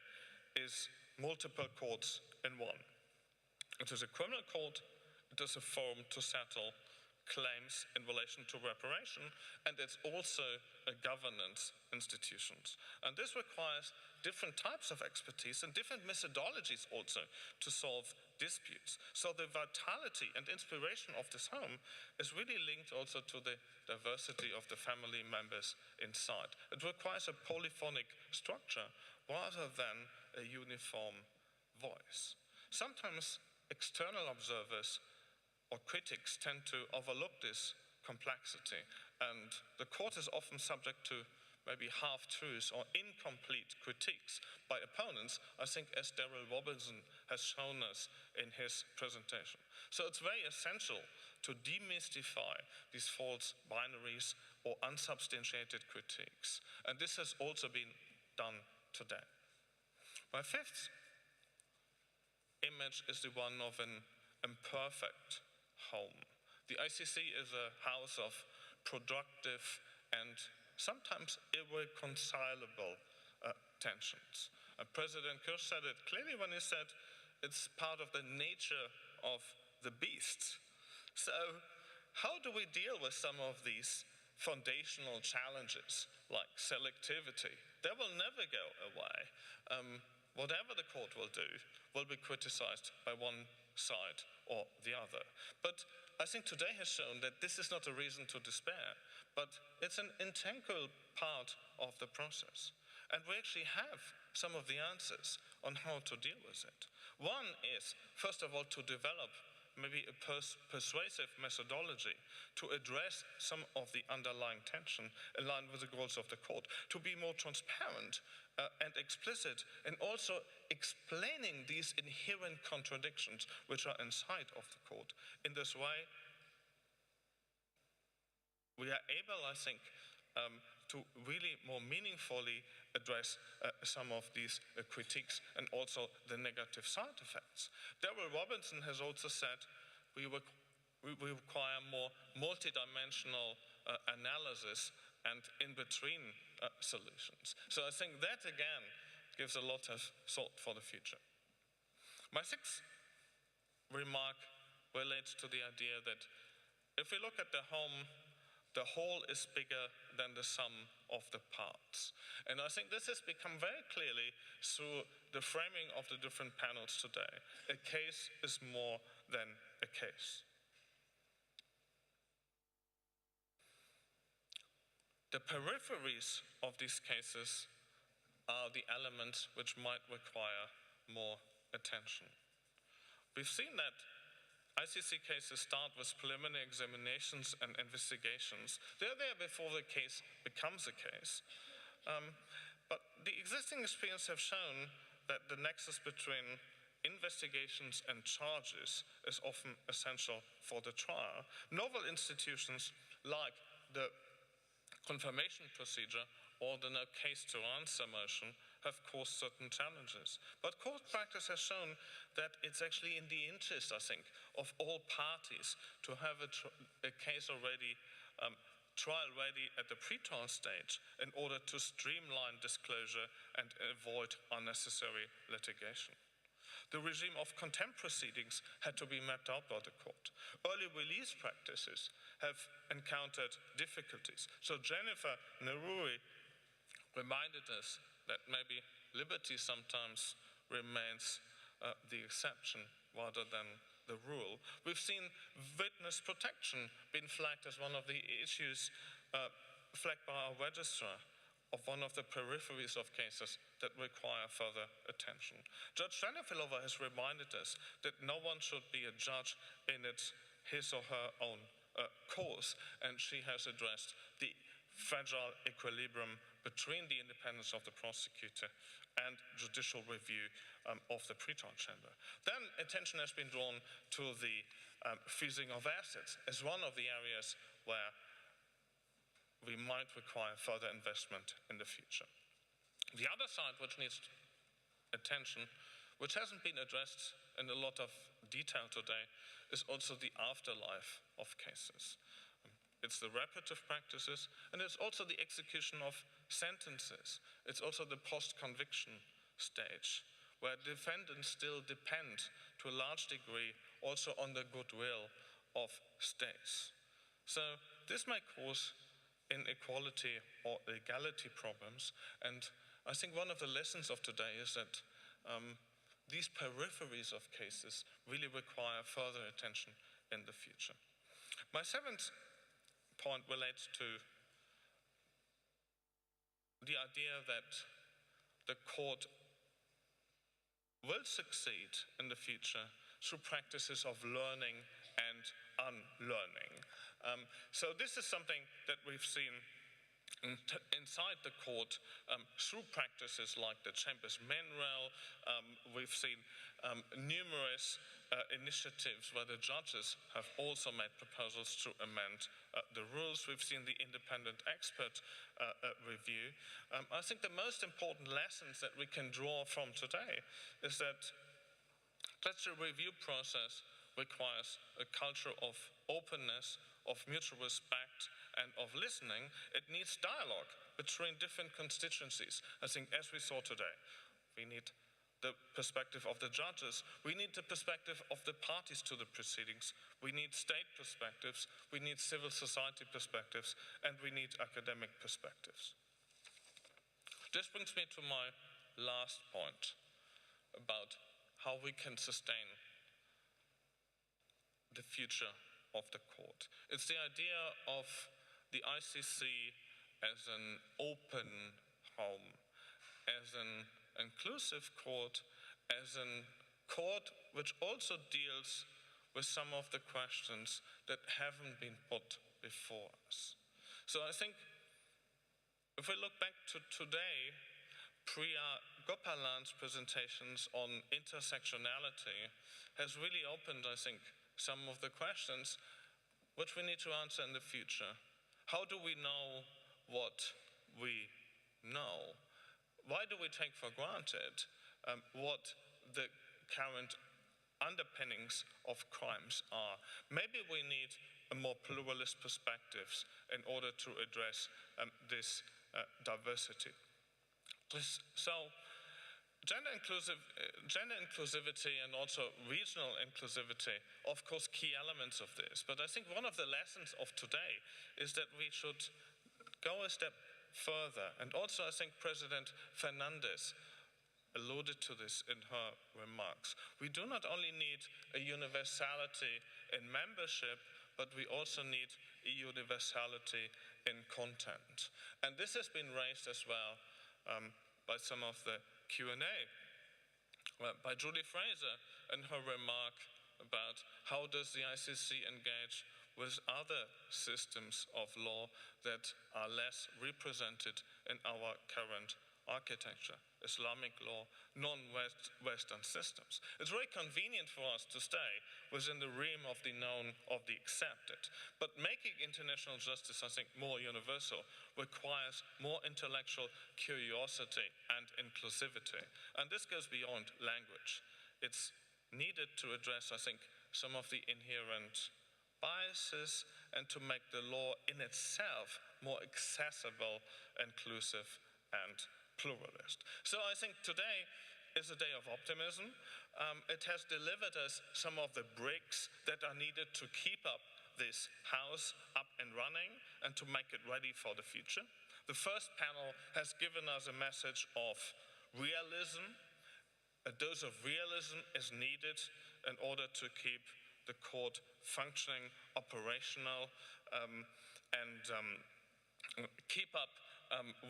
is multiple courts in one. It is a criminal court, it is a forum to settle claims in relation to reparation, and it's also a governance institution. And this requires different types of expertise and different methodologies also to solve disputes. So the vitality and inspiration of this home is really linked also to the diversity of the family members inside. It requires a polyphonic structure rather than a uniform voice. Sometimes external observers or critics tend to overlook this complexity, and the court is often subject to maybe half-truths or incomplete critiques by opponents, I think, as Daryl Robinson has shown us in his presentation. So it's very essential to demystify these false binaries or unsubstantiated critiques, and this has also been done today. My fifth image is the one of an imperfect home. The ICC is a house of productive and sometimes irreconcilable tensions. President Kirsch said it clearly when he said it's part of the nature of the beast. So how do we deal with some of these foundational challenges like selectivity? They will never go away. Whatever the court will do will be criticized by one side or the other. But I think today has shown that this is not a reason to despair, but it's an integral part of the process. And we actually have some of the answers on how to deal with it. One is, first of all, to develop maybe a persuasive methodology to address some of the underlying tension in line with the goals of the court, to be more transparent and explicit, and also explaining these inherent contradictions which are inside of the court. In this way, we are able, I think, to really more meaningfully address some of these critiques and also the negative side effects. Daryl Robinson has also said we require more multidimensional analysis and in-between solutions. So I think that, again, gives a lot of thought for the future. My sixth remark relates to the idea that if we look at the whole is bigger than the sum of the parts. And I think this has become very clearly through the framing of the different panels today. A case is more than a case. The peripheries of these cases are the elements which might require more attention. We've seen that ICC cases start with preliminary examinations and investigations. They're there before the case becomes a case. But the existing experience have shown that the nexus between investigations and charges is often essential for the trial. Novel institutions like the confirmation procedure or the no case to answer motion have caused certain challenges. But court practice has shown that it's actually in the interest, I think, of all parties to have a case already trial ready at the pre-trial stage in order to streamline disclosure and avoid unnecessary litigation. The regime of contempt proceedings had to be mapped out by the court. Early release practices have encountered difficulties. So Jennifer Neruri reminded us that maybe liberty sometimes remains the exception rather than the rule. We've seen witness protection being flagged as one of the issues flagged by our registrar of one of the peripheries of cases that require further attention. Judge Janifilova has reminded us that no one should be a judge in his or her own course, and she has addressed the fragile equilibrium between the independence of the prosecutor and judicial review of the pretrial chamber. Then attention has been drawn to the freezing of assets as one of the areas where we might require further investment in the future. The other side which needs attention, which hasn't been addressed in a lot of detail today, is also the afterlife of cases. It's the repetitive practices, and it's also the execution of sentences. It's also the post-conviction stage, where defendants still depend to a large degree also on the goodwill of states. So this may cause inequality or legality problems, and I think one of the lessons of today is that these peripheries of cases really require further attention in the future. My seventh point relates to the idea that the court will succeed in the future through practices of learning and unlearning. So this is something that we've seen inside the court through practices like the Chamber's Manual. We've seen numerous initiatives where the judges have also made proposals to amend the rules. We've seen the independent expert review. I think the most important lessons that we can draw from today is that the review process requires a culture of openness, of mutual respect, and of listening. It needs dialogue between different constituencies. I think as we saw today, we need the perspective of the judges, we need the perspective of the parties to the proceedings, we need state perspectives, we need civil society perspectives, and we need academic perspectives. This brings me to my last point about how we can sustain the future of the court. It's the idea of the ICC as an open home, as an inclusive court, as a court which also deals with some of the questions that haven't been put before us. So I think if we look back to today, Priya Gopalan's presentations on intersectionality has really opened, I think, some of the questions which we need to answer in the future. How do we know what we know? Why do we take for granted what the current underpinnings of crimes are? Maybe we need a more pluralist perspectives in order to address this diversity. So gender inclusivity and also regional inclusivity, of course, key elements of this. But I think one of the lessons of today is that we should go a step further. And also I think President Fernandez alluded to this in her remarks. We do not only need a universality in membership, but we also need a universality in content. And this has been raised as well by some of the Q&A, by Julie Fraser in her remark about how does the ICC engage with other systems of law that are less represented in our current architecture, Islamic law, non-Western systems. It's very convenient for us to stay within the realm of the known, of the accepted. But making international justice, I think, more universal requires more intellectual curiosity and inclusivity. And this goes beyond language. It's needed to address, I think, some of the inherent biases and to make the law in itself more accessible, inclusive, and pluralist. So I think today is a day of optimism. It has delivered us some of the bricks that are needed to keep up this house up and running and to make it ready for the future. The first panel has given us a message of realism. A dose of realism is needed in order to keep the court functioning, operational, and keep up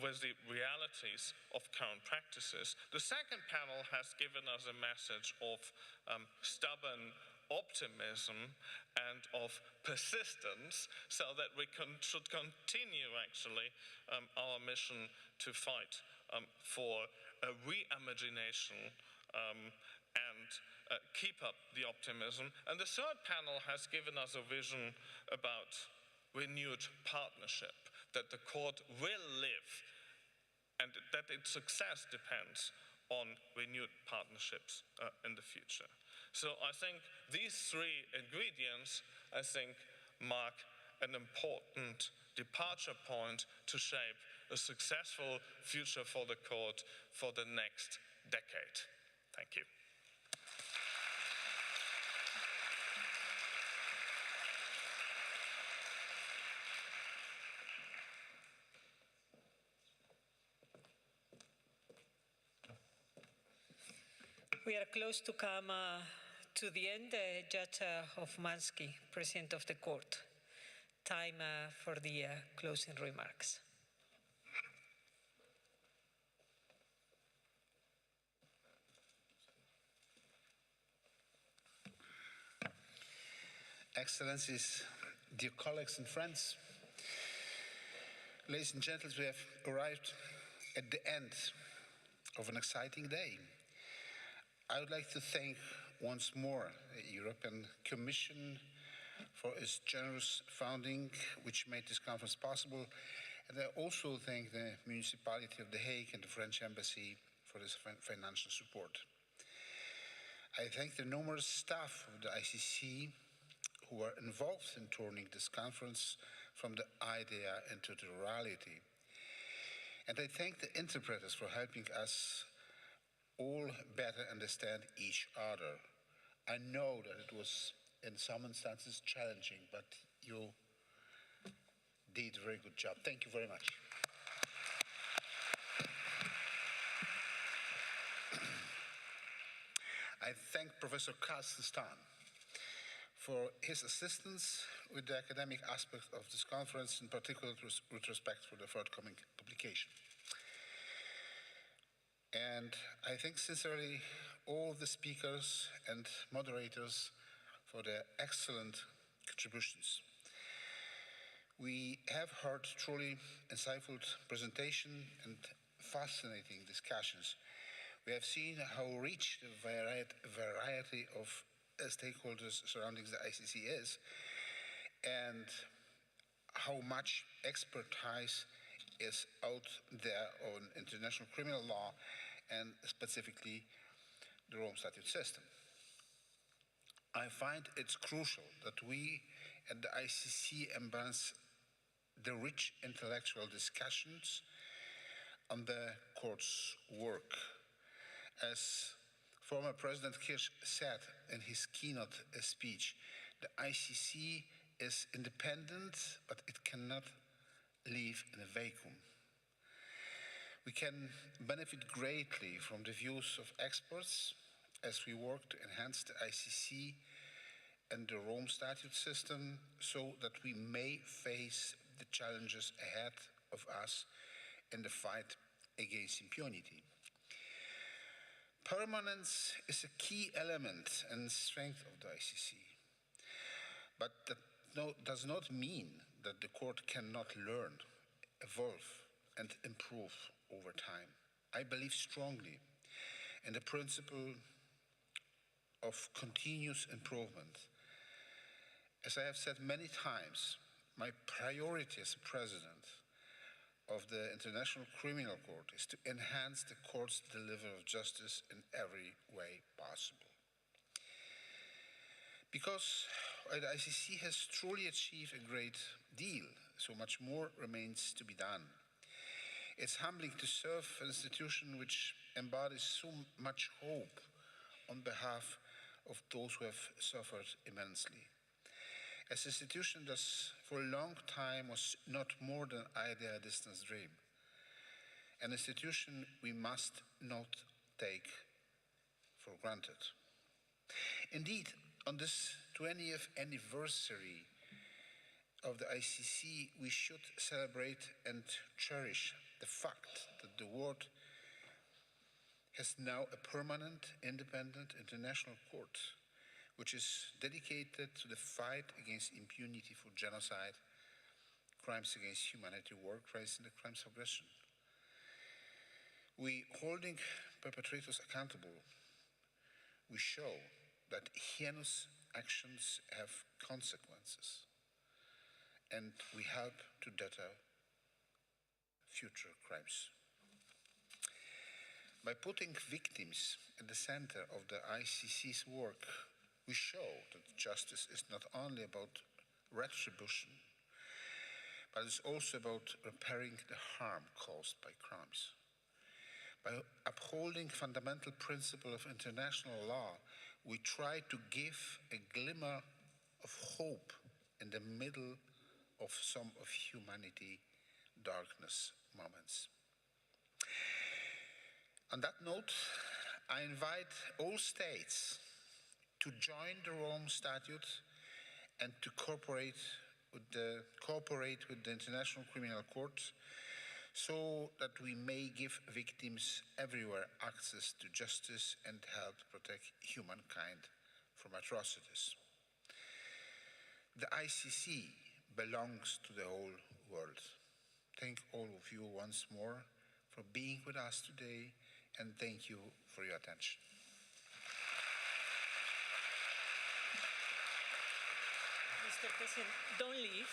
with the realities of current practices. The second panel has given us a message of stubborn optimism and of persistence so that we should continue actually our mission to fight for a re-imagination and keep up the optimism. And the third panel has given us a vision about renewed partnership, that the court will live and that its success depends on renewed partnerships in the future. So I think these three ingredients, I think, mark an important departure point to shape a successful future for the court for the next decade. Thank you. We are close to come to the end. Judge Hofmansky, President of the Court. Time for the closing remarks. Excellencies, dear colleagues and friends, ladies and gentlemen, we have arrived at the end of an exciting day. I would like to thank once more the European Commission for its generous funding, which made this conference possible. And I also thank the municipality of The Hague and the French Embassy for this financial support. I thank the numerous staff of the ICC who were involved in turning this conference from the idea into the reality. And I thank the interpreters for helping us all better understand each other. I know that it was in some instances challenging, but you did a very good job. Thank you very much. I thank Professor Carson Estan for his assistance with the academic aspect of this conference, in particular with respect to the forthcoming publication. And I thank sincerely all the speakers and moderators for their excellent contributions. We have heard truly insightful presentation and fascinating discussions. We have seen how rich the variety of stakeholders surrounding the ICC is, and how much expertise is out there on international criminal law and specifically the Rome Statute system. I find it's crucial that we at the ICC embrace the rich intellectual discussions on the court's work. As former President Kirsch said in his keynote speech, the ICC is independent, but it cannot live in a vacuum. We can benefit greatly from the views of experts as we work to enhance the ICC and the Rome Statute system so that we may face the challenges ahead of us in the fight against impunity. Permanence is a key element and strength of the ICC, but that does not mean that the court cannot learn, evolve, and improve over time. I believe strongly in the principle of continuous improvement. As I have said many times, my priority as president of the International Criminal Court is to enhance the court's delivery of justice in every way possible. Because the ICC has truly achieved a great deal, so much more remains to be done. It's humbling to serve an institution which embodies so much hope on behalf of those who have suffered immensely. As an institution that for a long time was not more than either a distant dream, an institution we must not take for granted. Indeed, on this 20th anniversary of the ICC, we should celebrate and cherish the fact that the world has now a permanent, independent international court, which is dedicated to the fight against impunity for genocide, crimes against humanity, war crimes, and the crimes of aggression. We, holding perpetrators accountable, we show that heinous actions have consequences, and we help to deter future crimes. By putting victims at the center of the ICC's work, we show that justice is not only about retribution, but it's also about repairing the harm caused by crimes. By upholding fundamental principle of international law, we try to give a glimmer of hope in the middle of some of humanity's darkness moments. On that note, I invite all states to join the Rome Statute and to cooperate with the International Criminal Court so that we may give victims everywhere access to justice and help protect humankind from atrocities. The ICC belongs to the whole world. Thank all of you once more for being with us today, and thank you for your attention. Mr. President, don't leave.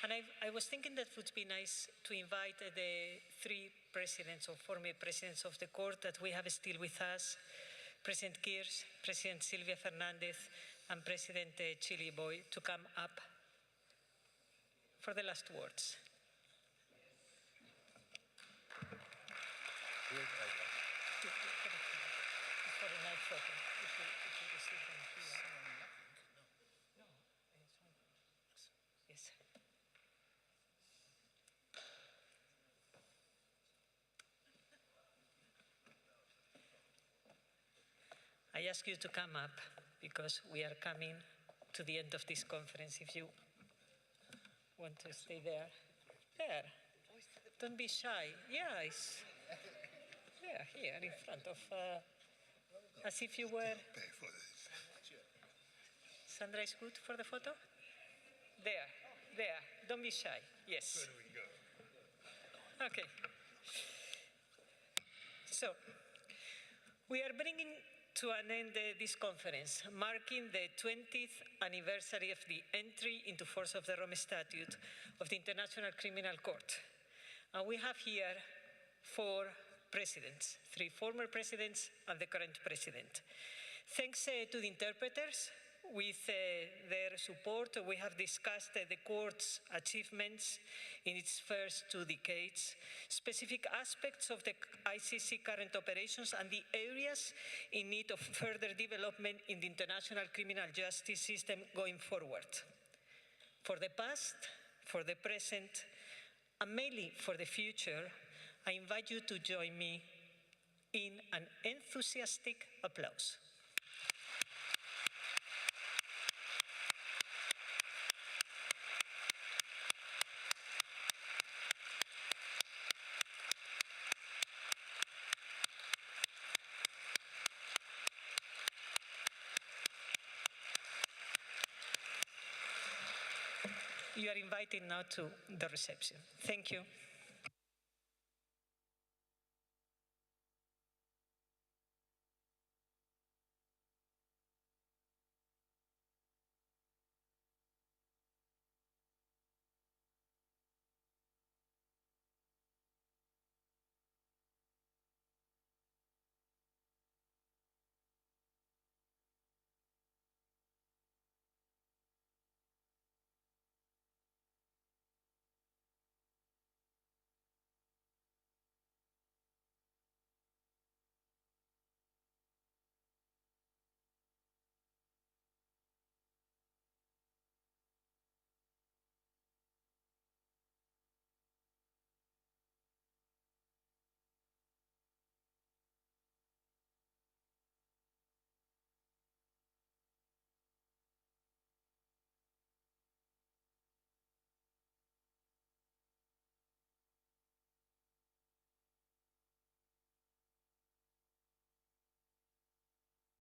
And I was thinking that would be nice to invite the three presidents or former presidents of the court that we have still with us, President Kirsch, President Silvia Fernandez, and President Chili Boy, to come up for the last words. For a nice photo. Yes. I ask you to come up because we are coming to the end of this conference. If you want to stay there. There. Don't be shy. Yes. Yeah, here in front of, as if you were. Sandra is good for the photo? There. Don't be shy. Yes. Where do we go? Okay. So, we are bringing to an end this conference, marking the 20th anniversary of the entry into force of the Rome Statute of the International Criminal Court. And we have here 4 presidents, 3 former presidents and the current president. Thanks to the interpreters. With their support, we have discussed the court's achievements in its first 2 decades, specific aspects of the ICC current operations, and the areas in need of further development in the international criminal justice system going forward. For the past, for the present, and mainly for the future, I invite you to join me in an enthusiastic applause. you are invited now to the reception. Thank you.